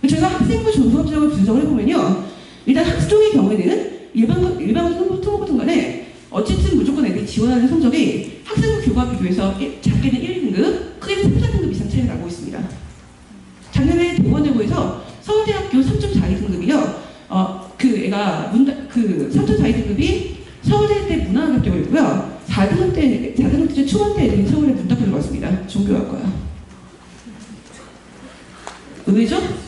제가 학생부 전수업적을 분석을 해보면요. 일단 학종의 경우에는 일반고 통보든 간에 어쨌든 무조건 애들이 지원하는 성적이 학생부 교과 비교해서 작게는 1등급, 크게는 3, 4등급 이상 차이가 나고 있습니다. 작년에 대원여고에서 서울대학교 3.42등급이요. 그 애가 3.42등급이 서울대 때 문화학교였고요. 4등급 때 초반 때 애들이 서울에 문 닫고 들어갔습니다. 종교학과요. 의외죠?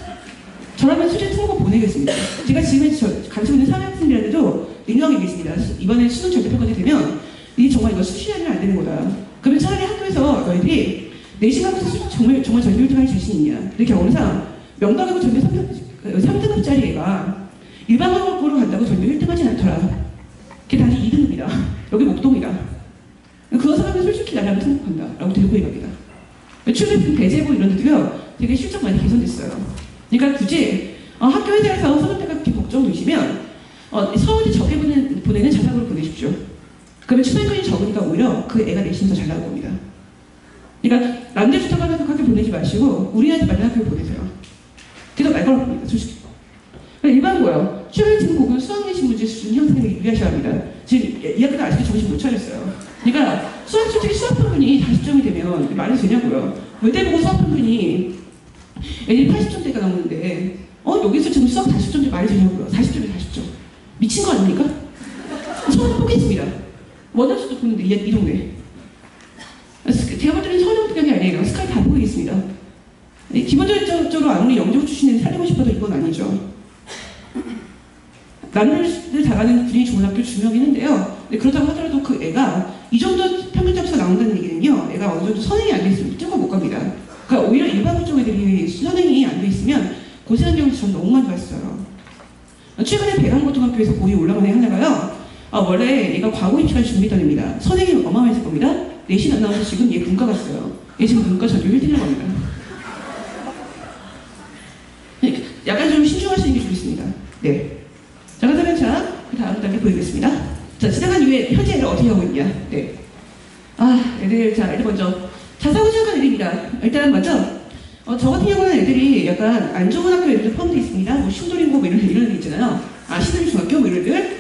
저라면 수제 통보 보내겠습니다. 제가 지금 가르치고 있는 사회학생들한테도 냉정하게 얘기했습니다. 이번에 수능 절대평가제 되면 이게 정말 이거 수시하면 안 되는 거다. 그러면 차라리 학교에서 너희들이 내신하면서 정말 전교 1등 할 자신 있냐. 이렇게 경험상 명당하고 전교 3등급짜리 애가 일반학교로 간다고 전교 1등 하진 않더라. 그게 단지 2등급이다. 여기 목동이다. 그거 사람은 솔직히 나라면 등록한다. 라고 들고 얘기합니다. 최근 배재고 이런 데도요. 되게 실적 많이 개선됐어요. 그러니까 굳이 학교에 대해서 선생님들과 그렇게 걱정되시면 서울대 적게 보내는 자사고로 보내십시오. 그러면 추천권이 적으니까 오히려 그 애가 내신이 더 잘 나올 겁니다. 그러니까 남들 좋다고 하는 학교 보내지 마시고 우리한테 맞는 학교 보내세요. 그래서 말 걸어봅니다. 솔직히. 일반고요. 최근 지금 보면 수학내신 문제 수준 형성되기 유의하셔야 합니다. 지금 이 학교는 아직도 정신 못 차렸어요. 그러니까 솔직히 수학 평균이 40점이 되면 말이 되냐고요. 외대보고 수학 평균이 애들이 80점대가 나오는데 여기서 지금 수학 40점대 말이 되냐고요. 40점에 40점. 미친 거 아닙니까? 서울대 포기했습니다. 원학수도 보는데 이 동네. 제가 볼 때는 서울대학이 아니에요. 스카이 다 보이겠습니다. 기본적으로 아무리 영재고 출신 애들 살리고 싶어도 이건 아니죠. 남들 다 가는 분위기 좋은 학교 중요하긴 한데요. 그렇다고 하더라도 그 애가 이 정도 평균 점수가 나온다는 얘기는요. 애가 어느 정도 선행이 안 돼 있으면 무조건 못 갑니다. 그러니까 오히려 일반고 쪽 애들이 선행이 안 돼 있으면 고생한 경우도 저는 너무 많이 봤어요. 최근에 배강고등학교에서 고2 올라간 애 하나가요. 원래 얘가 과거 입시까지 준비했던 애입니다. 선행이 어마어마했을 겁니다. 내신 안 나와서 지금 얘 문과 갔어요. 얘 지금 문과 전교 1등이라고 합니다. 약간 좀 신중하시는 게 좋겠습니다. 네. 자, 그러면 그 다음 단계 보이겠습니다. 자, 지나간 이후에 현재 애를 어떻게 하고 있냐. 네. 애들 먼저. 자사고 시작한 애들입니다. 일단 먼저, 저 같은 경우는 애들이 약간 안 좋은 학교 애들 포함되어 있습니다. 뭐, 신도림고 뭐 이런 애 있잖아요. 신도림 중학교 뭐 이런 애들.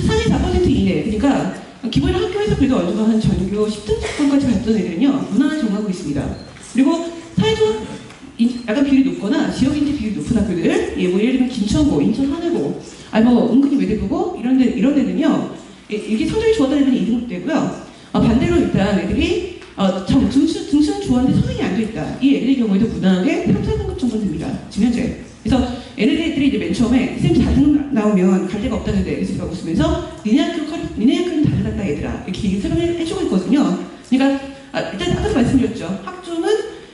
상위 4% 이내. 그러니까, 기본적으로 학교에서 그래도 어느 정도 한 전교 10등급까지 갔던 애들은요, 무난하게 정하고 있습니다. 그리고 사회적 약간 비율이 높거나 지역인지 비율이 높은 학교들, 뭐 예를 들면 김천고, 인천 하늘고, 은근히 외대부고 이런 데는요, 이게 성적이 좋았던 애들은 2등급 되고요. 반대로 일단 애들이 등수는 좋았는데 성적이 안 돼 있다. 이 애들의 경우에도 무난하게 3, 4등급 정도 됩니다. 지금 현재. 그래서 애들이 이제 맨 처음에 쌤 4등 나오면 갈 데가 없다는데 그래서 제가 웃으면서 니네 학교는 다 달랐다 얘들아. 이렇게 얘기 설명을 해주고 있거든요. 그러니까 일단 아까도 말씀드렸죠. 학종은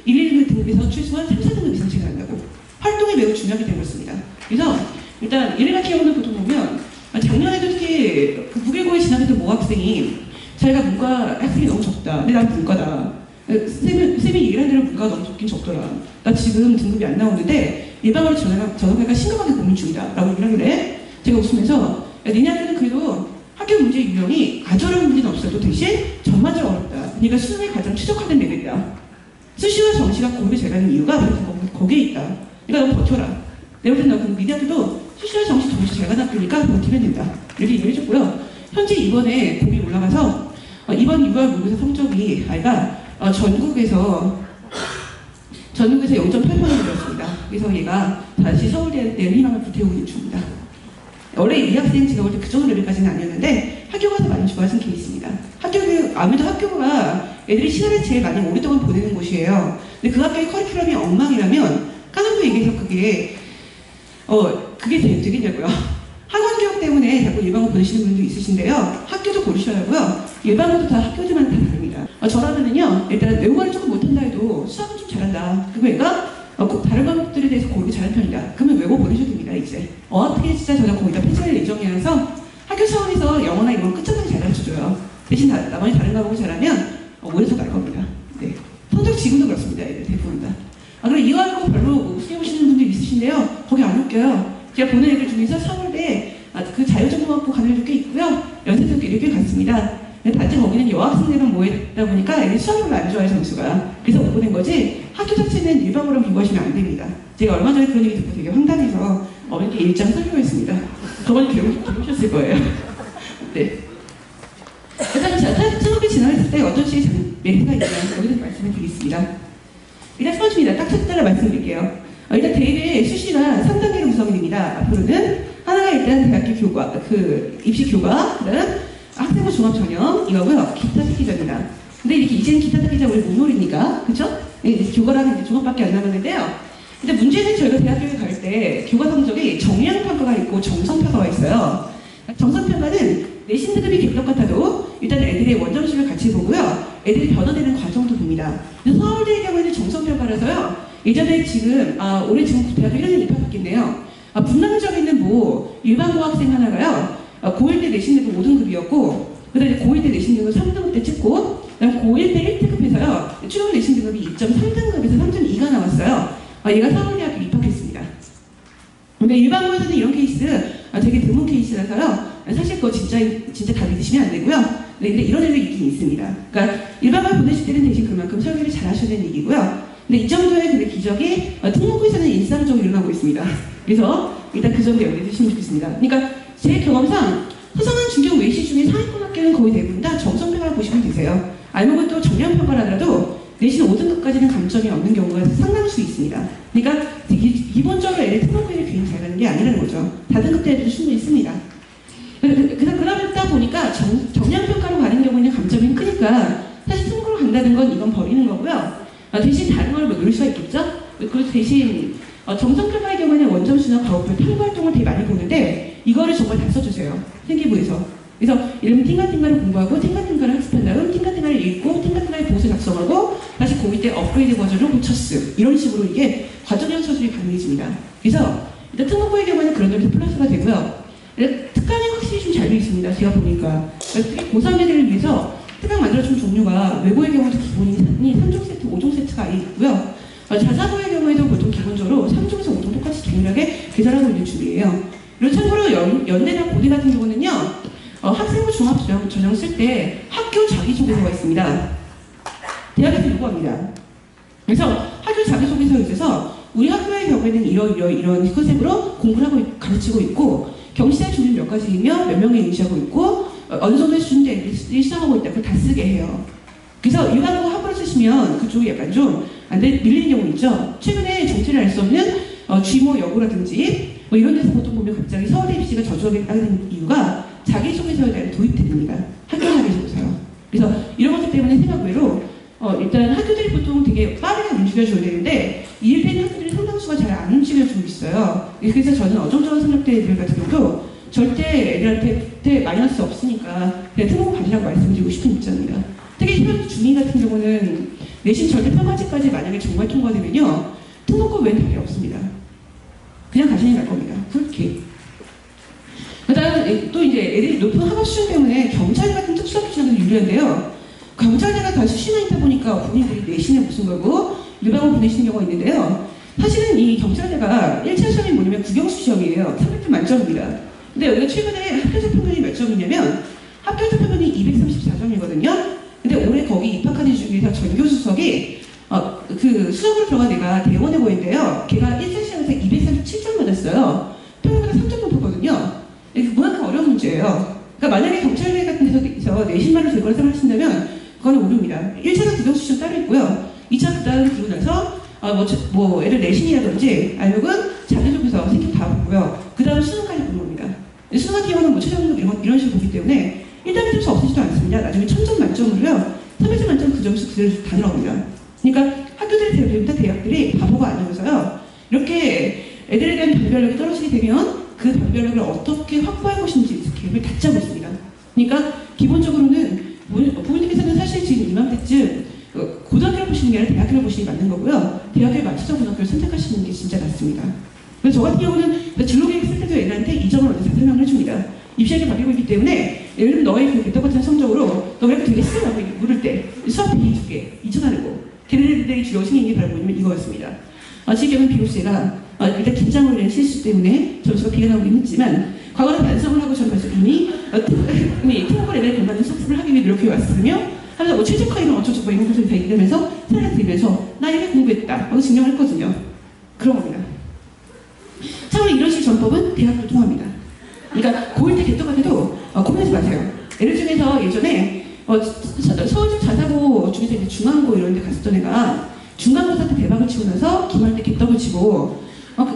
1, 2등급에서 최소한 3, 4등급 이상 차이가 난다고. 활동이 매우 중요하게 되고 있습니다. 그래서 일단 얘네 같은 경우는 보통 보면 작년에도 특히 무계고에 진학했던 모 학생이 자기가 문과 학생이 너무 적다. 근데 난 문과다. 쌤이 얘기를 한 대로 문과가 너무 적긴 적더라. 나 지금 등급이 안 나오는데 일반으로 전학할까 심각하게 고민 중이다. 라고 얘기를 하길래 제가 웃으면서 니네 학교는 그래도 학교 문제 유형이 아주 어려운 문제는 없어도 대신 전반적으로 어렵다. 그러니까 수능에 가장 최적화된 레벨이다. 수시와 정시가 고르게 잘 가는 이유가 바로 거기에 있다. 그러니까 너 버텨라. 내가 볼때 너 니네 학교도 수시와 정시 잘 가는 학교니까 버티면 된다. 이렇게 얘기를 해줬고요. 현재 이번에 공이 올라가서 이번 6월 모의고사 성적이 아이가 전국에서 0.8%를 들었습니다. 그래서 얘가 다시 서울대에 대한 희망을 불태우고 있는 중입니다. 원래 이 학생 제가 볼 때 그 정도 레벨까지는 아니었는데 학교 가서 많이 좋아진 케이스입니다. 아무래도 학교가 애들이 시간을 제일 많이 오랫동안 보내는 곳이에요. 근데 그 학교의 커리큘럼이 엉망이라면 까놓고 얘기해서 그게 되겠냐고요. 학원 교육 때문에 자꾸 일반고 보내시는 분도 있으신데요. 학교도 고르셔야 하고요. 일반고도 다 학교들만 다 다릅니다. 저라면은요, 일단 외국어를 조금 못한다 해도 수학은 좀 잘한다. 그리고 얘가 다른 과목들에 대해서 고르게 잘하는 편이다. 그러면 외고 보내셔도 됩니다, 이제. 어학회 진짜 저는 거기다 편집할 예정이라서 학교 차원에서 영어나 이런 거 끝장나게 잘 가르쳐줘요. 대신 나머지 다른 과목을 잘하면 오해서 갈 겁니다. 네. 성적 지금도 그렇습니다, 애들 대부분 다. 그럼 이거 하고 별로 웃겨보시는 분들 있으신데요. 거기 안 웃겨요. 제가 보는 애들 중에서 서울대 그 자유전공학부 가는 애들 꽤 있고요. 연세대도 꽤 갔습니다. 단지 거기는 여학생들만 모였다 보니까 애들이 수학을 별로 안 좋아해요, 점수가. 그래서 못 보낸 거지 학교 자체는 일반고랑 비교하시면 안 됩니다. 제가 얼마 전에 그런 얘기 듣고 되게 황당해서 어머니께 일장 설명했습니다. 저번에 배우셨을 거예요. 네. 일단 창업에 진학했을 때 어떤 식의 메리트가 있냐 여기서 말씀을 드리겠습니다. 일단 수업입니다. 딱 첫 달러 말씀드릴게요. 일단 대입의 수시가 3단계로 구성이 됩니다. 앞으로는 하나가 일단 대학교 교과, 입시 교과, 그다음 학생부 종합 전형 이거고요. 기타 특기자입니다. 근데 이렇게 이제는 기타 특기자 우리 못 노립니까? 그쵸? 네, 교과랑 이제 종합밖에 안 남았는데요. 근데 문제는 저희가 대학교에 갈 때 교과 성적이 정량평가가 있고 정성평가가 있어요. 정성평가는 내신 등급이 개별 같아도 일단 애들의 원점수를 같이 보고요. 애들이 변화되는 과정도 봅니다. 그래서 서울대의 경우에는 정성평가라서요. 예전에 지금 올해 지금 대학교 1학년 입학했겠네요. 분당점에 있는 일반고 학생 하나가요. 고1 때 내신 등급 5등급이었고 그다음에 고1 때 내신 등급 3등급 때 찍고 그다음 고1 때 1등급에서요. 추가 내신 등급이 2.3등급에서 3.2가 나왔어요. 얘가 서울대학교 입학했습니다. 근데 일반고에서는 이런 케이스 되게 드문 케이스라서요. 사실 그거 진짜 다 믿으시면 안 되고요. 근데 이런 애들 있긴 있습니다. 그러니까 일반고 보내실 때는 대신 그만큼 설계를 잘 하셔야 되는 얘기고요. 근데 이 정도의 기적이 특목고에서는 일상적으로 일어나고 있습니다. 그래서 일단 그 점도 염두에 두시면 좋겠습니다. 그러니까 제 경험상 서성한 중경 외시 중에 상위권 학교는 거의 대부분 다 정성평가를 보시면 되세요. 알고 또 정량평가를 하더라도 내신 5등급까지는 감점이 없는 경우가 상당수 있습니다. 그러니까 기본적으로 애들 특목고를 괜히 잘 가는 게 아니라는 거죠. 다등급 때 애들도 충분히 있습니다. 그러다 보니까 정량평가로 가는 경우에는 감점이 크니까 사실 특목고로 간다는 건 이건 버리는 거고요. 대신 다른 걸 누릴 수가 있겠죠? 그리고 대신 정성평가의 경우에는 원점수나 과목별 탐구 활동을 되게 많이 보는데 이거를 정말 다 써주세요. 생기부에서. 그래서 이러면 팅가팅가를 공부하고 팅가팅가를 학습한 다음 팅가팅가를 읽고 팅가팅가를 보고서 작성하고 다시 고2 때 업그레이드 버전으로 고쳤음. 이런 식으로 이게 과정형 서술이 가능해집니다. 그래서 일단 특목고의 경우에는 그런 점에서 플러스가 되고요. 특강이 확실히 좀 잘 되어 있습니다. 제가 보니까. 특히 고3 애들을 위해서 특강 만들어준 종류가 외고의 경우도 기본이 3종 세트, 5종 세트가 있고요. 자사고의 경우에도 보통 기본적으로 3종에서 5종 똑같이 균일하게 개설하고 있는 중이에요. 그리고 참고로 연대나 고대 같은 경우는요. 학생부 종합 전형 쓸 때 학교 자기소개서가 있습니다. 대학에서 요구합니다. 그래서 학교 자기소개서에 있어서 우리 학교의 경우에는 이런 컨셉으로 공부를 하고 가르치고 있고 경시대 준비 몇 가지이며 몇 명이 응시하고 있고 어느 정도의 수준들이 시작하고 있다. 그걸 다 쓰게 해요. 그래서 일반고 학부를 쓰시면 그쪽이 약간 좀 밀리는 경우 있죠. 최근에 정체를 알 수 없는 쥐모 여고라든지 이런 데서 보통 보면 갑자기 서울대 입시가 저조하게 되는 이유가 자기소개서에 대한 도입이 됩니다. 학교 자기소개서요. 그래서 이런 것들 때문에 생각 외로 일단 학교들이 보통 되게 빠르게 움직여줘야 되는데 이일 때는 학교들이 상당수가 잘 안 움직여주고 있어요. 그래서 저는 어정쩡한 성적대 애들 같은 경우도 절대 애들한테 마이너스 없으니까 그냥 특목고 가지라고 말씀드리고 싶은 입장입니다. 특히 현재 주민 같은 경우는 내신 절대 평가제까지 만약에 정말 통과되면요 특목고 외엔 답이 없습니다. 그냥 가시는 게 나을 겁니다. 그렇게. 그다음 또 이제 애들이 높은 학업 수준 때문에 경찰 같은 특수학교 진학도 유리한데요. 경찰대가 다 수시만 있다 보니까 본인들이 내신에 무슨 거고 일반고 보내시는 경우가 있는데요. 사실은 이 경찰대가 1차 시험이 뭐냐면 국영수 시험이에요. 300점 만점입니다. 근데 여기가 최근에 합격자 평균이 몇 점이냐면 합격자 평균이 234점이거든요. 근데 올해 거기 입학한 애 중에서 전교 수석이 그 수석으로 들어간 애가 대원외고인데요. 걔가 1차 시험에서 237점 받았어요. 평균보다 3점 높았거든요. 이게 그만큼 어려운 문제예요. 그러니까 만약에 경찰대 같은 데서 내신만을 될 거라 생각하신다면 그거는 오류입니다. 1차는 국영수 시험 따로 있고요. 2차 그다음 그리고 나서 예를 내신이라든지 아니면 자료조에서 생각 다 보고요. 그 다음 수능까지 보는 겁니다. 수능 같은 경우는 최종 이런 식으로 보기 때문에 1단 점수 없애지도 않습니다. 나중에 1000점 만점으로요. 300점 만점 그 점수 그대로 다 들어갑니다. 그러니까 학교들이 대부분 대학들이 바보가 아니어서요. 이렇게 애들에 대한 변별력이 떨어지게 되면 그 변별력을 어떻게 확보할 것인지 계획을 다 짜고 있습니다. 그러니까 기본적으로는 부모님께서는 사실 지금 이맘때쯤 고등학교를 보시는 게 아니라 대학교를 보시는 게 맞는 거고요. 대학교에 맞춰서 고등학교를 선택하시는 게 진짜 낫습니다. 그래서 저 같은 경우는 진로계획 쓸 때도 애들한테 이 점을 먼저 다 설명을 해줍니다. 입시학이 바뀌고 있기 때문에 예를 들면 너의 그 똑같은 성적으로 너 그래도 되겠어? 라고 물을 때 수학 비리 2개 2천하는 거 걔네들이 주요 생긴 게 바로 뭐냐면 이거였습니다. 지금은 비교세가 일단 긴장을 낸 실수 때문에 점수가 비교나오긴 했지만 과거는 반성을 하고 저는 벌써 이미 특목고 레벨에 걸맞는 학습을 하기 위해 노력해 왔으며 하면서 최적화 이런 어쩌고 이런 것을 다 얘기하면서 사례를 들면서 나 이렇게 공부했다 하고 증명을 했거든요. 그런 겁니다. 참고로 이런 식 전법은 대학도 통합니다. 그러니까 고1 때 개떡 같아도 고민하지 마세요. 예를 중에서 예전에 서울중 자사고 중에서 이제 중앙고 이런 데 갔었던 애가 중간고사 때 대박을 치고 나서 기말 때 개떡을 치고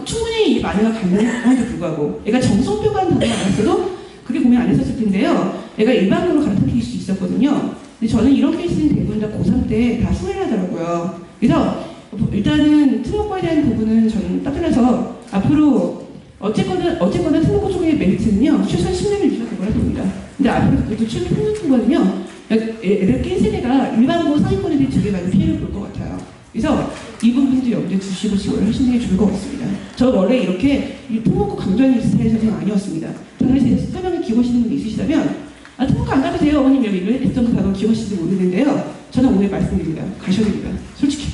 충분히 만회가 가능함에도 불구하고 애가 정성표가는 단어가 알았어도 그게 고민 안 했었을 텐데요. 애가 일반으로 갈아타킬 수 있었거든요. 근데 저는 이런 케이스는 대부분 다 고3 때 다 후회를 하더라고요. 그래서 일단은 특목고에 대한 부분은 저는 따뜻해서 앞으로 어쨌거나 특목고 쪽의 메리트는요 최소한 10년을 유지가 되거나 됩니다. 근데 앞으로 그래도 최근 평균 통과는요 애들 낀 세대가 일반고 상위권에 되게 많이 피해를 볼 것 같아요. 그래서 이 부분도 염두에 두시고 지원을 하시는 게 좋을 것 같습니다. 저 원래 이렇게 특목고 강조하는 스타일 선생님 아니었습니다. 당연히 설명을 기억하시는 분이 있으시다면 특목고 안 가도 돼요 어머님 여기 했던 그 단어 기억하시는지 모르겠는데요. 저는 오늘 말씀드립니다. 가셔야 됩니다. 솔직히.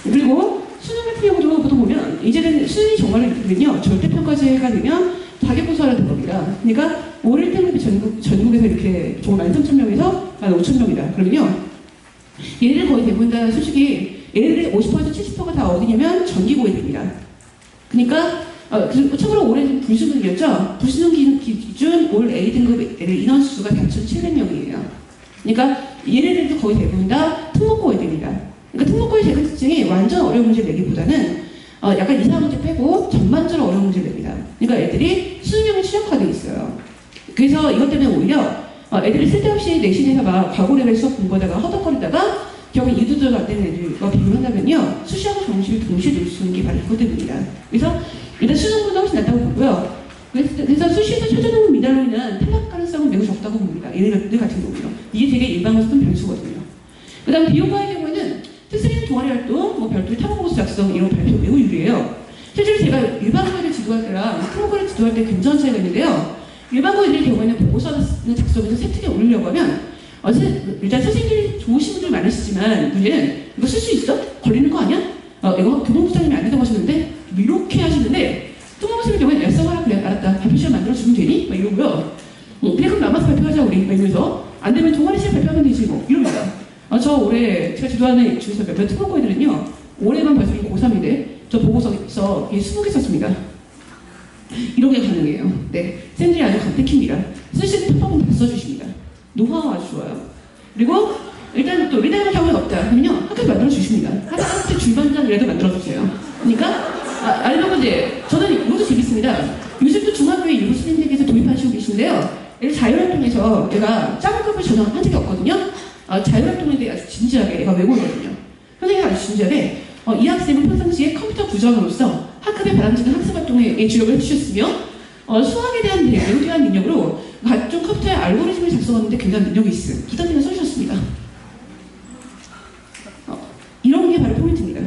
그리고 수능 같은 경우도 보통 보면 이제는 수능이 정말로 이렇게는요 절대평가제가 되면 자격고사라는 겁니다. 그러니까 올해 때문에 전국에서 이렇게 정말 13,000명에서 15,000명이다. 그러면요 얘네들 거의 대부분 다 솔직히 얘네들의 50% 70%가 다 어디냐면 전기고에 됩니다. 그러니까 참고로 올해 불수능이었죠. 불수능 기준 올 A등급 인원수가 4,700명이에요. 그러니까 얘네들도 거의 대부분 다 특목고에 됩니다. 그러니까 특목고의 제가 특징이 완전 어려운 문제를 내기보다는 약간 이상한 문제 빼고 전반적으로 어려운 문제를 냅니다. 그러니까 애들이 수능형이 최적화되어 있어요. 그래서 이것 때문에 오히려 애들이 쓸데없이 내신에서 막 과거 레벨 수업 공부하다가 허덕거리다가 결국 이두들 안 되는 애들과 비교한다면요 수시하고 정시를 동시에 놓을 수 있는 게 바로 이것 때문입니다. 그래서 일단 수능보다 훨씬 낫다고 보고요. 그래서 수시에서 최저능력 미달로 인한 탈락 가능성은 매우 적다고 봅니다. 얘네들 같은 경우요. 이게 되게 일반고사는 변수거든요. 그 다음 비용과의 경우에는 특수능 동아리 활동, 별도의 탐험고수 작성 이런 발표 매우 유리해요. 실제로 제가 일반고를 지도할 때랑 특목고를 지도할 때 굉장한 차이가 있는데요. 일반고들의 경우에는 보고서를 작성해서 세특에 올리려고 하면 일단 선생님들이 좋으신 분들 많으시지만 문제는 이거 쓸 수 있어? 걸리는 거 아니야? 이거 교통부장님이 안 된다고 하셨는데 이렇게 하시는데 특목고의 경우에는 야 써봐라 그래 알았다 발표시간 만들어주면 되니? 막 이러고요. 그래 그럼 남아서 발표하자 우리 막 이러면서 안 되면 동아리 시간 발표하면 되지 뭐 이럽니다. 저 올해 제가 지도하는 중에서 몇몇 특목고 애들은요 올해만 벌써 고3인데 저 보고서 20개 썼습니다. 이런 게 가능해요. 네, 쌤들이 아주 감택입니다. 쓰시는 편법은 다 써주십니다. 노하우 아주 좋아요. 그리고 일단 또 리더의 경우는 없다 하면요 학교 만들어 주십니다. 학교 줄반장이라도 만들어 주세요. 그러니까 아니면 이제 저는 이것도 재밌습니다. 요즘도 중학교에 일부 선생님들께서 도입하시고 계신데요. 자율활동에서 내가 짱급을 전환한 적이 없거든요. 자율활동에 대해 아주 진지하게 애가 외고거든요. 선생님이 아주 진지하게 이 학생은 평상시에 컴퓨터 부장으로서 학급에 바람직한 학습활동에 주력을 해주셨으며 수학에 대한 매우 뛰어난 능력으로 각종 컴퓨터의 알고리즘을 작성하는데 굉장히 능력이 있음. 부장님은 써주셨습니다. 이런 게 바로 포인트입니다.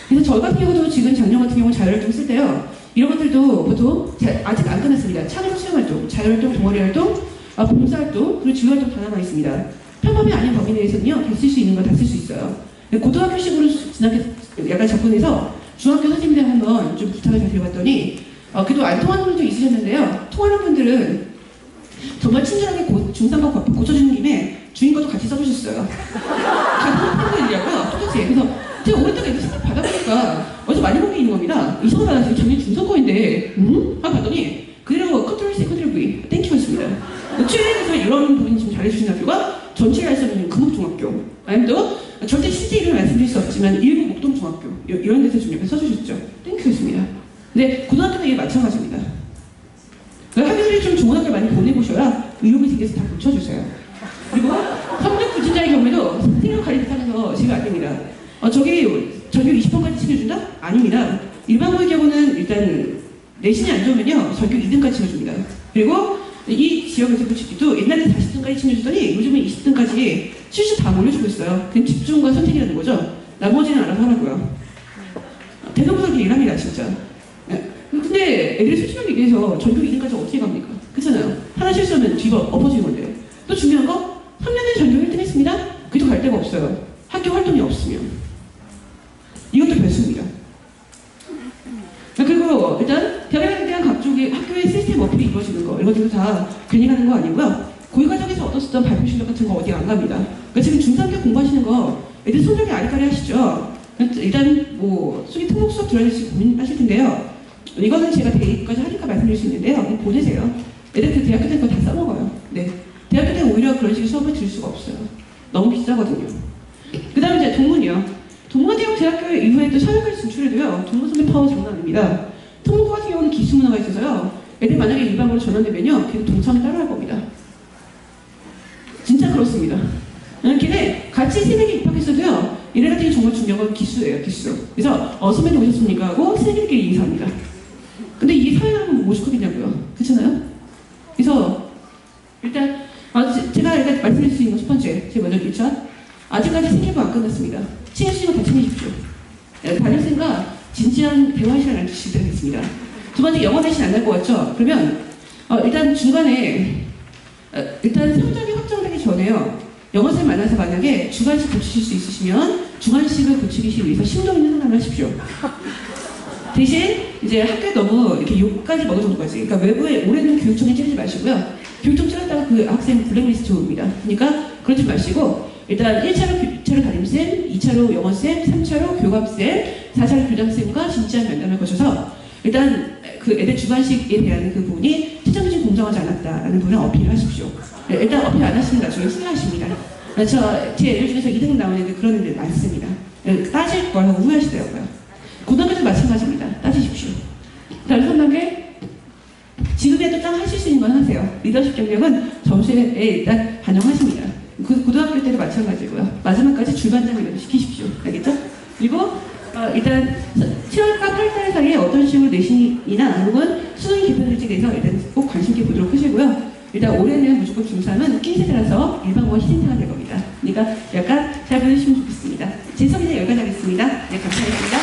그래서 저 같은 경우도 지금 작년 같은 경우 자율활동 쓸 때요. 이런 것들도 보통 아직 안 끝났습니다. 창업 수행활동, 자율활동, 동아리활동, 봉사활동, 그리고 주요활동 다 남아 있습니다. 편법이 아닌 범위 내에서는요, 다 쓸 수 있는 거 다 쓸 수 있어요. 고등학교식으로 지나게 약간 접근해서 중학교 선생님들 한번 좀 부탁을 잘 드려봤더니 그래도 안 통하는 분도 있으셨는데요. 통하는 분들은 정말 친절하게 중3과 고쳐주는 김에 주인 것도 같이 써주셨어요. 제가 일이라고요. 똑같이. 그래서 제가 오랫동안 이렇게 생각 받아보니까 어디서 많이 본 게 있는 겁니다. 이상하다. 지금 작년 중선 거인데 하고 봤더니 그대로 컨트롤 C, 컨트롤 V 땡큐였습니다. 최근에서 이런 부분이 지금 잘해주신 학교가 전체를 할 수 있는 금목중학교, 아니면 또 절대 실제 이름을 말씀드릴 수 없지만 일부 목동중학교 이런 데서 좀 옆에 써주셨죠. 땡큐였습니다. 근데 고등학교는 이게 마찬가지입니다. 학교들이 좀 좋은 학교 많이 보내보셔야 의욕이 생겨서 다 고쳐주세요. 그리고 성적 부진자의 경우에도 선생님을 가리비하면서 지금 안 됩니다. 저기 전교 20번까지 챙겨준다? 아닙니다. 일반고의 경우는 일단 내신이 안 좋으면요 전교 2등까지 챙겨줍니다. 그리고 이 지역에서 고치기도 옛날에 40등까지 챙겨주더니 요즘은 20등까지 실수 다 몰려주고 있어요. 그냥 집중과 선택이라는 거죠. 나머지는 알아서 하라고요. 대놓고서 일합니다 진짜. 근데 애들이 솔직하게 얘기해서 전교 2등까지 어떻게 갑니까? 그렇잖아요. 하나 실수하면 뒤집어 엎어지는 건데. 또 중요한 거 3년에 전교 1등 했습니다. 그래도 갈 데가 없어요. 학교 활동이 없으면. 이것도 별수입니다. 그리고 일단 대학에 대한 각종의 학교의 시스템 어필이 이루어지는 거 이것들도 다 괜히 가는 거 아니고요. 고위과정에서 얻었었던 발표 실력 같은 거 어디 안 갑니다. 그러니까 지금 중3 때 공부하시는 거 애들 성적이 아리까리 하시죠. 일단 뭐 수기 특목 수업 들어야 될지 고민하실 텐데요. 이거는 제가 대입까지 하니까 말씀드릴 수 있는데요. 보내세요. 애들 그 대학교 때 거 다 써먹어요. 네. 대학교 때 오히려 그런 식의 수업을 들을 수가 없어요. 너무 비싸거든요. 그 다음에 이제 동문이요. 동문대학 대학교 이후에 또 사회까지 진출해도요. 동문 선배 파워 장난 아닙니다. 특목고 같은 경우는 기수 문화가 있어서요. 애들 만약에 일반고로 전환되면요. 걔는 동참 따라할 겁니다. 진짜 그렇습니다. 걔네 같이 새내기 입학했어도요. 얘네 같은 게 정말 중요한 건 기수예요. 기수. 그래서 선배님 오셨습니까? 하고 새내기끼리 인사합니다. 근데 이게 사회라면 뭐 오죽하겠냐고요. 그렇잖아요? 그래서 일단 제가 일단 말씀드릴 수 있는 첫 번째, 제 먼저 1차 아직까지 생계부 안 끝났습니다. 챙겨주시면 다 챙기십시오. 담임쌤과 진지한 대화 시간을 주시도록 하겠습니다. 두 번째, 영어 내신 안 날 것 같죠? 그러면 일단 중간에 일단 성적이 확정되기 전에요. 영어쌤 만나서 만약에 주간식 고치실 수 있으시면 주간식을 고치기 위해서 심도 있는 상담을 하십시오. 대신 이제 학교에 너무 이렇게 욕까지 먹을 정도까지. 그러니까 외부에 올해는 교육청에 찌르지 마시고요. 교육청 찌르다가 그 학생 블랙리스트 옵니다. 그러니까 그러지 마시고 일단 1차로 담임쌤, 2차로 영어쌤, 3차로 교감쌤, 4차로 교장쌤과 진지한 면담을 거쳐서 일단 그 애들 주관식에 대한 그 부분이 채점지 공정하지 않았다라는 부분을 어필을 하십시오. 일단 어필 안 하시면 나중에 후회하십니다. 제 애들 중에서 2등 나오는 애들 그런 애들 많습니다. 따질 걸 하고 후회하시더라고요. 고등학교도 마찬가지입니다. 따지십시오. 다음 3단계 지금이라도 딱 하실 수 있는 건 하세요. 리더십 경력은 점수에 일단 반영하십니다. 고등학교 때도 마찬가지고요. 마지막까지 줄반장이라도 시키십시오. 알겠죠? 그리고 일단 7월과 8달 사이에 어떤 식으로 내신이나 혹은 수능 개편될지에 대해서 일단 꼭 관심 있게 보도록 하시고요. 일단 올해는 무조건 중3은 낀세대라서 일반고와 희생사가 될 겁니다. 그러니까 약간 잘 보내주시면 좋겠습니다. 제 소개는 여기까지 하겠습니다. 네, 감사합니다.